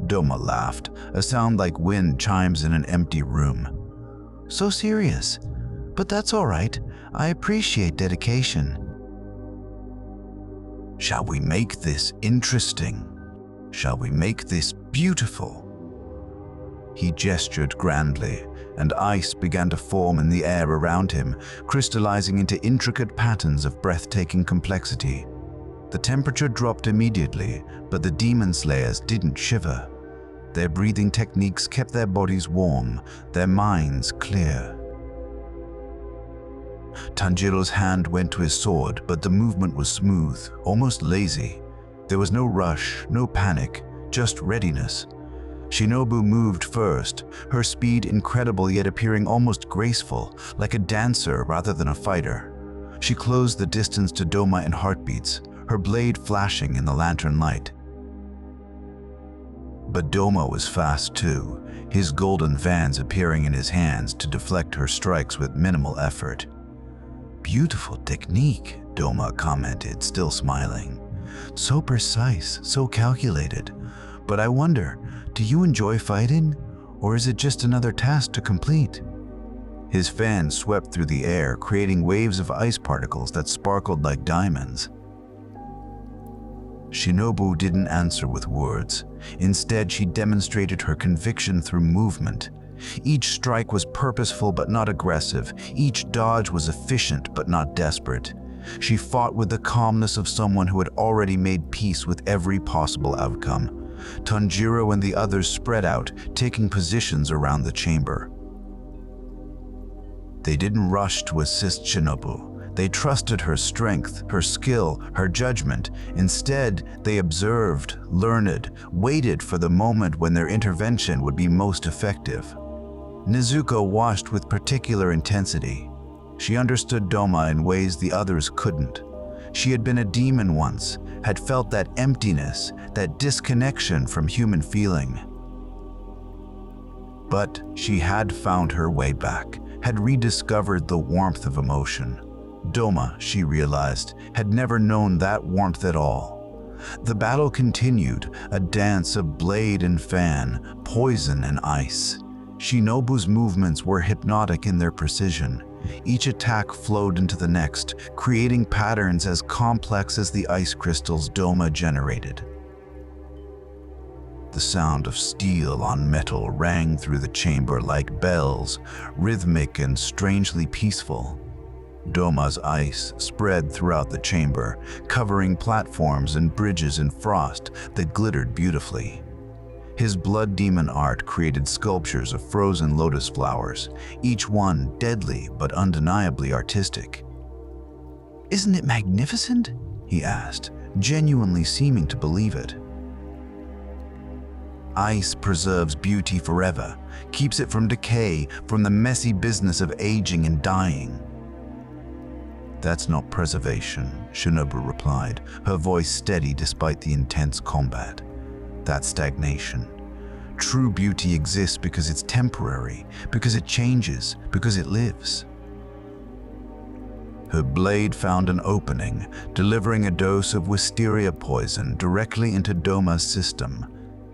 S1: Doma laughed, a sound like wind chimes in an empty room. "So serious, but that's all right. I appreciate dedication." "Shall we make this interesting? Shall we make this beautiful?" He gestured grandly, and ice began to form in the air around him, crystallizing into intricate patterns of breathtaking complexity. The temperature dropped immediately, but the demon slayers didn't shiver. Their breathing techniques kept their bodies warm, their minds clear. Tanjiro's hand went to his sword, but the movement was smooth, almost lazy. There was no rush, no panic, just readiness. Shinobu moved first, her speed incredible yet appearing almost graceful, like a dancer rather than a fighter. She closed the distance to Doma in heartbeats, her blade flashing in the lantern light. But Doma was fast too, his golden fans appearing in his hands to deflect her strikes with minimal effort. "Beautiful technique," Doma commented, still smiling. "So precise, so calculated. But I wonder, do you enjoy fighting, or is it just another task to complete?" His fan swept through the air, creating waves of ice particles that sparkled like diamonds. Shinobu didn't answer with words. Instead, she demonstrated her conviction through movement. Each strike was purposeful but not aggressive. Each dodge was efficient but not desperate. She fought with the calmness of someone who had already made peace with every possible outcome. Tanjiro and the others spread out, taking positions around the chamber. They didn't rush to assist Shinobu. They trusted her strength, her skill, her judgment. Instead, they observed, learned, waited for the moment when their intervention would be most effective. Nezuko watched with particular intensity. She understood Doma in ways the others couldn't. She had been a demon once, had felt that emptiness, that disconnection from human feeling. But she had found her way back, had rediscovered the warmth of emotion. Doma, she realized, had never known that warmth at all. The battle continued, a dance of blade and fan, poison and ice. Shinobu's movements were hypnotic in their precision. Each attack flowed into the next, creating patterns as complex as the ice crystals Doma generated. The sound of steel on metal rang through the chamber like bells, rhythmic and strangely peaceful. Doma's ice spread throughout the chamber, covering platforms and bridges in frost that glittered beautifully. His blood demon art created sculptures of frozen lotus flowers, each one deadly but undeniably artistic. "Isn't it magnificent?" he asked, genuinely seeming to believe it. Ice preserves beauty forever, keeps it from decay, from the messy business of aging and dying. "That's not preservation," Shinobu replied, her voice steady despite the intense combat. "That's stagnation. True beauty exists because it's temporary, because it changes, because it lives." Her blade found an opening, delivering a dose of wisteria poison directly into Doma's system.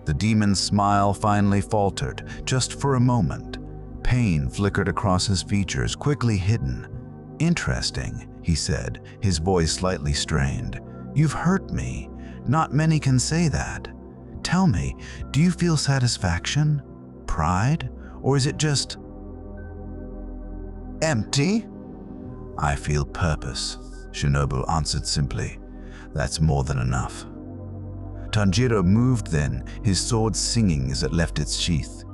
S1: The demon's smile finally faltered, just for a moment. Pain flickered across his features, quickly hidden. "Interesting," he said, his voice slightly strained. "You've hurt me. Not many can say that. Tell me, do you feel satisfaction? Pride? Or is it just empty?" "I feel purpose," Shinobu answered simply. "That's more than enough." Tanjiro moved then, his sword singing as it left its sheath.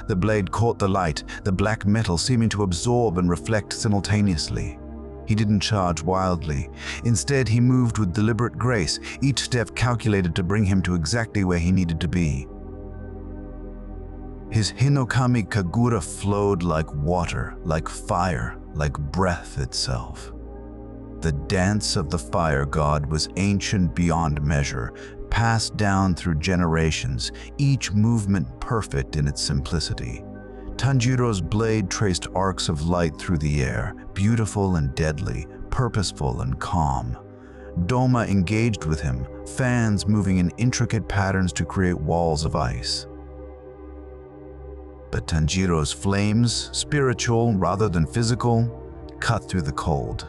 S1: The blade caught the light, the black metal seeming to absorb and reflect simultaneously. He didn't charge wildly. Instead, he moved with deliberate grace, each step calculated to bring him to exactly where he needed to be. His Hinokami Kagura flowed like water, like fire, like breath itself. The dance of the fire god was ancient beyond measure, passed down through generations, each movement perfect in its simplicity. Tanjiro's blade traced arcs of light through the air, beautiful and deadly, purposeful and calm. Doma engaged with him, fans moving in intricate patterns to create walls of ice. But Tanjiro's flames, spiritual rather than physical, cut through the cold.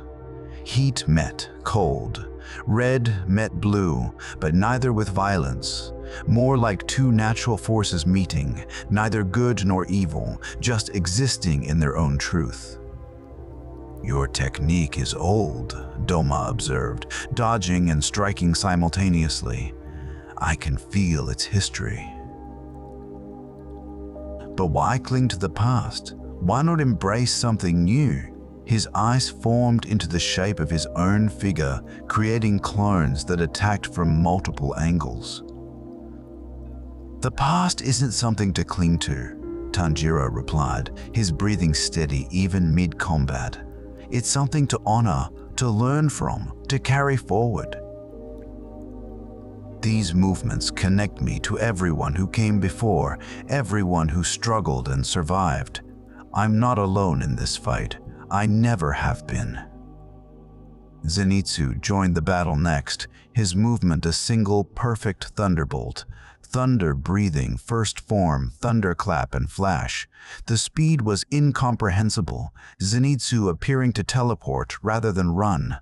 S1: Heat met cold. Red met blue, but neither with violence. More like two natural forces meeting, neither good nor evil, just existing in their own truth. "Your technique is old," Doma observed, dodging and striking simultaneously. "I can feel its history." "But why cling to the past? Why not embrace something new?" His eyes formed into the shape of his own figure, creating clones that attacked from multiple angles. "The past isn't something to cling to," Tanjiro replied, his breathing steady even mid-combat. "It's something to honor, to learn from, to carry forward. These movements connect me to everyone who came before, everyone who struggled and survived. I'm not alone in this fight. I never have been." Zenitsu joined the battle next, his movement a single perfect thunderbolt. Thunder breathing, first form, thunderclap and flash. The speed was incomprehensible, Zenitsu appearing to teleport rather than run.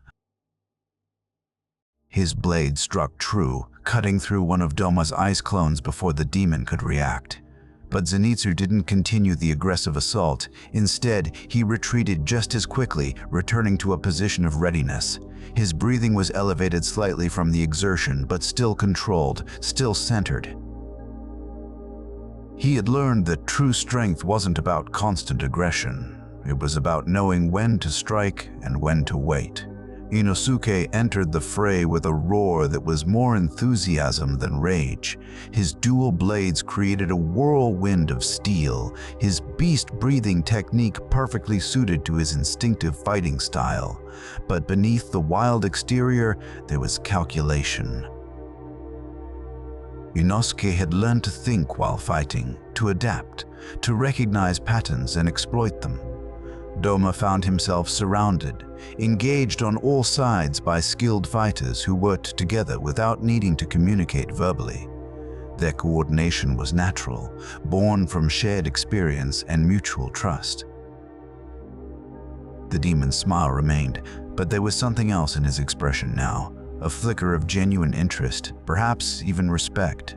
S1: His blade struck true, cutting through one of Doma's ice clones before the demon could react. But Zenitsu didn't continue the aggressive assault. Instead, he retreated just as quickly, returning to a position of readiness. His breathing was elevated slightly from the exertion, but still controlled, still centered. He had learned that true strength wasn't about constant aggression. It was about knowing when to strike and when to wait. Inosuke entered the fray with a roar that was more enthusiasm than rage. His dual blades created a whirlwind of steel, his beast-breathing technique perfectly suited to his instinctive fighting style. But beneath the wild exterior, there was calculation. Inosuke had learned to think while fighting, to adapt, to recognize patterns and exploit them. Doma found himself surrounded, engaged on all sides by skilled fighters who worked together without needing to communicate verbally. Their coordination was natural, born from shared experience and mutual trust. The demon's smile remained, but there was something else in his expression now, a flicker of genuine interest, perhaps even respect.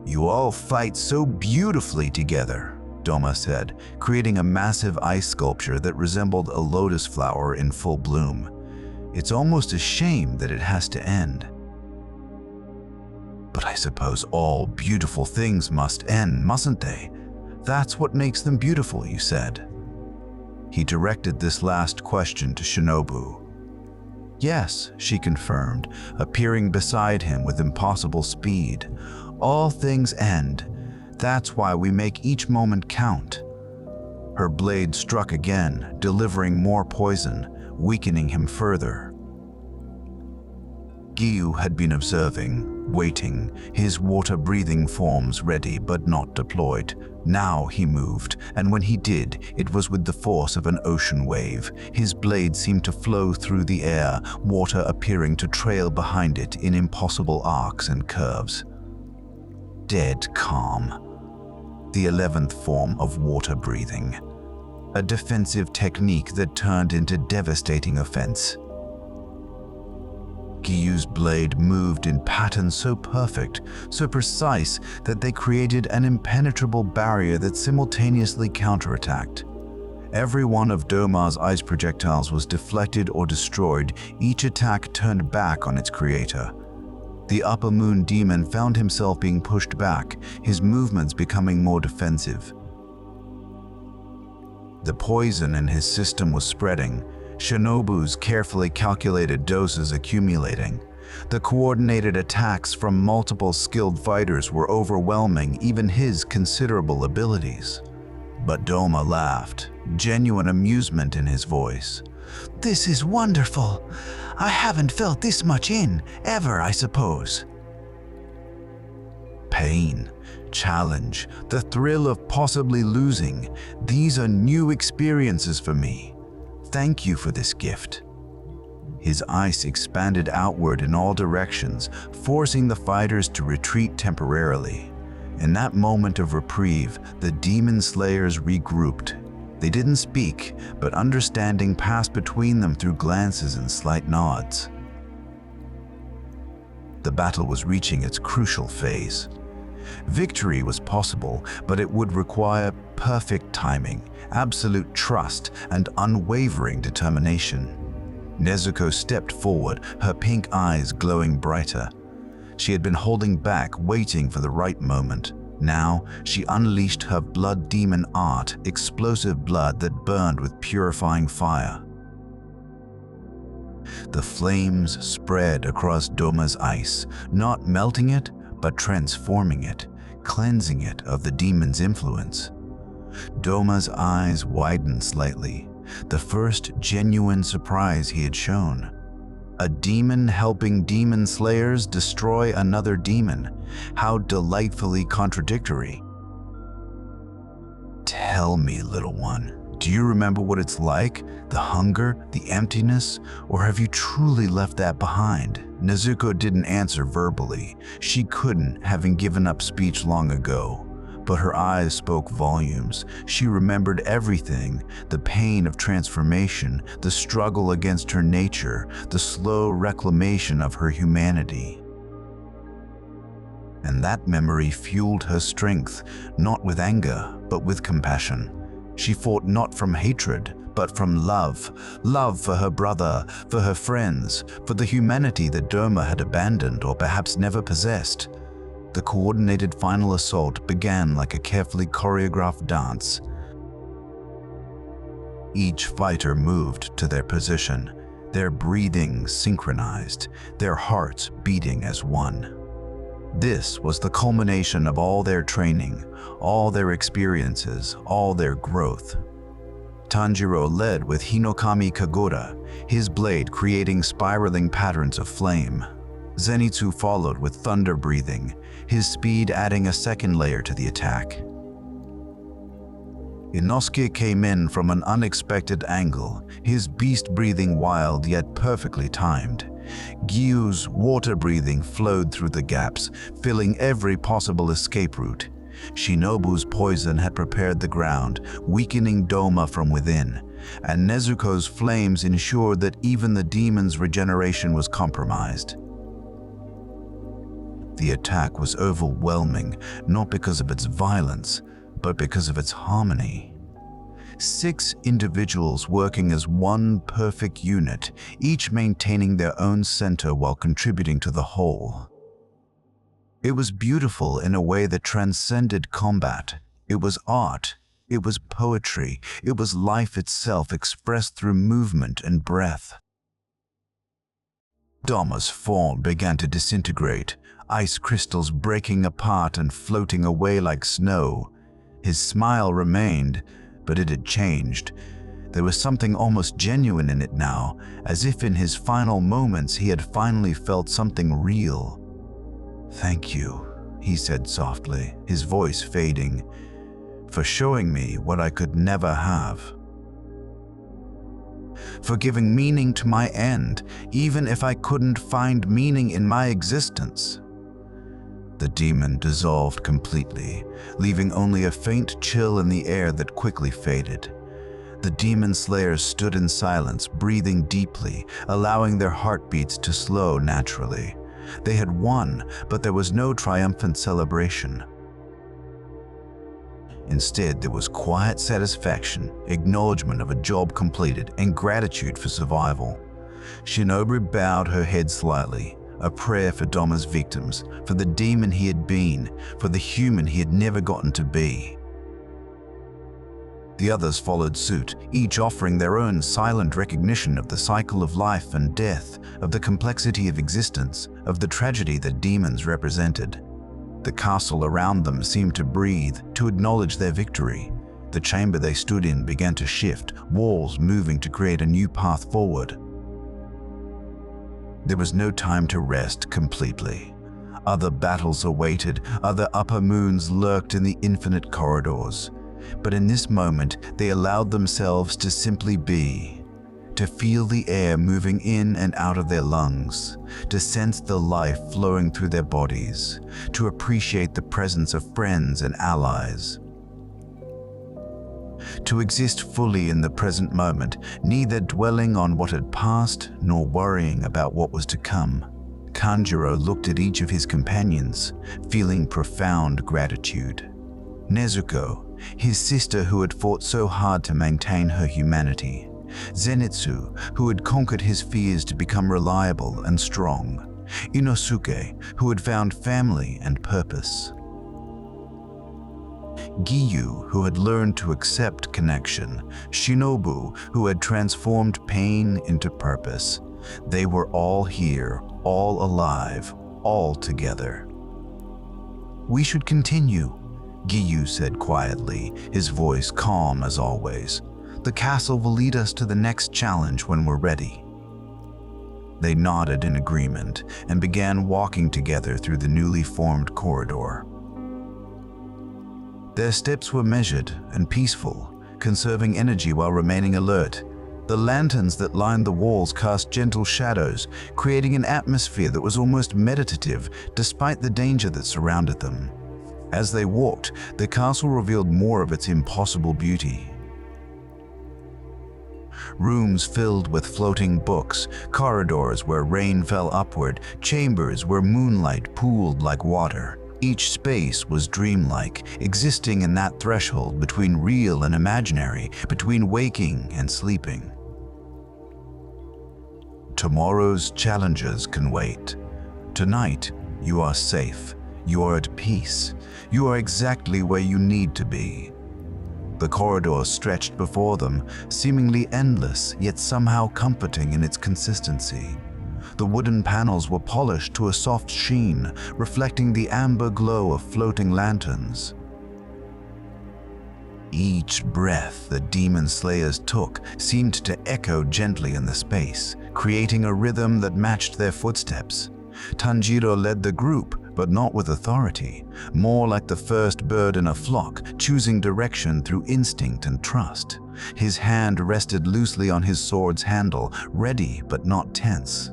S1: "You all fight so beautifully together," Doma said, creating a massive ice sculpture that resembled a lotus flower in full bloom. "It's almost a shame that it has to end." "But I suppose all beautiful things must end, mustn't they? That's what makes them beautiful," you said. He directed this last question to Shinobu. "Yes," she confirmed, appearing beside him with impossible speed. "All things end. That's why we make each moment count." Her blade struck again, delivering more poison, weakening him further. Gyu had been observing, waiting, his water-breathing forms ready but not deployed. Now he moved, and when he did, it was with the force of an ocean wave. His blade seemed to flow through the air, water appearing to trail behind it in impossible arcs and curves. Dead calm. The 11th form of water breathing. A defensive technique that turned into devastating offense. Gyu's blade moved in patterns so perfect, so precise, that they created an impenetrable barrier that simultaneously counterattacked. Every one of Doma's ice projectiles was deflected or destroyed, each attack turned back on its creator. The Upper Moon demon found himself being pushed back, his movements becoming more defensive. The poison in his system was spreading, Shinobu's carefully calculated doses accumulating. The coordinated attacks from multiple skilled fighters were overwhelming even his considerable abilities. But Doma laughed, genuine amusement in his voice. "This is wonderful. I haven't felt this much ever, I suppose." Pain, challenge, the thrill of possibly losing, these are new experiences for me. Thank you for this gift. His ice expanded outward in all directions, forcing the fighters to retreat temporarily. In that moment of reprieve, the demon slayers regrouped. They didn't speak, but understanding passed between them through glances and slight nods. The battle was reaching its crucial phase. Victory was possible, but it would require perfect timing, absolute trust, and unwavering determination. Nezuko stepped forward, her pink eyes glowing brighter. She had been holding back, waiting for the right moment. Now, she unleashed her blood demon art, explosive blood that burned with purifying fire. The flames spread across Doma's ice, not melting it, but transforming it, cleansing it of the demon's influence. Doma's eyes widened slightly, the first genuine surprise he had shown. A demon helping demon slayers destroy another demon. How delightfully contradictory. "Tell me, little one, do you remember what it's like? The hunger, the emptiness, or have you truly left that behind?" Nezuko didn't answer verbally. She couldn't, having given up speech long ago. But her eyes spoke volumes. She remembered everything, the pain of transformation, the struggle against her nature, the slow reclamation of her humanity. And that memory fueled her strength, not with anger, but with compassion. She fought not from hatred, but from love. Love for her brother, for her friends, for the humanity that Doma had abandoned or perhaps never possessed. The coordinated final assault began like a carefully choreographed dance. Each fighter moved to their position, their breathing synchronized, their hearts beating as one. This was the culmination of all their training, all their experiences, all their growth. Tanjiro led with Hinokami Kagura, his blade creating spiraling patterns of flame. Zenitsu followed with thunder breathing, his speed adding a second layer to the attack. Inosuke came in from an unexpected angle, his beast breathing wild yet perfectly timed. Gyu's water breathing flowed through the gaps, filling every possible escape route. Shinobu's poison had prepared the ground, weakening Doma from within, and Nezuko's flames ensured that even the demon's regeneration was compromised. The attack was overwhelming, not because of its violence, but because of its harmony. 6 individuals working as one perfect unit, each maintaining their own center while contributing to the whole. It was beautiful in a way that transcended combat. It was art, it was poetry, it was life itself expressed through movement and breath. Doma's form began to disintegrate, ice crystals breaking apart and floating away like snow. His smile remained, but it had changed. There was something almost genuine in it now, as if in his final moments he had finally felt something real. "Thank you," he said softly, his voice fading, "for showing me what I could never have. For giving meaning to my end, even if I couldn't find meaning in my existence." The demon dissolved completely, leaving only a faint chill in the air that quickly faded. The demon slayers stood in silence, breathing deeply, allowing their heartbeats to slow naturally. They had won, but there was no triumphant celebration. Instead, there was quiet satisfaction, acknowledgement of a job completed, and gratitude for survival. Shinobu bowed her head slightly, a prayer for Doma's victims, for the demon he had been, for the human he had never gotten to be. The others followed suit, each offering their own silent recognition of the cycle of life and death, of the complexity of existence, of the tragedy that demons represented. The castle around them seemed to breathe, to acknowledge their victory. The chamber they stood in began to shift, walls moving to create a new path forward. There was no time to rest completely. Other battles awaited, other upper moons lurked in the infinite corridors. But in this moment, they allowed themselves to simply be, to feel the air moving in and out of their lungs, to sense the life flowing through their bodies, to appreciate the presence of friends and allies. To exist fully in the present moment, neither dwelling on what had passed nor worrying about what was to come. Kanjuro looked at each of his companions, feeling profound gratitude. Nezuko, his sister who had fought so hard to maintain her humanity. Zenitsu, who had conquered his fears to become reliable and strong. Inosuke, who had found family and purpose. Giyu, who had learned to accept connection. Shinobu, who had transformed pain into purpose. They were all here, all alive, all together. "We should continue," Giyu said quietly, his voice calm as always. "The castle will lead us to the next challenge when we're ready." They nodded in agreement and began walking together through the newly formed corridor. Their steps were measured and peaceful, conserving energy while remaining alert. The lanterns that lined the walls cast gentle shadows, creating an atmosphere that was almost meditative despite the danger that surrounded them. As they walked, the castle revealed more of its impossible beauty. Rooms filled with floating books, corridors where rain fell upward, chambers where moonlight pooled like water. Each space was dreamlike, existing in that threshold between real and imaginary, between waking and sleeping. Tomorrow's challenges can wait. Tonight, you are safe. You are at peace. You are exactly where you need to be. The corridor stretched before them, seemingly endless, yet somehow comforting in its consistency. The wooden panels were polished to a soft sheen, reflecting the amber glow of floating lanterns. Each breath the demon slayers took seemed to echo gently in the space, creating a rhythm that matched their footsteps. Tanjiro led the group, but not with authority, more like the first bird in a flock, choosing direction through instinct and trust. His hand rested loosely on his sword's handle, ready but not tense.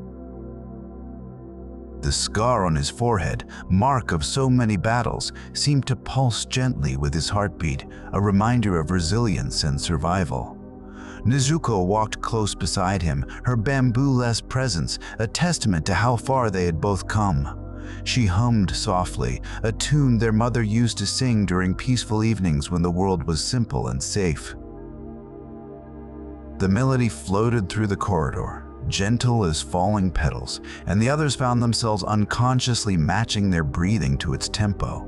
S1: The scar on his forehead, mark of so many battles, seemed to pulse gently with his heartbeat, a reminder of resilience and survival. Nezuko walked close beside him, her bamboo-less presence a testament to how far they had both come. She hummed softly, a tune their mother used to sing during peaceful evenings when the world was simple and safe. The melody floated through the corridor, gentle as falling petals, and the others found themselves unconsciously matching their breathing to its tempo.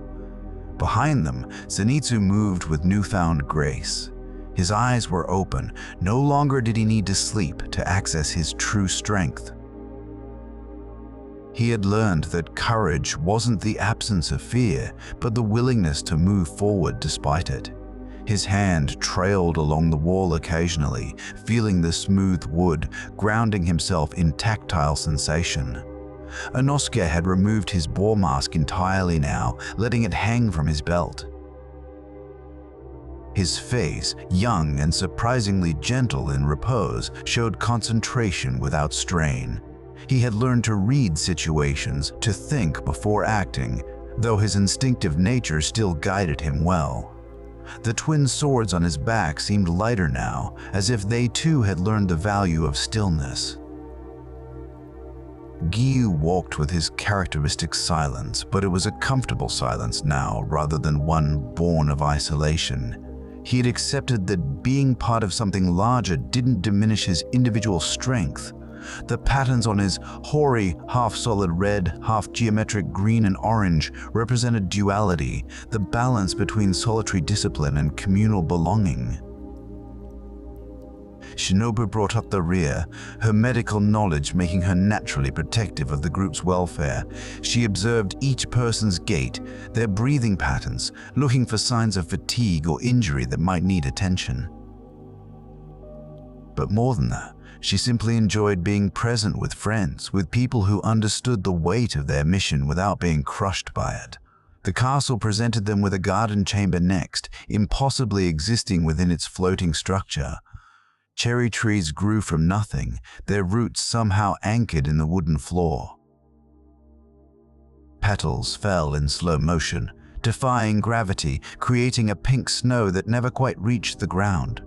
S1: Behind them, Zenitsu moved with newfound grace. His eyes were open. No longer did he need to sleep to access his true strength. He had learned that courage wasn't the absence of fear, but the willingness to move forward despite it. His hand trailed along the wall occasionally, feeling the smooth wood, grounding himself in tactile sensation. Inosuke had removed his boar mask entirely now, letting it hang from his belt. His face, young and surprisingly gentle in repose, showed concentration without strain. He had learned to read situations, to think before acting, though his instinctive nature still guided him well. The twin swords on his back seemed lighter now, as if they too had learned the value of stillness. Giyu walked with his characteristic silence, but it was a comfortable silence now rather than one born of isolation. He had accepted that being part of something larger didn't diminish his individual strength. The patterns on his hoary, half-solid red, half-geometric green and orange represented duality, the balance between solitary discipline and communal belonging. Shinobu brought up the rear, her medical knowledge making her naturally protective of the group's welfare. She observed each person's gait, their breathing patterns, looking for signs of fatigue or injury that might need attention. But more than that, she simply enjoyed being present with friends, with people who understood the weight of their mission without being crushed by it. The castle presented them with a garden chamber next, impossibly existing within its floating structure. Cherry trees grew from nothing, their roots somehow anchored in the wooden floor. Petals fell in slow motion, defying gravity, creating a pink snow that never quite reached the ground.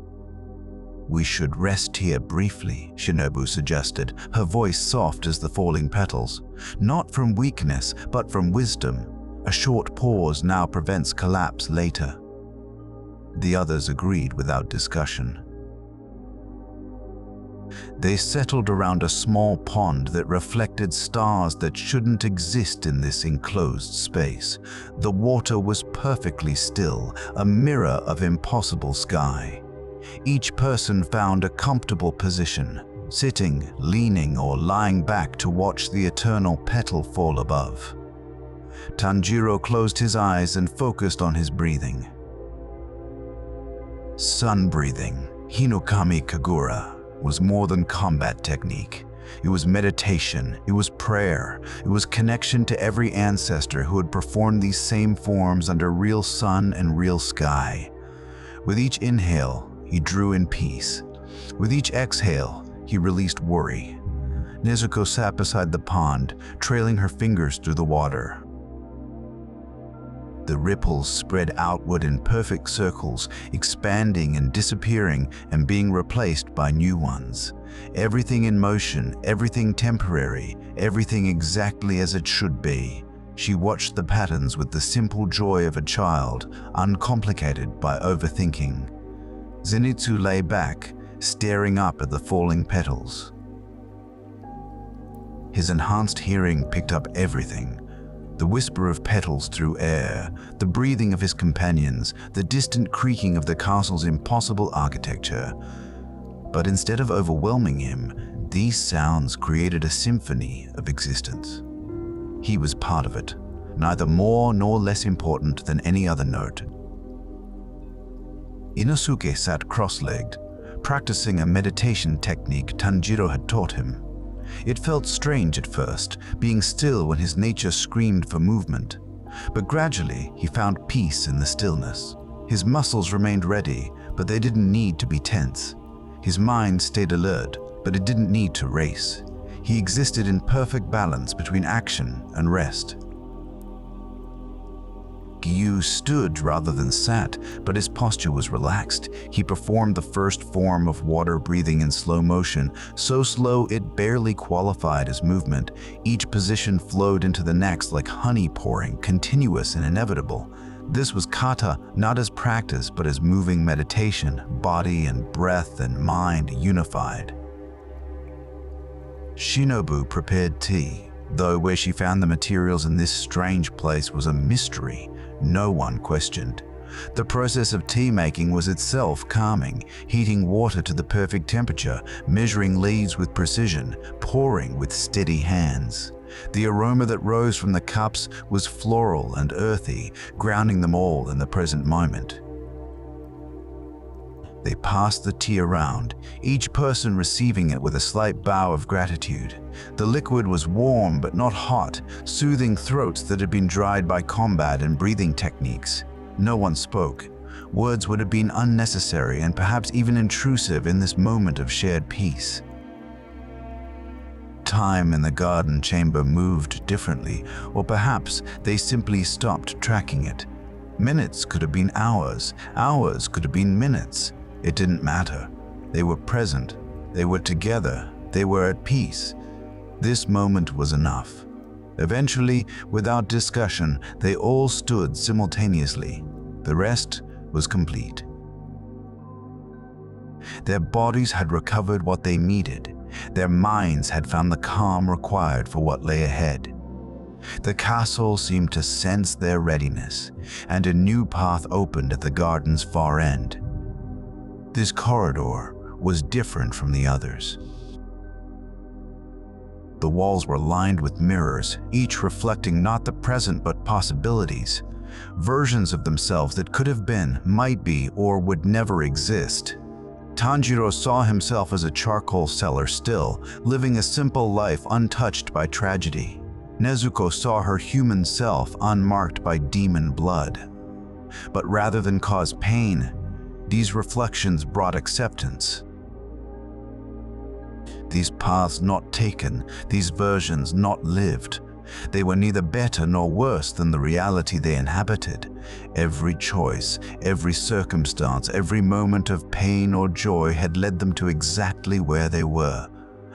S1: "We should rest here briefly," Shinobu suggested, her voice soft as the falling petals. "Not from weakness, but from wisdom. A short pause now prevents collapse later." The others agreed without discussion. They settled around a small pond that reflected stars that shouldn't exist in this enclosed space. The water was perfectly still, a mirror of impossible sky. Each person found a comfortable position, sitting, leaning, or lying back to watch the eternal petal fall above. Tanjiro closed his eyes and focused on his breathing. Sun breathing, Hinokami Kagura, was more than combat technique. It was meditation, it was prayer, it was connection to every ancestor who had performed these same forms under real sun and real sky. With each inhale, he drew in peace. With each exhale, he released worry. Nezuko sat beside the pond, trailing her fingers through the water. The ripples spread outward in perfect circles, expanding and disappearing and being replaced by new ones. Everything in motion, everything temporary, everything exactly as it should be. She watched the patterns with the simple joy of a child, uncomplicated by overthinking. Zenitsu lay back, staring up at the falling petals. His enhanced hearing picked up everything. The whisper of petals through air, the breathing of his companions, the distant creaking of the castle's impossible architecture. But instead of overwhelming him, these sounds created a symphony of existence. He was part of it, neither more nor less important than any other note. Inosuke sat cross-legged, practicing a meditation technique Tanjiro had taught him. It felt strange at first, being still when his nature screamed for movement. But gradually, he found peace in the stillness. His muscles remained ready, but they didn't need to be tense. His mind stayed alert, but it didn't need to race. He existed in perfect balance between action and rest. Gyu stood rather than sat, but his posture was relaxed. He performed the first form of water breathing in slow motion, so slow it barely qualified as movement. Each position flowed into the next like honey pouring, continuous and inevitable. This was kata, not as practice, but as moving meditation, body and breath and mind unified. Shinobu prepared tea, though where she found the materials in this strange place was a mystery no one questioned. The process of tea making was itself calming, heating water to the perfect temperature, measuring leaves with precision, pouring with steady hands. The aroma that rose from the cups was floral and earthy, grounding them all in the present moment. They passed the tea around, each person receiving it with a slight bow of gratitude. The liquid was warm but not hot, soothing throats that had been dried by combat and breathing techniques. No one spoke. Words would have been unnecessary and perhaps even intrusive in this moment of shared peace. Time in the garden chamber moved differently, or perhaps they simply stopped tracking it. Minutes could have been hours, hours could have been minutes. It didn't matter. They were present, they were together, they were at peace. This moment was enough. Eventually, without discussion, they all stood simultaneously. The rest was complete. Their bodies had recovered what they needed. Their minds had found the calm required for what lay ahead. The castle seemed to sense their readiness, and a new path opened at the garden's far end. This corridor was different from the others. The walls were lined with mirrors, each reflecting not the present but possibilities, versions of themselves that could have been, might be, or would never exist. Tanjiro saw himself as a charcoal seller still, living a simple life untouched by tragedy. Nezuko saw her human self unmarked by demon blood. But rather than cause pain, these reflections brought acceptance. These paths not taken, these versions not lived. They were neither better nor worse than the reality they inhabited. Every choice, every circumstance, every moment of pain or joy had led them to exactly where they were.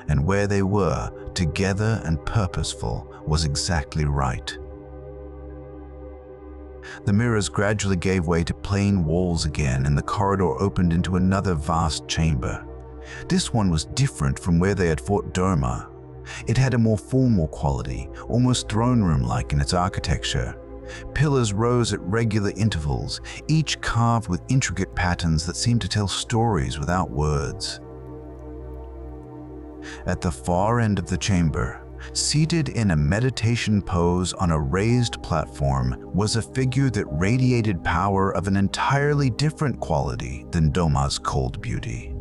S1: And where they were, together and purposeful, was exactly right. The mirrors gradually gave way to plain walls again, and the corridor opened into another vast chamber. This one was different from where they had fought Doma. It had a more formal quality, almost throne room-like in its architecture. Pillars rose at regular intervals, each carved with intricate patterns that seemed to tell stories without words. At the far end of the chamber, seated in a meditation pose on a raised platform, was a figure that radiated power of an entirely different quality than Doma's cold beauty.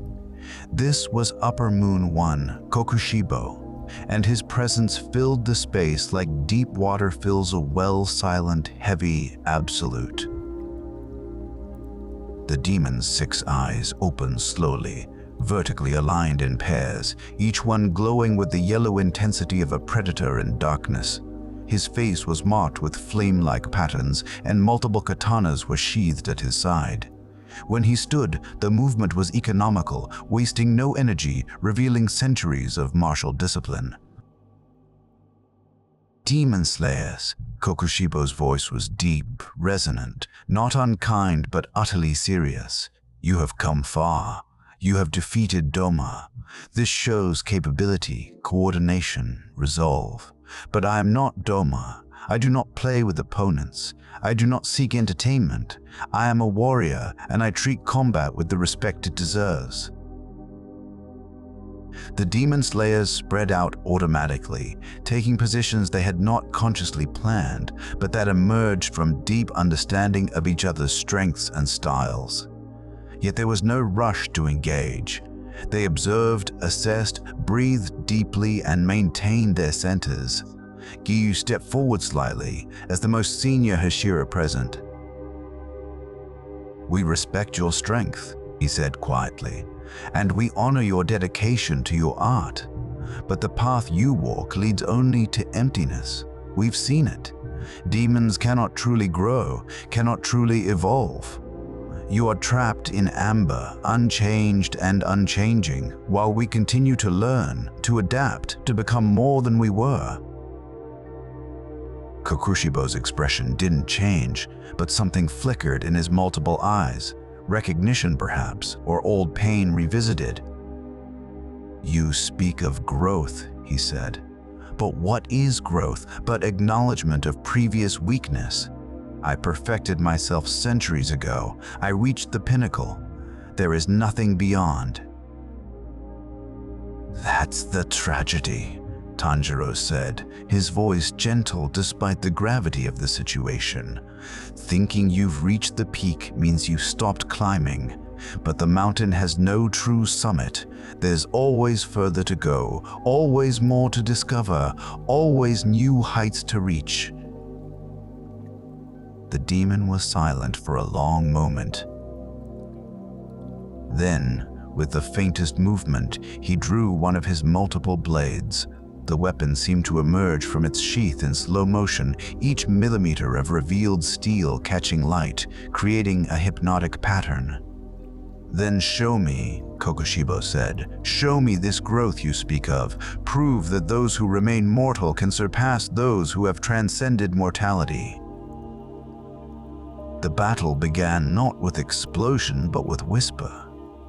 S1: This was Upper Moon One, Kokushibo, and his presence filled the space like deep water fills a well, silent, heavy absolute. The demon's 6 eyes opened slowly, vertically aligned in pairs, each one glowing with the yellow intensity of a predator in darkness. His face was marked with flame-like patterns, and multiple katanas were sheathed at his side. When he stood, the movement was economical, wasting no energy, revealing centuries of martial discipline. Demon Slayers. Kokushibo's voice was deep, resonant, not unkind but utterly serious. You have come far. You have defeated Doma. This shows capability, coordination, resolve. But I am not Doma. I do not play with opponents. I do not seek entertainment. I am a warrior, and I treat combat with the respect it deserves. The Demon Slayers spread out automatically, taking positions they had not consciously planned, but that emerged from deep understanding of each other's strengths and styles. Yet there was no rush to engage. They observed, assessed, breathed deeply, and maintained their centers. Giyu stepped forward slightly, as the most senior Hashira present. "We respect your strength," he said quietly, "and we honor your dedication to your art. But the path you walk leads only to emptiness. We've seen it. Demons cannot truly grow, cannot truly evolve. You are trapped in amber, unchanged and unchanging, while we continue to learn, to adapt, to become more than we were." Kokushibo's expression didn't change, but something flickered in his multiple eyes. Recognition, perhaps, or old pain revisited. "You speak of growth," he said. "But what is growth but acknowledgement of previous weakness? I perfected myself centuries ago. I reached the pinnacle. There is nothing beyond." "That's the tragedy," Tanjiro said, his voice gentle despite the gravity of the situation. "Thinking you've reached the peak means you stopped climbing. But the mountain has no true summit. There's always further to go, always more to discover, always new heights to reach." The demon was silent for a long moment. Then, with the faintest movement, he drew one of his multiple blades. The weapon seemed to emerge from its sheath in slow motion, each millimeter of revealed steel catching light, creating a hypnotic pattern. "Then show me," Kokushibo said. "Show me this growth you speak of. Prove that those who remain mortal can surpass those who have transcended mortality." The battle began not with explosion but with whisper.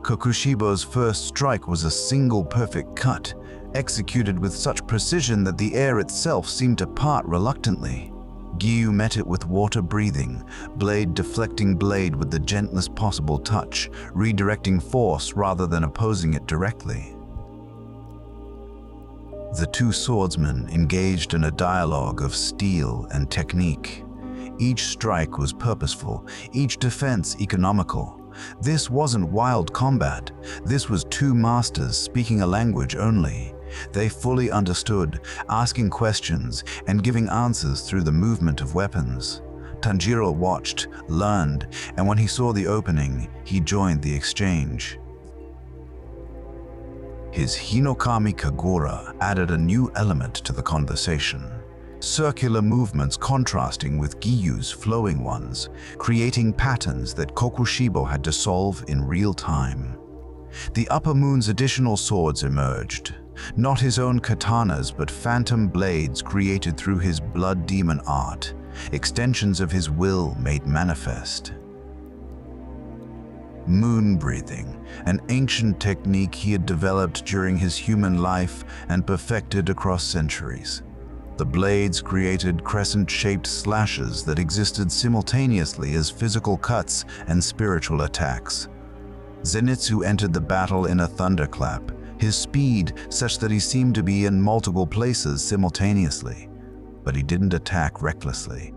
S1: Kokushibo's first strike was a single perfect cut, executed with such precision that the air itself seemed to part reluctantly. Giyu met it with water breathing, blade deflecting blade with the gentlest possible touch, redirecting force rather than opposing it directly. The two swordsmen engaged in a dialogue of steel and technique. Each strike was purposeful, each defense economical. This wasn't wild combat. This was two masters speaking a language only. They fully understood, asking questions and giving answers through the movement of weapons. Tanjiro watched, learned, and when he saw the opening, he joined the exchange. His Hinokami Kagura added a new element to the conversation. Circular movements contrasting with Giyu's flowing ones, creating patterns that Kokushibo had to solve in real time. The Upper Moon's additional swords emerged. Not his own katanas, but phantom blades created through his blood demon art, extensions of his will made manifest. Moon breathing, an ancient technique he had developed during his human life and perfected across centuries. The blades created crescent-shaped slashes that existed simultaneously as physical cuts and spiritual attacks. Zenitsu entered the battle in a thunderclap, his speed such that he seemed to be in multiple places simultaneously, but he didn't attack recklessly.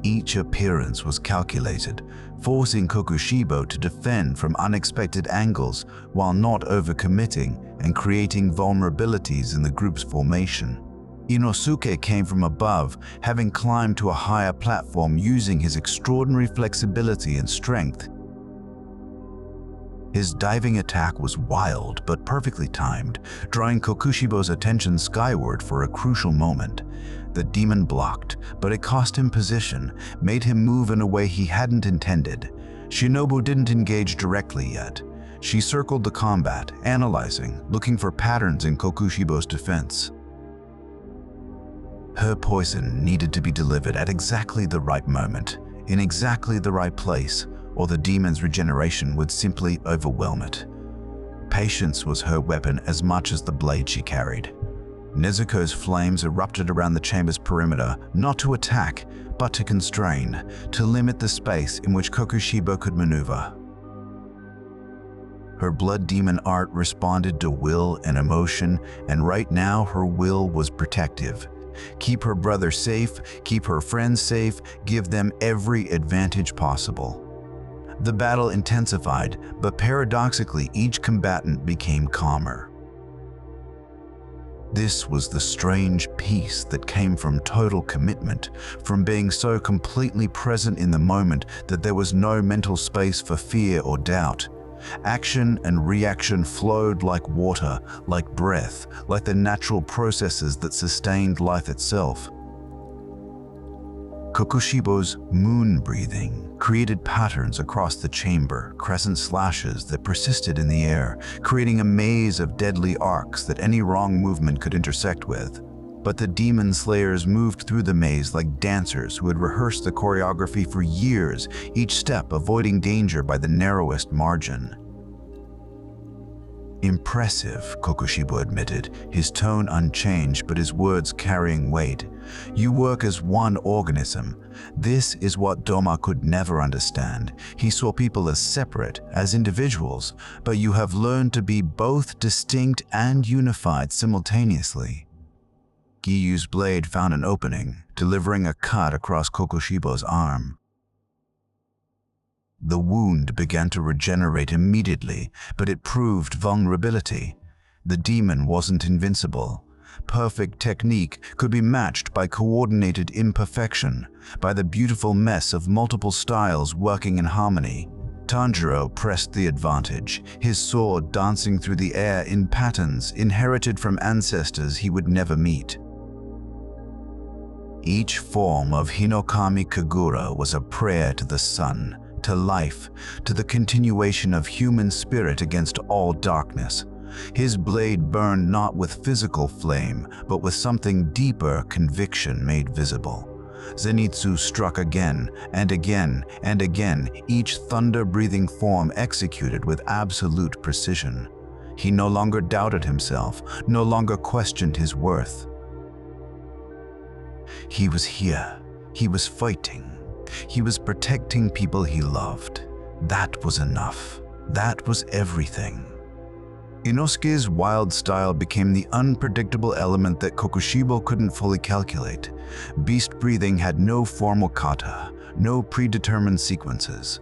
S1: Each appearance was calculated, forcing Kokushibo to defend from unexpected angles while not overcommitting and creating vulnerabilities in the group's formation. Inosuke came from above, having climbed to a higher platform using his extraordinary flexibility and strength. His diving attack was wild but perfectly timed, drawing Kokushibo's attention skyward for a crucial moment. The demon blocked, but it cost him position, made him move in a way he hadn't intended. Shinobu didn't engage directly yet. She circled the combat, analyzing, looking for patterns in Kokushibo's defense. Her poison needed to be delivered at exactly the right moment, in exactly the right place, or the demon's regeneration would simply overwhelm it. Patience was her weapon as much as the blade she carried. Nezuko's flames erupted around the chamber's perimeter, not to attack, but to constrain, to limit the space in which Kokushibo could maneuver. Her blood demon art responded to will and emotion, and right now her will was protective. Keep her brother safe, keep her friends safe, give them every advantage possible. The battle intensified, but paradoxically each combatant became calmer. This was the strange peace that came from total commitment, from being so completely present in the moment that there was no mental space for fear or doubt. Action and reaction flowed like water, like breath, like the natural processes that sustained life itself. Kokushibo's moon breathing created patterns across the chamber, crescent slashes that persisted in the air, creating a maze of deadly arcs that any wrong movement could intersect with. But the demon slayers moved through the maze like dancers who had rehearsed the choreography for years, each step avoiding danger by the narrowest margin. Impressive, Kokushibo admitted, his tone unchanged but his words carrying weight. You work as one organism. This is what Doma could never understand. He saw people as separate, as individuals, but you have learned to be both distinct and unified simultaneously. Giyu's blade found an opening, delivering a cut across Kokushibo's arm. The wound began to regenerate immediately, but it proved vulnerability. The demon wasn't invincible. Perfect technique could be matched by coordinated imperfection, by the beautiful mess of multiple styles working in harmony. Tanjiro pressed the advantage, his sword dancing through the air in patterns inherited from ancestors he would never meet. Each form of Hinokami Kagura was a prayer to the sun, to life, to the continuation of human spirit against all darkness. His blade burned not with physical flame, but with something deeper, conviction made visible. Zenitsu struck again and again and again, each thunder-breathing form executed with absolute precision. He no longer doubted himself, no longer questioned his worth. He was here. He was fighting. He was protecting people he loved. That was enough. That was everything. Inosuke's wild style became the unpredictable element that Kokushibo couldn't fully calculate. Beast breathing had no formal kata, no predetermined sequences.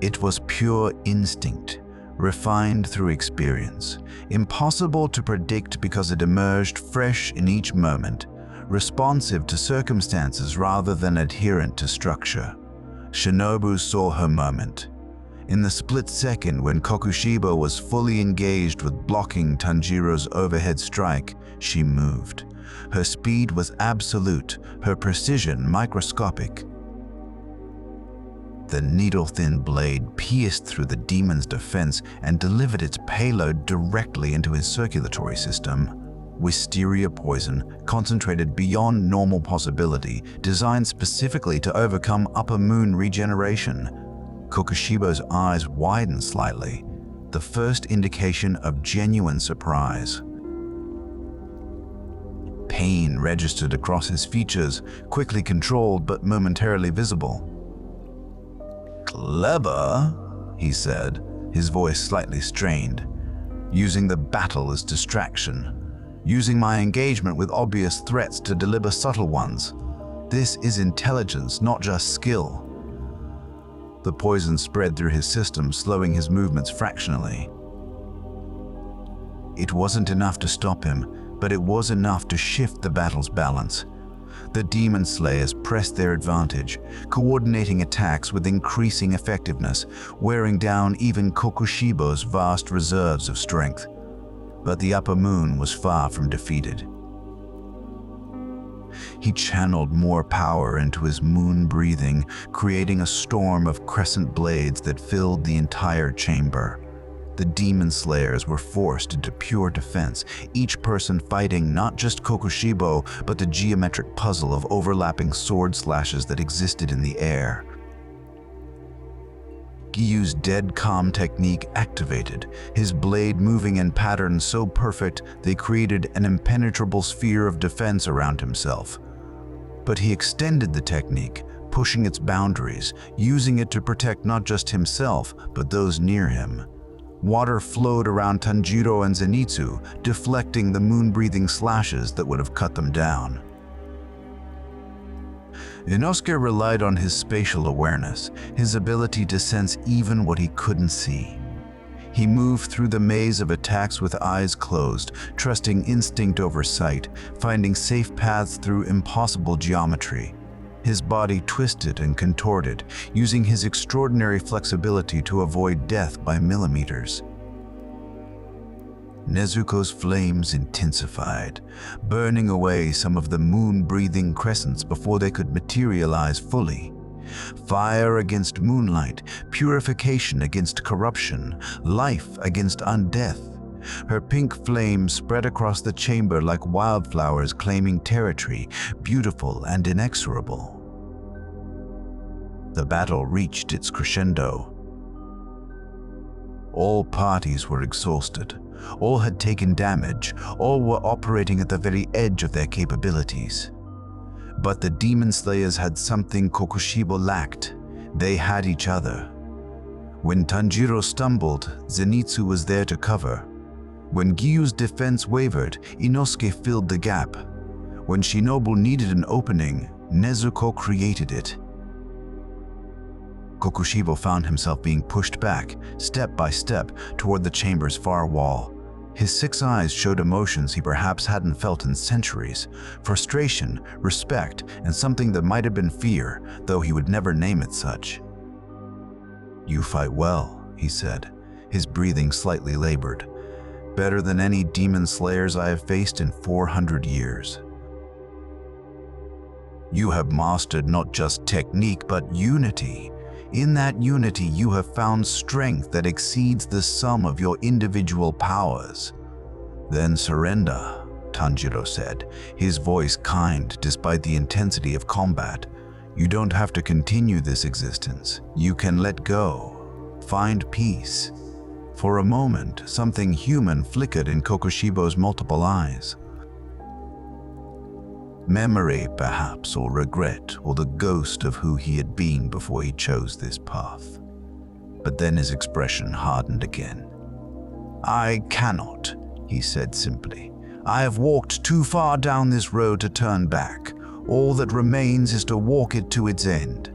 S1: It was pure instinct, refined through experience, impossible to predict because it emerged fresh in each moment, responsive to circumstances rather than adherent to structure. Shinobu saw her moment. In the split second when Kokushibo was fully engaged with blocking Tanjiro's overhead strike, she moved. Her speed was absolute, her precision microscopic. The needle-thin blade pierced through the demon's defense and delivered its payload directly into his circulatory system. Wisteria poison, concentrated beyond normal possibility, designed specifically to overcome upper moon regeneration. Kokushibo's eyes widened slightly, the first indication of genuine surprise. Pain registered across his features, quickly controlled but momentarily visible. "Clever," he said, his voice slightly strained. "Using the battle as distraction. Using my engagement with obvious threats to deliver subtle ones. This is intelligence, not just skill." The poison spread through his system, slowing his movements fractionally. It wasn't enough to stop him, but it was enough to shift the battle's balance. The demon slayers pressed their advantage, coordinating attacks with increasing effectiveness, wearing down even Kokushibo's vast reserves of strength. But the upper moon was far from defeated. He channeled more power into his moon breathing, creating a storm of crescent blades that filled the entire chamber. The demon slayers were forced into pure defense, each person fighting not just Kokushibo, but the geometric puzzle of overlapping sword slashes that existed in the air. Giyu's dead calm technique activated, his blade moving in patterns so perfect they created an impenetrable sphere of defense around himself. But he extended the technique, pushing its boundaries, using it to protect not just himself, but those near him. Water flowed around Tanjiro and Zenitsu, deflecting the moon-breathing slashes that would have cut them down. Inosuke relied on his spatial awareness, his ability to sense even what he couldn't see. He moved through the maze of attacks with eyes closed, trusting instinct over sight, finding safe paths through impossible geometry. His body twisted and contorted, using his extraordinary flexibility to avoid death by millimeters. Nezuko's flames intensified, burning away some of the moon-breathing crescents before they could materialize fully. Fire against moonlight, purification against corruption, life against undeath. Her pink flames spread across the chamber like wildflowers claiming territory, beautiful and inexorable. The battle reached its crescendo. All parties were exhausted. All had taken damage. All were operating at the very edge of their capabilities. But the Demon Slayers had something Kokushibo lacked. They had each other. When Tanjiro stumbled, Zenitsu was there to cover. When Gyu's defense wavered, Inosuke filled the gap. When Shinobu needed an opening, Nezuko created it. Kokushibo found himself being pushed back, step by step, toward the chamber's far wall. His 6 eyes showed emotions he perhaps hadn't felt in centuries: frustration, respect, and something that might have been fear, though he would never name it such. "You fight well," he said, his breathing slightly labored. "Better than any demon slayers I have faced in 400 years. You have mastered not just technique, but unity. In that unity, you have found strength that exceeds the sum of your individual powers." "Then surrender," Tanjiro said, his voice kind despite the intensity of combat. "You don't have to continue this existence. You can let go. Find peace." For a moment, something human flickered in Kokushibo's multiple eyes. Memory, perhaps, or regret, or the ghost of who he had been before he chose this path. But then his expression hardened again. "I cannot," he said simply. "I have walked too far down this road to turn back. All that remains is to walk it to its end."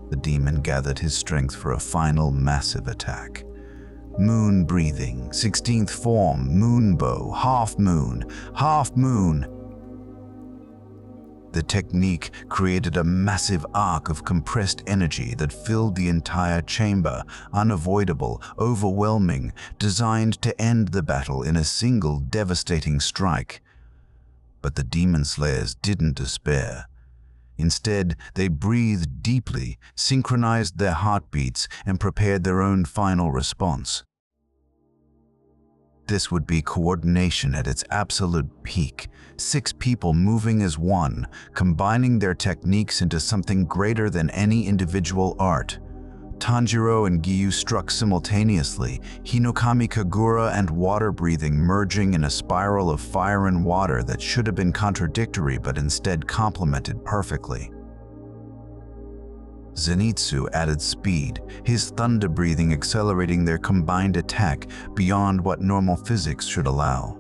S1: The demon gathered his strength for a final massive attack. Moon breathing, 16th form, moonbow, half moon, half moon. The technique created a massive arc of compressed energy that filled the entire chamber, unavoidable, overwhelming, designed to end the battle in a single devastating strike. But the Demon Slayers didn't despair. Instead, they breathed deeply, synchronized their heartbeats, and prepared their own final response. This would be coordination at its absolute peak. 6 people moving as one, combining their techniques into something greater than any individual art. Tanjiro and Gyu struck simultaneously, Hinokami Kagura and water breathing merging in a spiral of fire and water that should have been contradictory but instead complemented perfectly. Zenitsu added speed, his thunder breathing accelerating their combined attack beyond what normal physics should allow.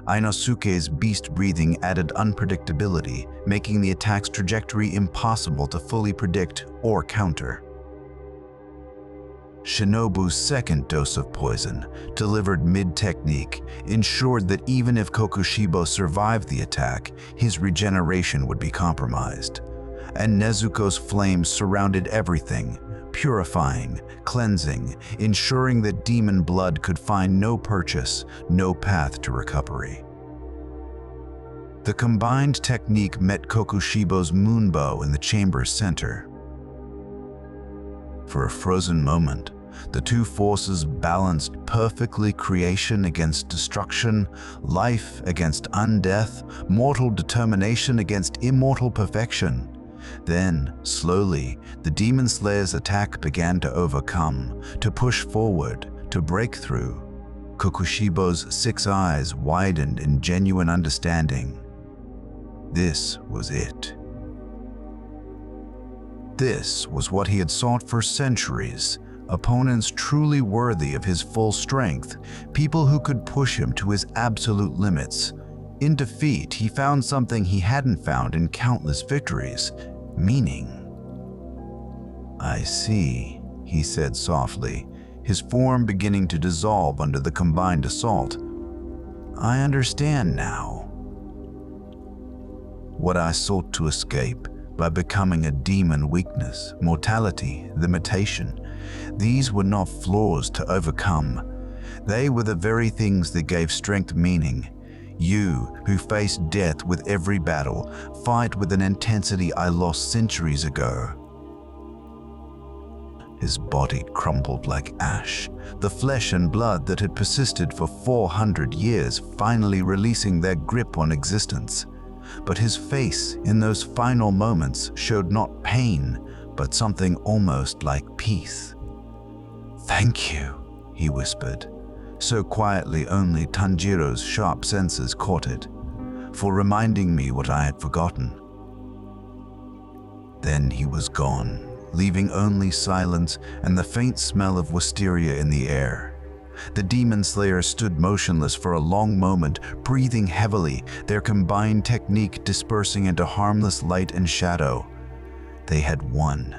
S1: Inosuke's beast breathing added unpredictability, making the attack's trajectory impossible to fully predict or counter. Shinobu's second dose of poison, delivered mid-technique, ensured that even if Kokushibo survived the attack, his regeneration would be compromised. And Nezuko's flames surrounded everything, purifying, cleansing, ensuring that demon blood could find no purchase, no path to recovery. The combined technique met Kokushibo's moonbow in the chamber's center. For a frozen moment, the two forces balanced perfectly: creation against destruction, life against undeath, mortal determination against immortal perfection. Then, slowly, the Demon Slayer's attack began to overcome, to push forward, to break through. Kokushibo's 6 eyes widened in genuine understanding. This was it. This was what he had sought for centuries. Opponents truly worthy of his full strength, people who could push him to his absolute limits. In defeat, he found something he hadn't found in countless victories: meaning. "I see," he said softly, his form beginning to dissolve under the combined assault. "I understand now. What I sought to escape by becoming a demon: weakness, mortality, limitation. These were not flaws to overcome. They were the very things that gave strength meaning. You, who face death with every battle, fight with an intensity I lost centuries ago." His body crumbled like ash, the flesh and blood that had persisted for 400 years finally releasing their grip on existence. But his face in those final moments showed not pain, but something almost like peace. "Thank you," he whispered, so quietly only Tanjiro's sharp senses caught it, "for reminding me what I had forgotten." Then he was gone, leaving only silence and the faint smell of wisteria in the air. The demon slayer stood motionless for a long moment, breathing heavily, their combined technique dispersing into harmless light and shadow. They had won.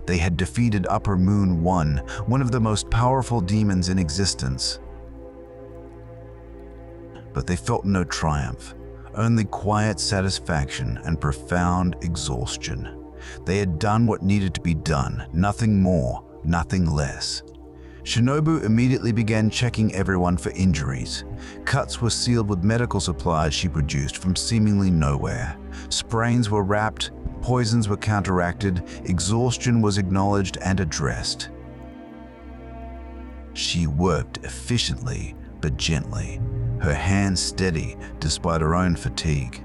S1: They had defeated Upper Moon 1, one of the most powerful demons in existence. But they felt no triumph, only quiet satisfaction and profound exhaustion. They had done what needed to be done, nothing more, nothing less. Shinobu immediately began checking everyone for injuries. Cuts were sealed with medical supplies she produced from seemingly nowhere. Sprains were wrapped, poisons were counteracted, exhaustion was acknowledged and addressed. She worked efficiently but gently, her hands steady despite her own fatigue.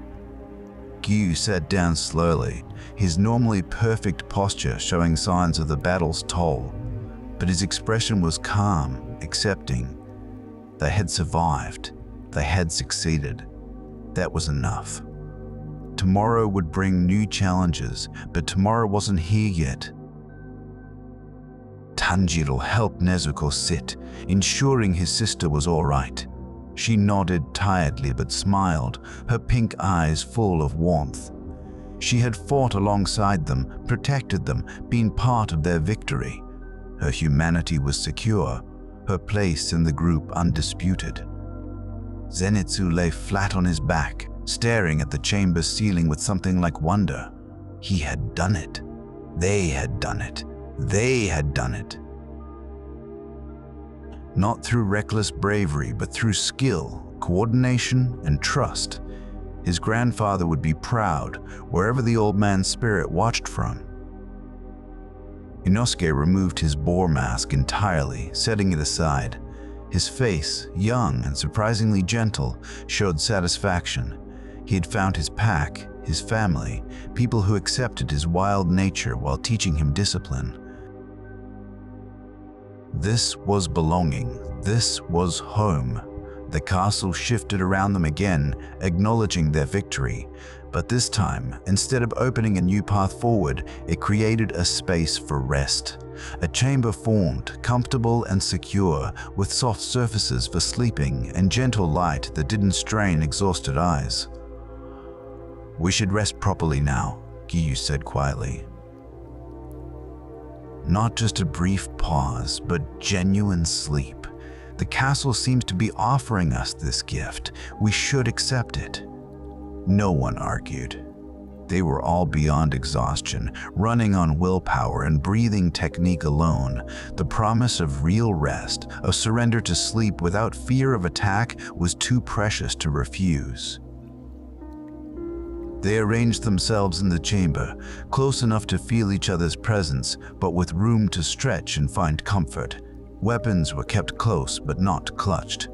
S1: Gyu sat down slowly, his normally perfect posture showing signs of the battle's toll. But his expression was calm, accepting. They had survived. They had succeeded. That was enough. Tomorrow would bring new challenges, but tomorrow wasn't here yet. Tanjiro helped Nezuko sit, ensuring his sister was all right. She nodded tiredly but smiled, her pink eyes full of warmth. She had fought alongside them, protected them, been part of their victory. Her humanity was secure, her place in the group undisputed. Zenitsu lay flat on his back, staring at the chamber's ceiling with something like wonder. He had done it. They had done it. They had done it. Not through reckless bravery, but through skill, coordination, and trust. His grandfather would be proud, wherever the old man's spirit watched from. Inosuke removed his boar mask entirely, setting it aside. His face, young and surprisingly gentle, showed satisfaction. He had found his pack, his family, people who accepted his wild nature while teaching him discipline. This was belonging. This was home. The castle shifted around them again, acknowledging their victory. But this time, instead of opening a new path forward, it created a space for rest. A chamber formed, comfortable and secure, with soft surfaces for sleeping and gentle light that didn't strain exhausted eyes. "We should rest properly now," Gyu said quietly. Not just a brief pause, but genuine sleep. The castle seems to be offering us this gift. We should accept it. No one argued. They were all beyond exhaustion, running on willpower and breathing technique alone. The promise of real rest, of surrender to sleep without fear of attack, was too precious to refuse. They arranged themselves in the chamber, close enough to feel each other's presence, but with room to stretch and find comfort. Weapons were kept close but not clutched.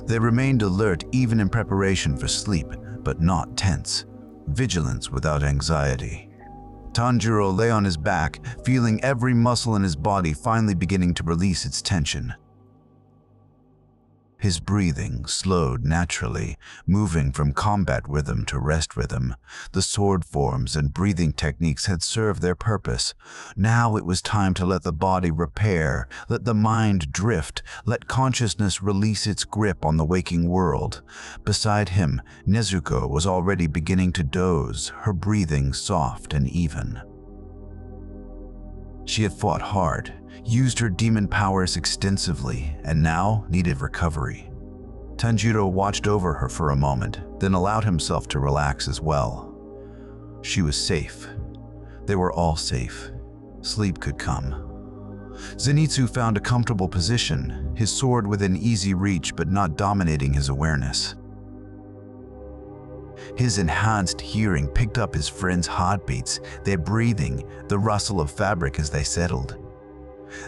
S1: They remained alert even in preparation for sleep, but not tense. Vigilance without anxiety. Tanjiro lay on his back, feeling every muscle in his body finally beginning to release its tension. His breathing slowed naturally, moving from combat rhythm to rest rhythm. The sword forms and breathing techniques had served their purpose. Now it was time to let the body repair, let the mind drift, let consciousness release its grip on the waking world. Beside him, Nezuko was already beginning to doze, her breathing soft and even. She had fought hard, used her demon powers extensively, and now needed recovery. Tanjiro watched over her for a moment, then allowed himself to relax as well. She was safe. They were all safe. Sleep could come. Zenitsu found a comfortable position, his sword within easy reach but not dominating his awareness. His enhanced hearing picked up his friends' heartbeats, their breathing, the rustle of fabric as they settled.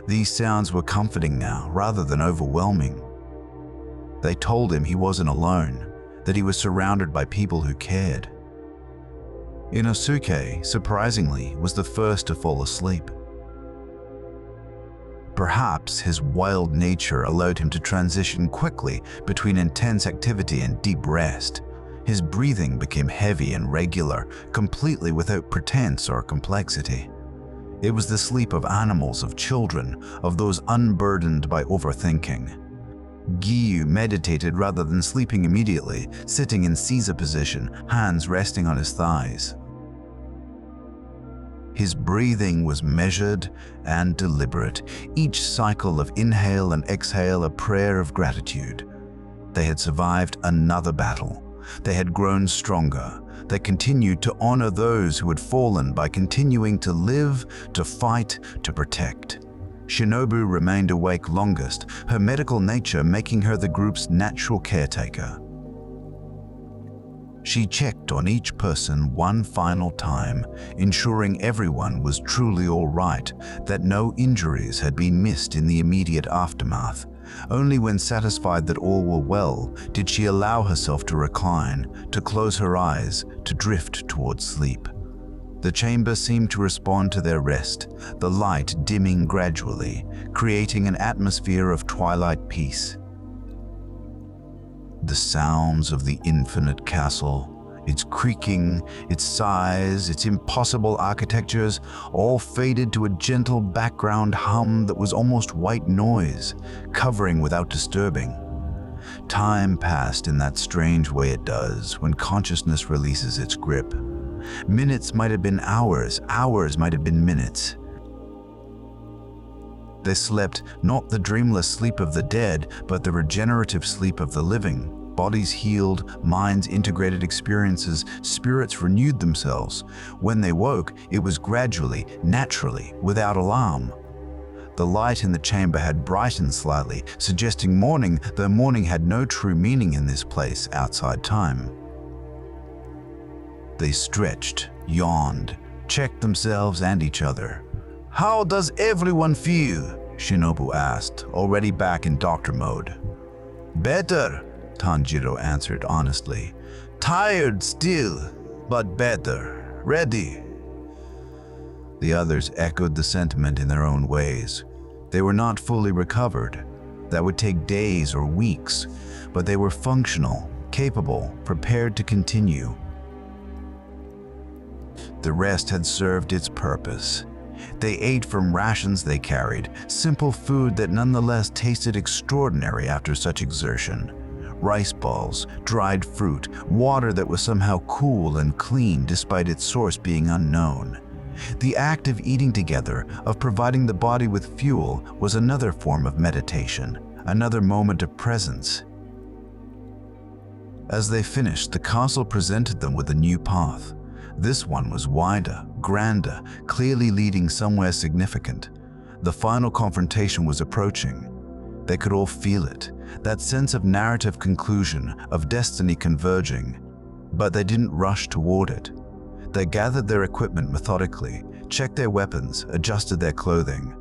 S1: These sounds were comforting now, rather than overwhelming. They told him he wasn't alone, that he was surrounded by people who cared. Inosuke, surprisingly, was the first to fall asleep. Perhaps his wild nature allowed him to transition quickly between intense activity and deep rest. His breathing became heavy and regular, completely without pretense or complexity. It was the sleep of animals, of children, of those unburdened by overthinking. Giyu meditated rather than sleeping immediately, sitting in Caesar position, hands resting on his thighs. His breathing was measured and deliberate, each cycle of inhale and exhale a prayer of gratitude. They had survived another battle. They had grown stronger. They continued to honor those who had fallen by continuing to live, to fight, to protect. Shinobu remained awake longest, her medical nature making her the group's natural caretaker. She checked on each person one final time, ensuring everyone was truly all right, that no injuries had been missed in the immediate aftermath. Only when satisfied that all were well did she allow herself to recline, to close her eyes, to drift towards sleep. The chamber seemed to respond to their rest, the light dimming gradually, creating an atmosphere of twilight peace. The sounds of the infinite castle, its creaking, its size, its impossible architectures, all faded to a gentle background hum that was almost white noise, covering without disturbing. Time passed in that strange way it does when consciousness releases its grip. Minutes might have been hours, hours might have been minutes. They slept not the dreamless sleep of the dead, but the regenerative sleep of the living. Bodies healed, minds integrated experiences, spirits renewed themselves. When they woke, it was gradually, naturally, without alarm. The light in the chamber had brightened slightly, suggesting morning, though morning had no true meaning in this place outside time. They stretched, yawned, checked themselves and each other. "How does everyone feel?" Shinobu asked, already back in doctor mode. "Better," Tanjiro answered honestly. "Tired still, but better. Ready." The others echoed the sentiment in their own ways. They were not fully recovered. That would take days or weeks, but they were functional, capable, prepared to continue. The rest had served its purpose. They ate from rations they carried, simple food that nonetheless tasted extraordinary after such exertion. Rice balls, dried fruit, water that was somehow cool and clean despite its source being unknown. The act of eating together, of providing the body with fuel, was another form of meditation, another moment of presence. As they finished, the castle presented them with a new path. This one was wider, grander, clearly leading somewhere significant. The final confrontation was approaching. They could all feel it, that sense of narrative conclusion, of destiny converging. But they didn't rush toward it. They gathered their equipment methodically, checked their weapons, adjusted their clothing.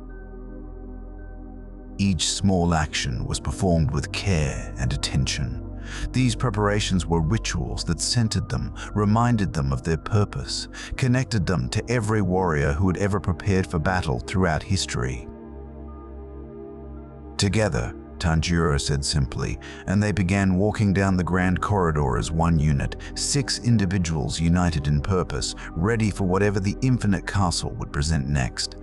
S1: Each small action was performed with care and attention. These preparations were rituals that centered them, reminded them of their purpose, connected them to every warrior who had ever prepared for battle throughout history. Together, Tanjiro said simply, and they began walking down the grand corridor as one unit, 6 individuals united in purpose, ready for whatever the infinite castle would present next.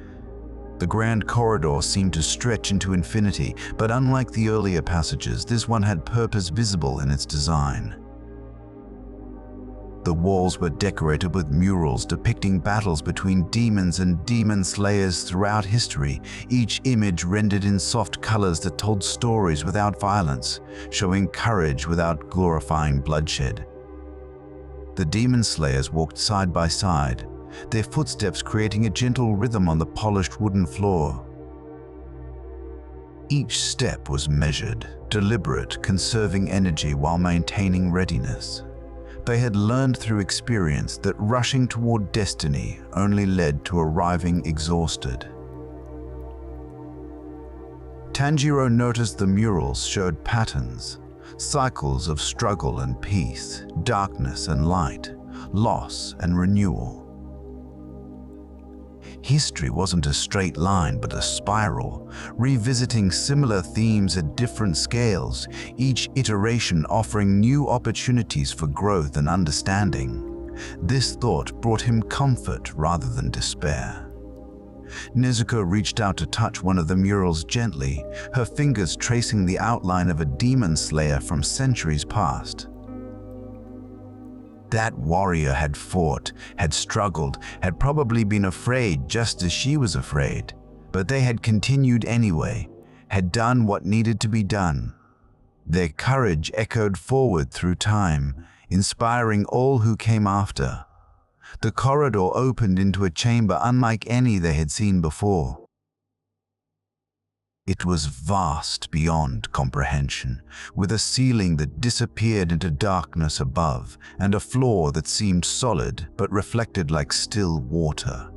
S1: The grand corridor seemed to stretch into infinity, but unlike the earlier passages, this one had purpose visible in its design. The walls were decorated with murals depicting battles between demons and demon slayers throughout history, each image rendered in soft colors that told stories without violence, showing courage without glorifying bloodshed. The demon slayers walked side by side, their footsteps creating a gentle rhythm on the polished wooden floor. Each step was measured, deliberate, conserving energy while maintaining readiness. They had learned through experience that rushing toward destiny only led to arriving exhausted. Tanjiro noticed the murals showed patterns, cycles of struggle and peace, darkness and light, loss and renewal. History wasn't a straight line but a spiral, revisiting similar themes at different scales, each iteration offering new opportunities for growth and understanding. This thought brought him comfort rather than despair. Nezuko reached out to touch one of the murals gently, her fingers tracing the outline of a demon slayer from centuries past. That warrior had fought, had struggled, had probably been afraid just as she was afraid, but they had continued anyway, had done what needed to be done. Their courage echoed forward through time, inspiring all who came after. The corridor opened into a chamber unlike any they had seen before. It was vast beyond comprehension, with a ceiling that disappeared into darkness above, and a floor that seemed solid but reflected like still water.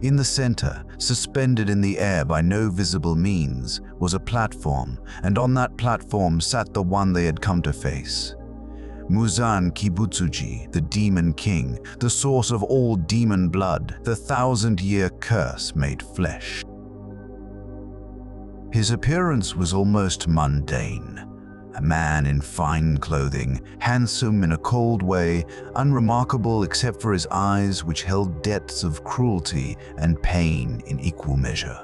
S1: In the center, suspended in the air by no visible means, was a platform, and on that platform sat the one they had come to face. Muzan Kibutsuji, the Demon King, the source of all demon blood, the 1,000-year curse made flesh. His appearance was almost mundane. A man in fine clothing, handsome in a cold way, unremarkable except for his eyes which held depths of cruelty and pain in equal measure.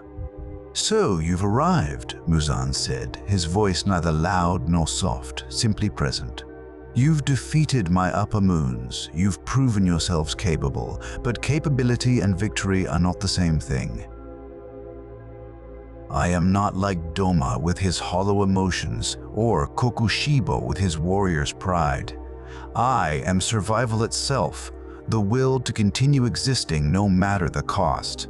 S1: "So you've arrived," Muzan said, his voice neither loud nor soft, simply present. "You've defeated my upper moons, you've proven yourselves capable, but capability and victory are not the same thing. I am not like Doma with his hollow emotions, or Kokushibo with his warrior's pride. I am survival itself, the will to continue existing no matter the cost."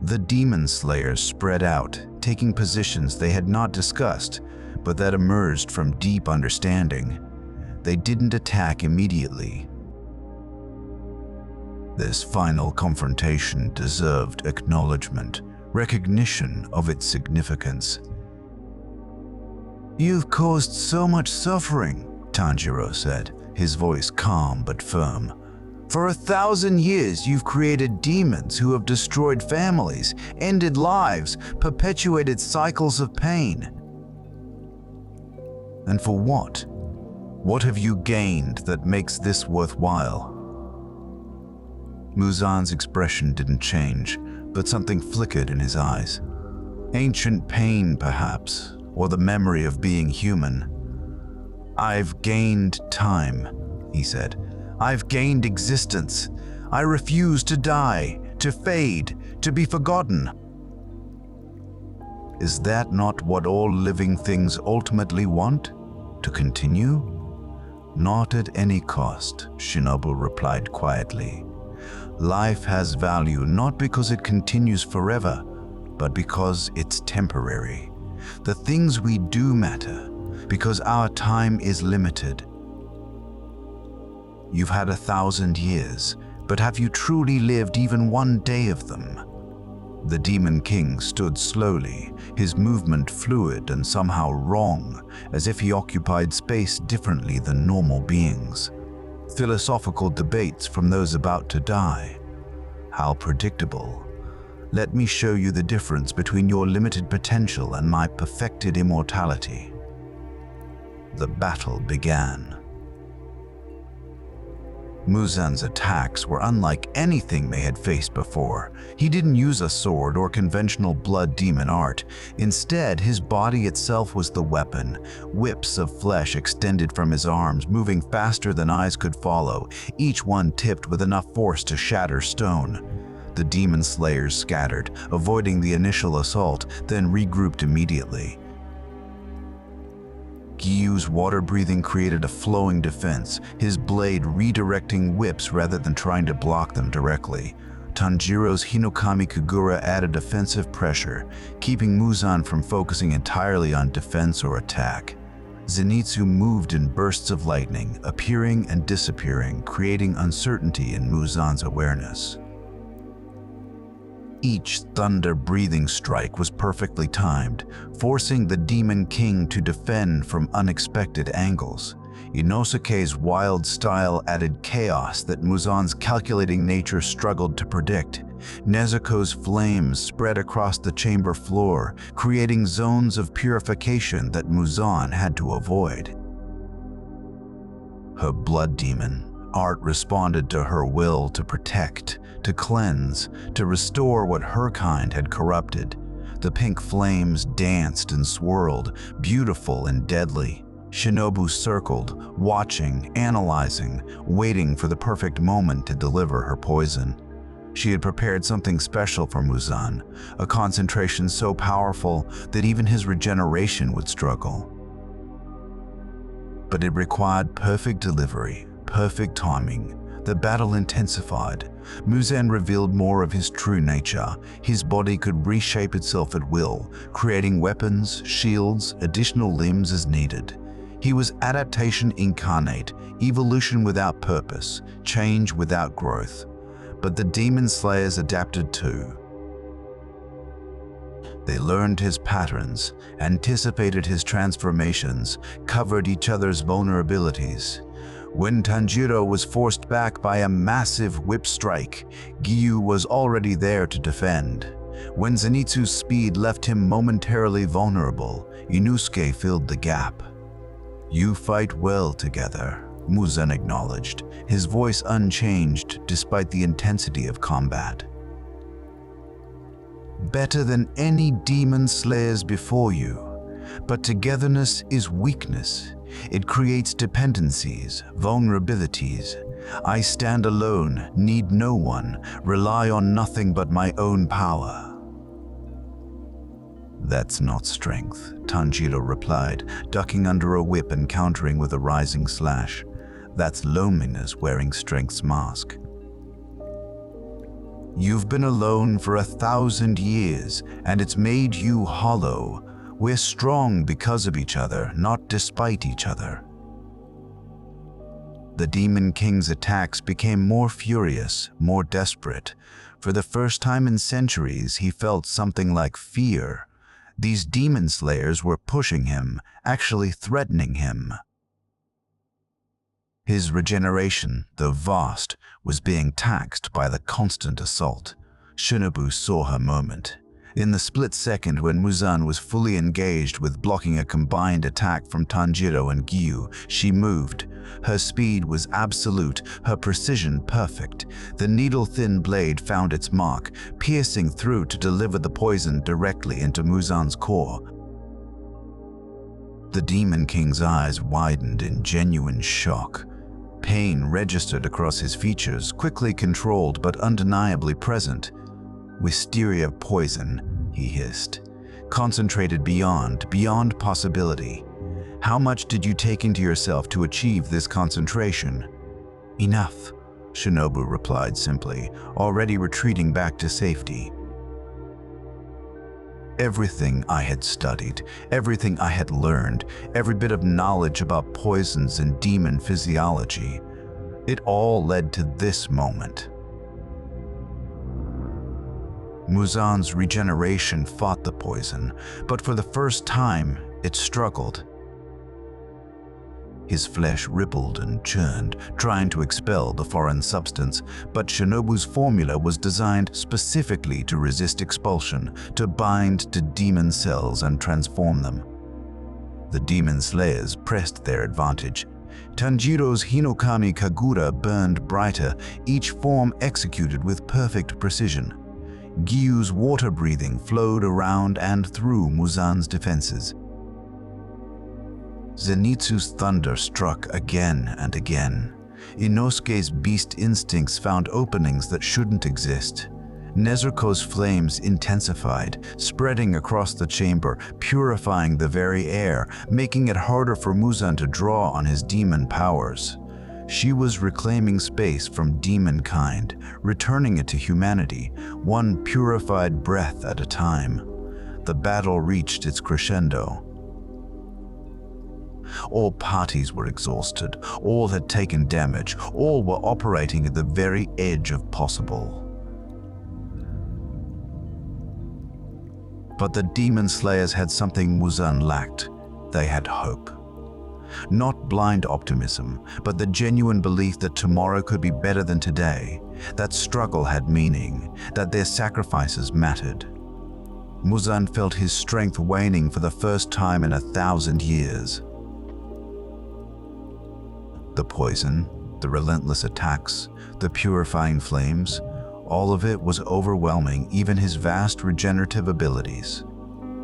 S1: The demon slayers spread out, taking positions they had not discussed, but that emerged from deep understanding. They didn't attack immediately. This final confrontation deserved acknowledgement, recognition of its significance. "You've caused so much suffering," Tanjiro said, his voice calm but firm. "For 1,000 years you've created demons who have destroyed families, ended lives, perpetuated cycles of pain. And for what? What have you gained that makes this worthwhile?" Muzan's expression didn't change, but something flickered in his eyes. Ancient pain, perhaps, or the memory of being human. "I've gained time," he said. "I've gained existence. I refuse to die, to fade, to be forgotten." Is that not what all living things ultimately want? To continue? "Not at any cost," Shinobu replied quietly. "Life has value not because it continues forever, but because it's temporary. The things we do matter, because our time is limited. You've had 1,000 years, but have you truly lived even one day of them?" The Demon King stood slowly, his movement fluid and somehow wrong, as if he occupied space differently than normal beings. Philosophical debates from those about to die. How predictable. Let me show you the difference between your limited potential and my perfected immortality. The battle began. Muzan's attacks were unlike anything they had faced before. He didn't use a sword or conventional blood demon art. Instead, his body itself was the weapon. Whips of flesh extended from his arms, moving faster than eyes could follow, each one tipped with enough force to shatter stone. The demon slayers scattered, avoiding the initial assault, then regrouped immediately. Gyu's water breathing created a flowing defense, his blade redirecting whips rather than trying to block them directly. Tanjiro's Hinokami Kagura added offensive pressure, keeping Muzan from focusing entirely on defense or attack. Zenitsu moved in bursts of lightning, appearing and disappearing, creating uncertainty in Muzan's awareness. Each thunder-breathing strike was perfectly timed, forcing the Demon King to defend from unexpected angles. Inosuke's wild style added chaos that Muzan's calculating nature struggled to predict. Nezuko's flames spread across the chamber floor, creating zones of purification that Muzan had to avoid. Her blood demon, Art, responded to her will to protect, to cleanse, to restore what her kind had corrupted. The pink flames danced and swirled, beautiful and deadly. Shinobu circled, watching, analyzing, waiting for the perfect moment to deliver her poison. She had prepared something special for Muzan, a concentration so powerful that even his regeneration would struggle. But it required perfect delivery, perfect timing. The battle intensified. Muzan revealed more of his true nature. His body could reshape itself at will, creating weapons, shields, additional limbs as needed. He was adaptation incarnate, evolution without purpose, change without growth. But the Demon Slayers adapted too. They learned his patterns, anticipated his transformations, covered each other's vulnerabilities. When Tanjiro was forced back by a massive whip strike, Gyu was already there to defend. When Zenitsu's speed left him momentarily vulnerable, Inosuke filled the gap. "You fight well together," Muzan acknowledged, his voice unchanged despite the intensity of combat. "Better than any demon slayers before you, but togetherness is weakness. It creates dependencies, vulnerabilities. I stand alone, need no one, rely on nothing but my own power." "That's not strength," Tanjiro replied, ducking under a whip and countering with a rising slash. "That's loneliness wearing strength's mask." "You've been alone for 1,000 years, and it's made you hollow. We're strong because of each other, not despite each other." The Demon King's attacks became more furious, more desperate. For the first time in centuries, he felt something like fear. These demon slayers were pushing him, actually threatening him. His regeneration, though vast, was being taxed by the constant assault. Shinobu saw her moment. In the split second when Muzan was fully engaged with blocking a combined attack from Tanjiro and Gyu, she moved. Her speed was absolute, her precision perfect. The needle-thin blade found its mark, piercing through to deliver the poison directly into Muzan's core. The Demon King's eyes widened in genuine shock. Pain registered across his features, quickly controlled but undeniably present. "Wisteria poison," he hissed. "Concentrated beyond possibility. How much did you take into yourself to achieve this concentration?" "Enough," Shinobu replied simply, already retreating back to safety. Everything I had studied, everything I had learned, every bit of knowledge about poisons and demon physiology, it all led to this moment. Muzan's regeneration fought the poison, but for the first time, it struggled. His flesh rippled and churned, trying to expel the foreign substance, but Shinobu's formula was designed specifically to resist expulsion, to bind to demon cells and transform them. The demon slayers pressed their advantage. Tanjiro's Hinokami Kagura burned brighter, each form executed with perfect precision. Gyu's water breathing flowed around and through Muzan's defenses. Zenitsu's thunder struck again and again. Inosuke's beast instincts found openings that shouldn't exist. Nezuko's flames intensified, spreading across the chamber, purifying the very air, making it harder for Muzan to draw on his demon powers. She was reclaiming space from demon kind, returning it to humanity, one purified breath at a time. The battle reached its crescendo. All parties were exhausted, all had taken damage, all were operating at the very edge of possible. But the demon slayers had something Muzan lacked. They had hope. Not blind optimism, but the genuine belief that tomorrow could be better than today, that struggle had meaning, that their sacrifices mattered. Muzan felt his strength waning for the first time in 1,000 years. The poison, the relentless attacks, the purifying flames, all of it was overwhelming even his vast regenerative abilities.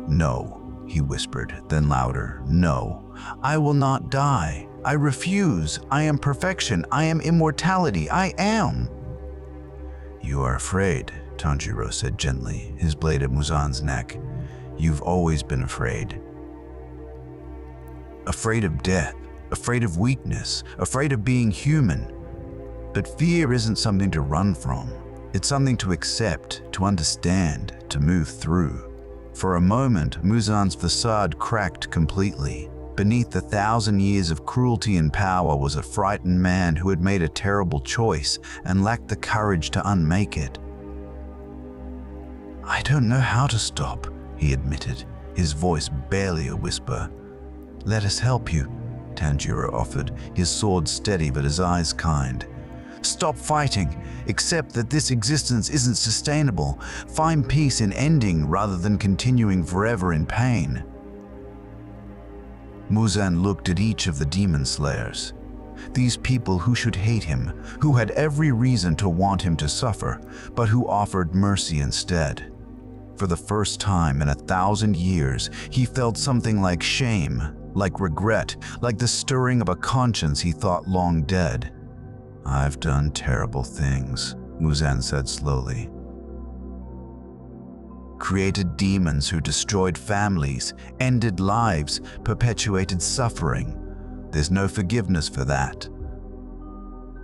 S1: "No," he whispered, then louder, "No, I will not die. I refuse. I am perfection. I am immortality. I am." "You are afraid," Tanjiro said gently, his blade at Muzan's neck. "You've always been afraid. Afraid of death, afraid of weakness, afraid of being human. But fear isn't something to run from. It's something to accept, to understand, to move through." For a moment, Muzan's facade cracked completely. Beneath the 1,000 years of cruelty and power was a frightened man who had made a terrible choice and lacked the courage to unmake it. "I don't know how to stop," he admitted, his voice barely a whisper. "Let us help you," Tanjiro offered, his sword steady but his eyes kind. "Stop fighting. Accept that this existence isn't sustainable. Find peace in ending rather than continuing forever in pain." Muzan looked at each of the demon slayers. These people who should hate him, who had every reason to want him to suffer, but who offered mercy instead. For the first time in 1,000 years, he felt something like shame, like regret, like the stirring of a conscience he thought long dead. "I've done terrible things," Muzan said slowly. "Created demons who destroyed families, ended lives, perpetuated suffering. There's no forgiveness for that."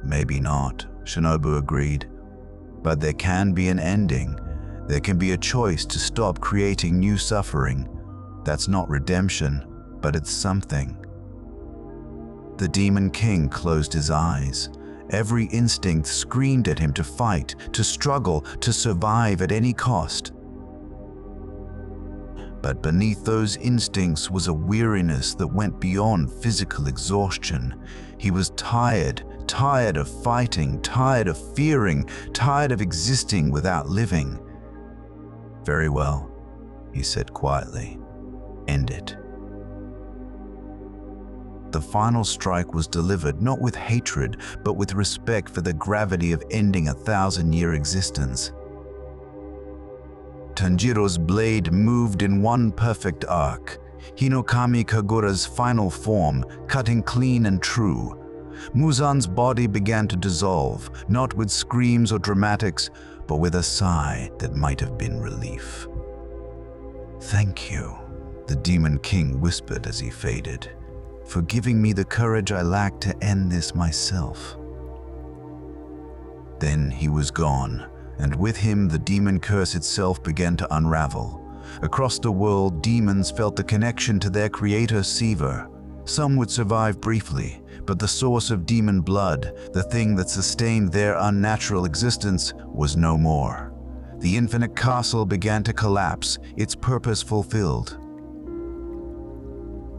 S1: "Maybe not," Shinobu agreed. "But there can be an ending. There can be a choice to stop creating new suffering. That's not redemption, but it's something." The Demon King closed his eyes. Every instinct screamed at him to fight, to struggle, to survive at any cost. But beneath those instincts was a weariness that went beyond physical exhaustion. He was tired of fighting, tired of fearing, tired of existing without living. "Very well," he said quietly. "End it." The final strike was delivered not with hatred, but with respect for the gravity of ending a 1,000-year existence. Tanjiro's blade moved in one perfect arc, Hinokami Kagura's final form, cutting clean and true. Muzan's body began to dissolve, not with screams or dramatics, but with a sigh that might have been relief. "Thank you," the Demon King whispered as he faded, "for giving me the courage I lacked to end this myself." Then he was gone, and with him the demon curse itself began to unravel. Across the world, demons felt the connection to their creator Siva. Some would survive briefly, but the source of demon blood, the thing that sustained their unnatural existence, was no more. The infinite castle began to collapse, its purpose fulfilled.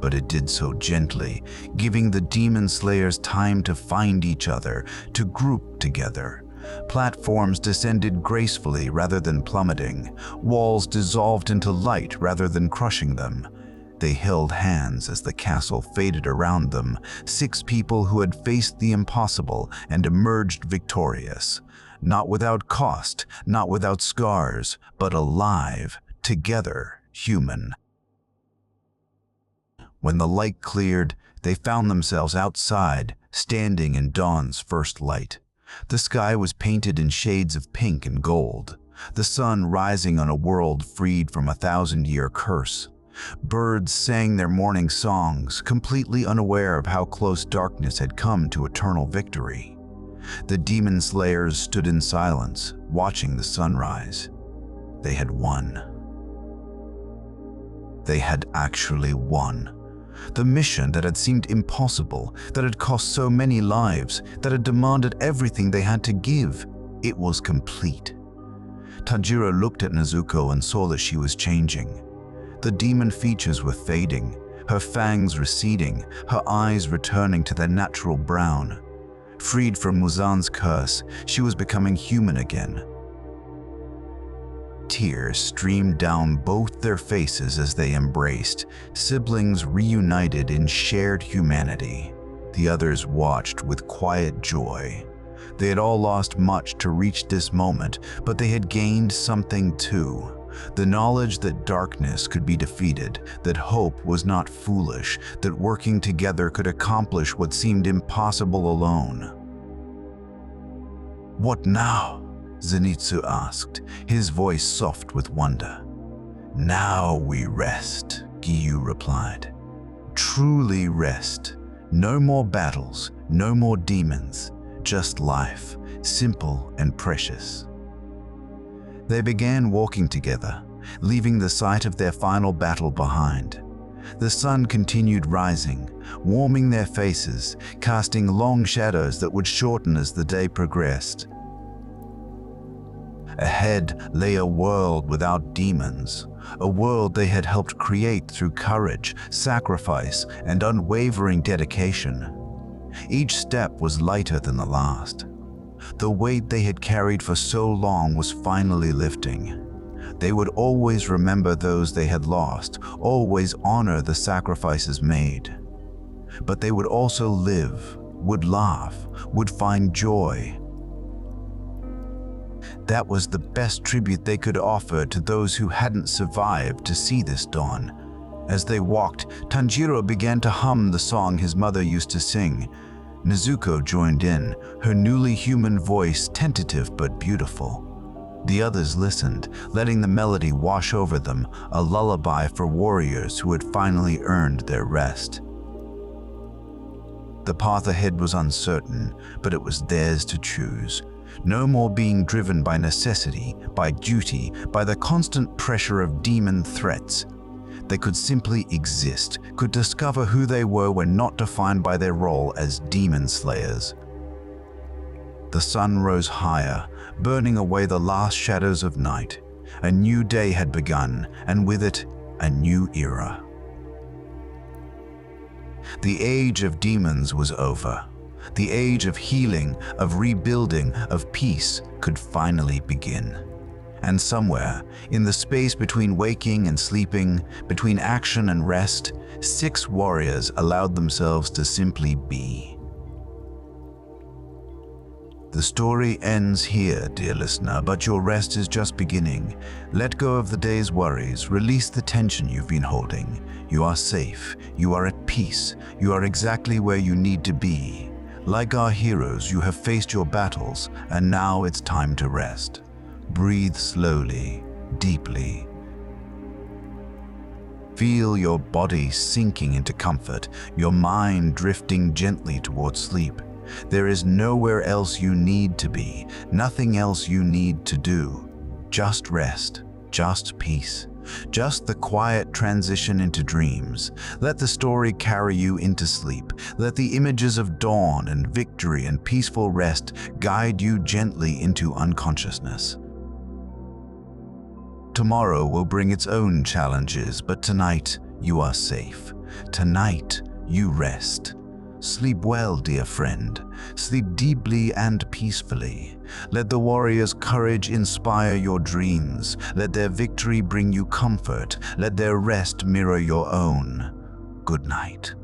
S1: but it did so gently, giving the demon slayers time to find each other, to group together. Platforms descended gracefully rather than plummeting. Walls dissolved into light rather than crushing them. They held hands as the castle faded around them, 6 people who had faced the impossible and emerged victorious. Not without cost, not without scars, but alive, together, human. When the light cleared, they found themselves outside, standing in dawn's first light. The sky was painted in shades of pink and gold, the sun rising on a world freed from a 1,000-year curse. Birds sang their morning songs, completely unaware of how close darkness had come to eternal victory. The demon slayers stood in silence, watching the sunrise. They had won. They had actually won. The mission that had seemed impossible, that had cost so many lives, that had demanded everything they had to give, it was complete. Tanjiro looked at Nezuko and saw that she was changing. The demon features were fading, her fangs receding, her eyes returning to their natural brown. Freed from Muzan's curse, she was becoming human again. Tears streamed down both their faces as they embraced, siblings reunited in shared humanity. The others watched with quiet joy. They had all lost much to reach this moment, but they had gained something too. The knowledge that darkness could be defeated, that hope was not foolish, that working together could accomplish what seemed impossible alone. "What now?" Zenitsu asked, his voice soft with wonder. "Now we rest," Giyu replied. "Truly rest. No more battles, no more demons, just life, simple and precious." They began walking together, leaving the site of their final battle behind. The sun continued rising, warming their faces, casting long shadows that would shorten as the day progressed. Ahead lay a world without demons, a world they had helped create through courage, sacrifice, and unwavering dedication. Each step was lighter than the last. The weight they had carried for so long was finally lifting. They would always remember those they had lost, always honor the sacrifices made. But they would also live, would laugh, would find joy. That was the best tribute they could offer to those who hadn't survived to see this dawn. As they walked, Tanjiro began to hum the song his mother used to sing. Nezuko joined in, her newly human voice tentative but beautiful. The others listened, letting the melody wash over them, a lullaby for warriors who had finally earned their rest. The path ahead was uncertain, but it was theirs to choose. No more being driven by necessity, by duty, by the constant pressure of demon threats. They could simply exist, could discover who they were when not defined by their role as demon slayers. The sun rose higher, burning away the last shadows of night. A new day had begun, and with it, a new era. The age of demons was over. The age of healing, of rebuilding, of peace could finally begin. And somewhere, in the space between waking and sleeping, between action and rest, 6 warriors allowed themselves to simply be. The story ends here, dear listener, but your rest is just beginning. Let go of the day's worries, release the tension you've been holding. You are safe, you are at peace, you are exactly where you need to be. Like our heroes, you have faced your battles, and now it's time to rest. Breathe slowly, deeply. Feel your body sinking into comfort, your mind drifting gently towards sleep. There is nowhere else you need to be, nothing else you need to do. Just rest, just peace, just the quiet transition into dreams. Let the story carry you into sleep. Let the images of dawn and victory and peaceful rest guide you gently into unconsciousness. Tomorrow will bring its own challenges, but tonight you are safe. Tonight, you rest. Sleep well, dear friend. Sleep deeply and peacefully. Let the warrior's courage inspire your dreams. Let their victory bring you comfort. Let their rest mirror your own. Good night.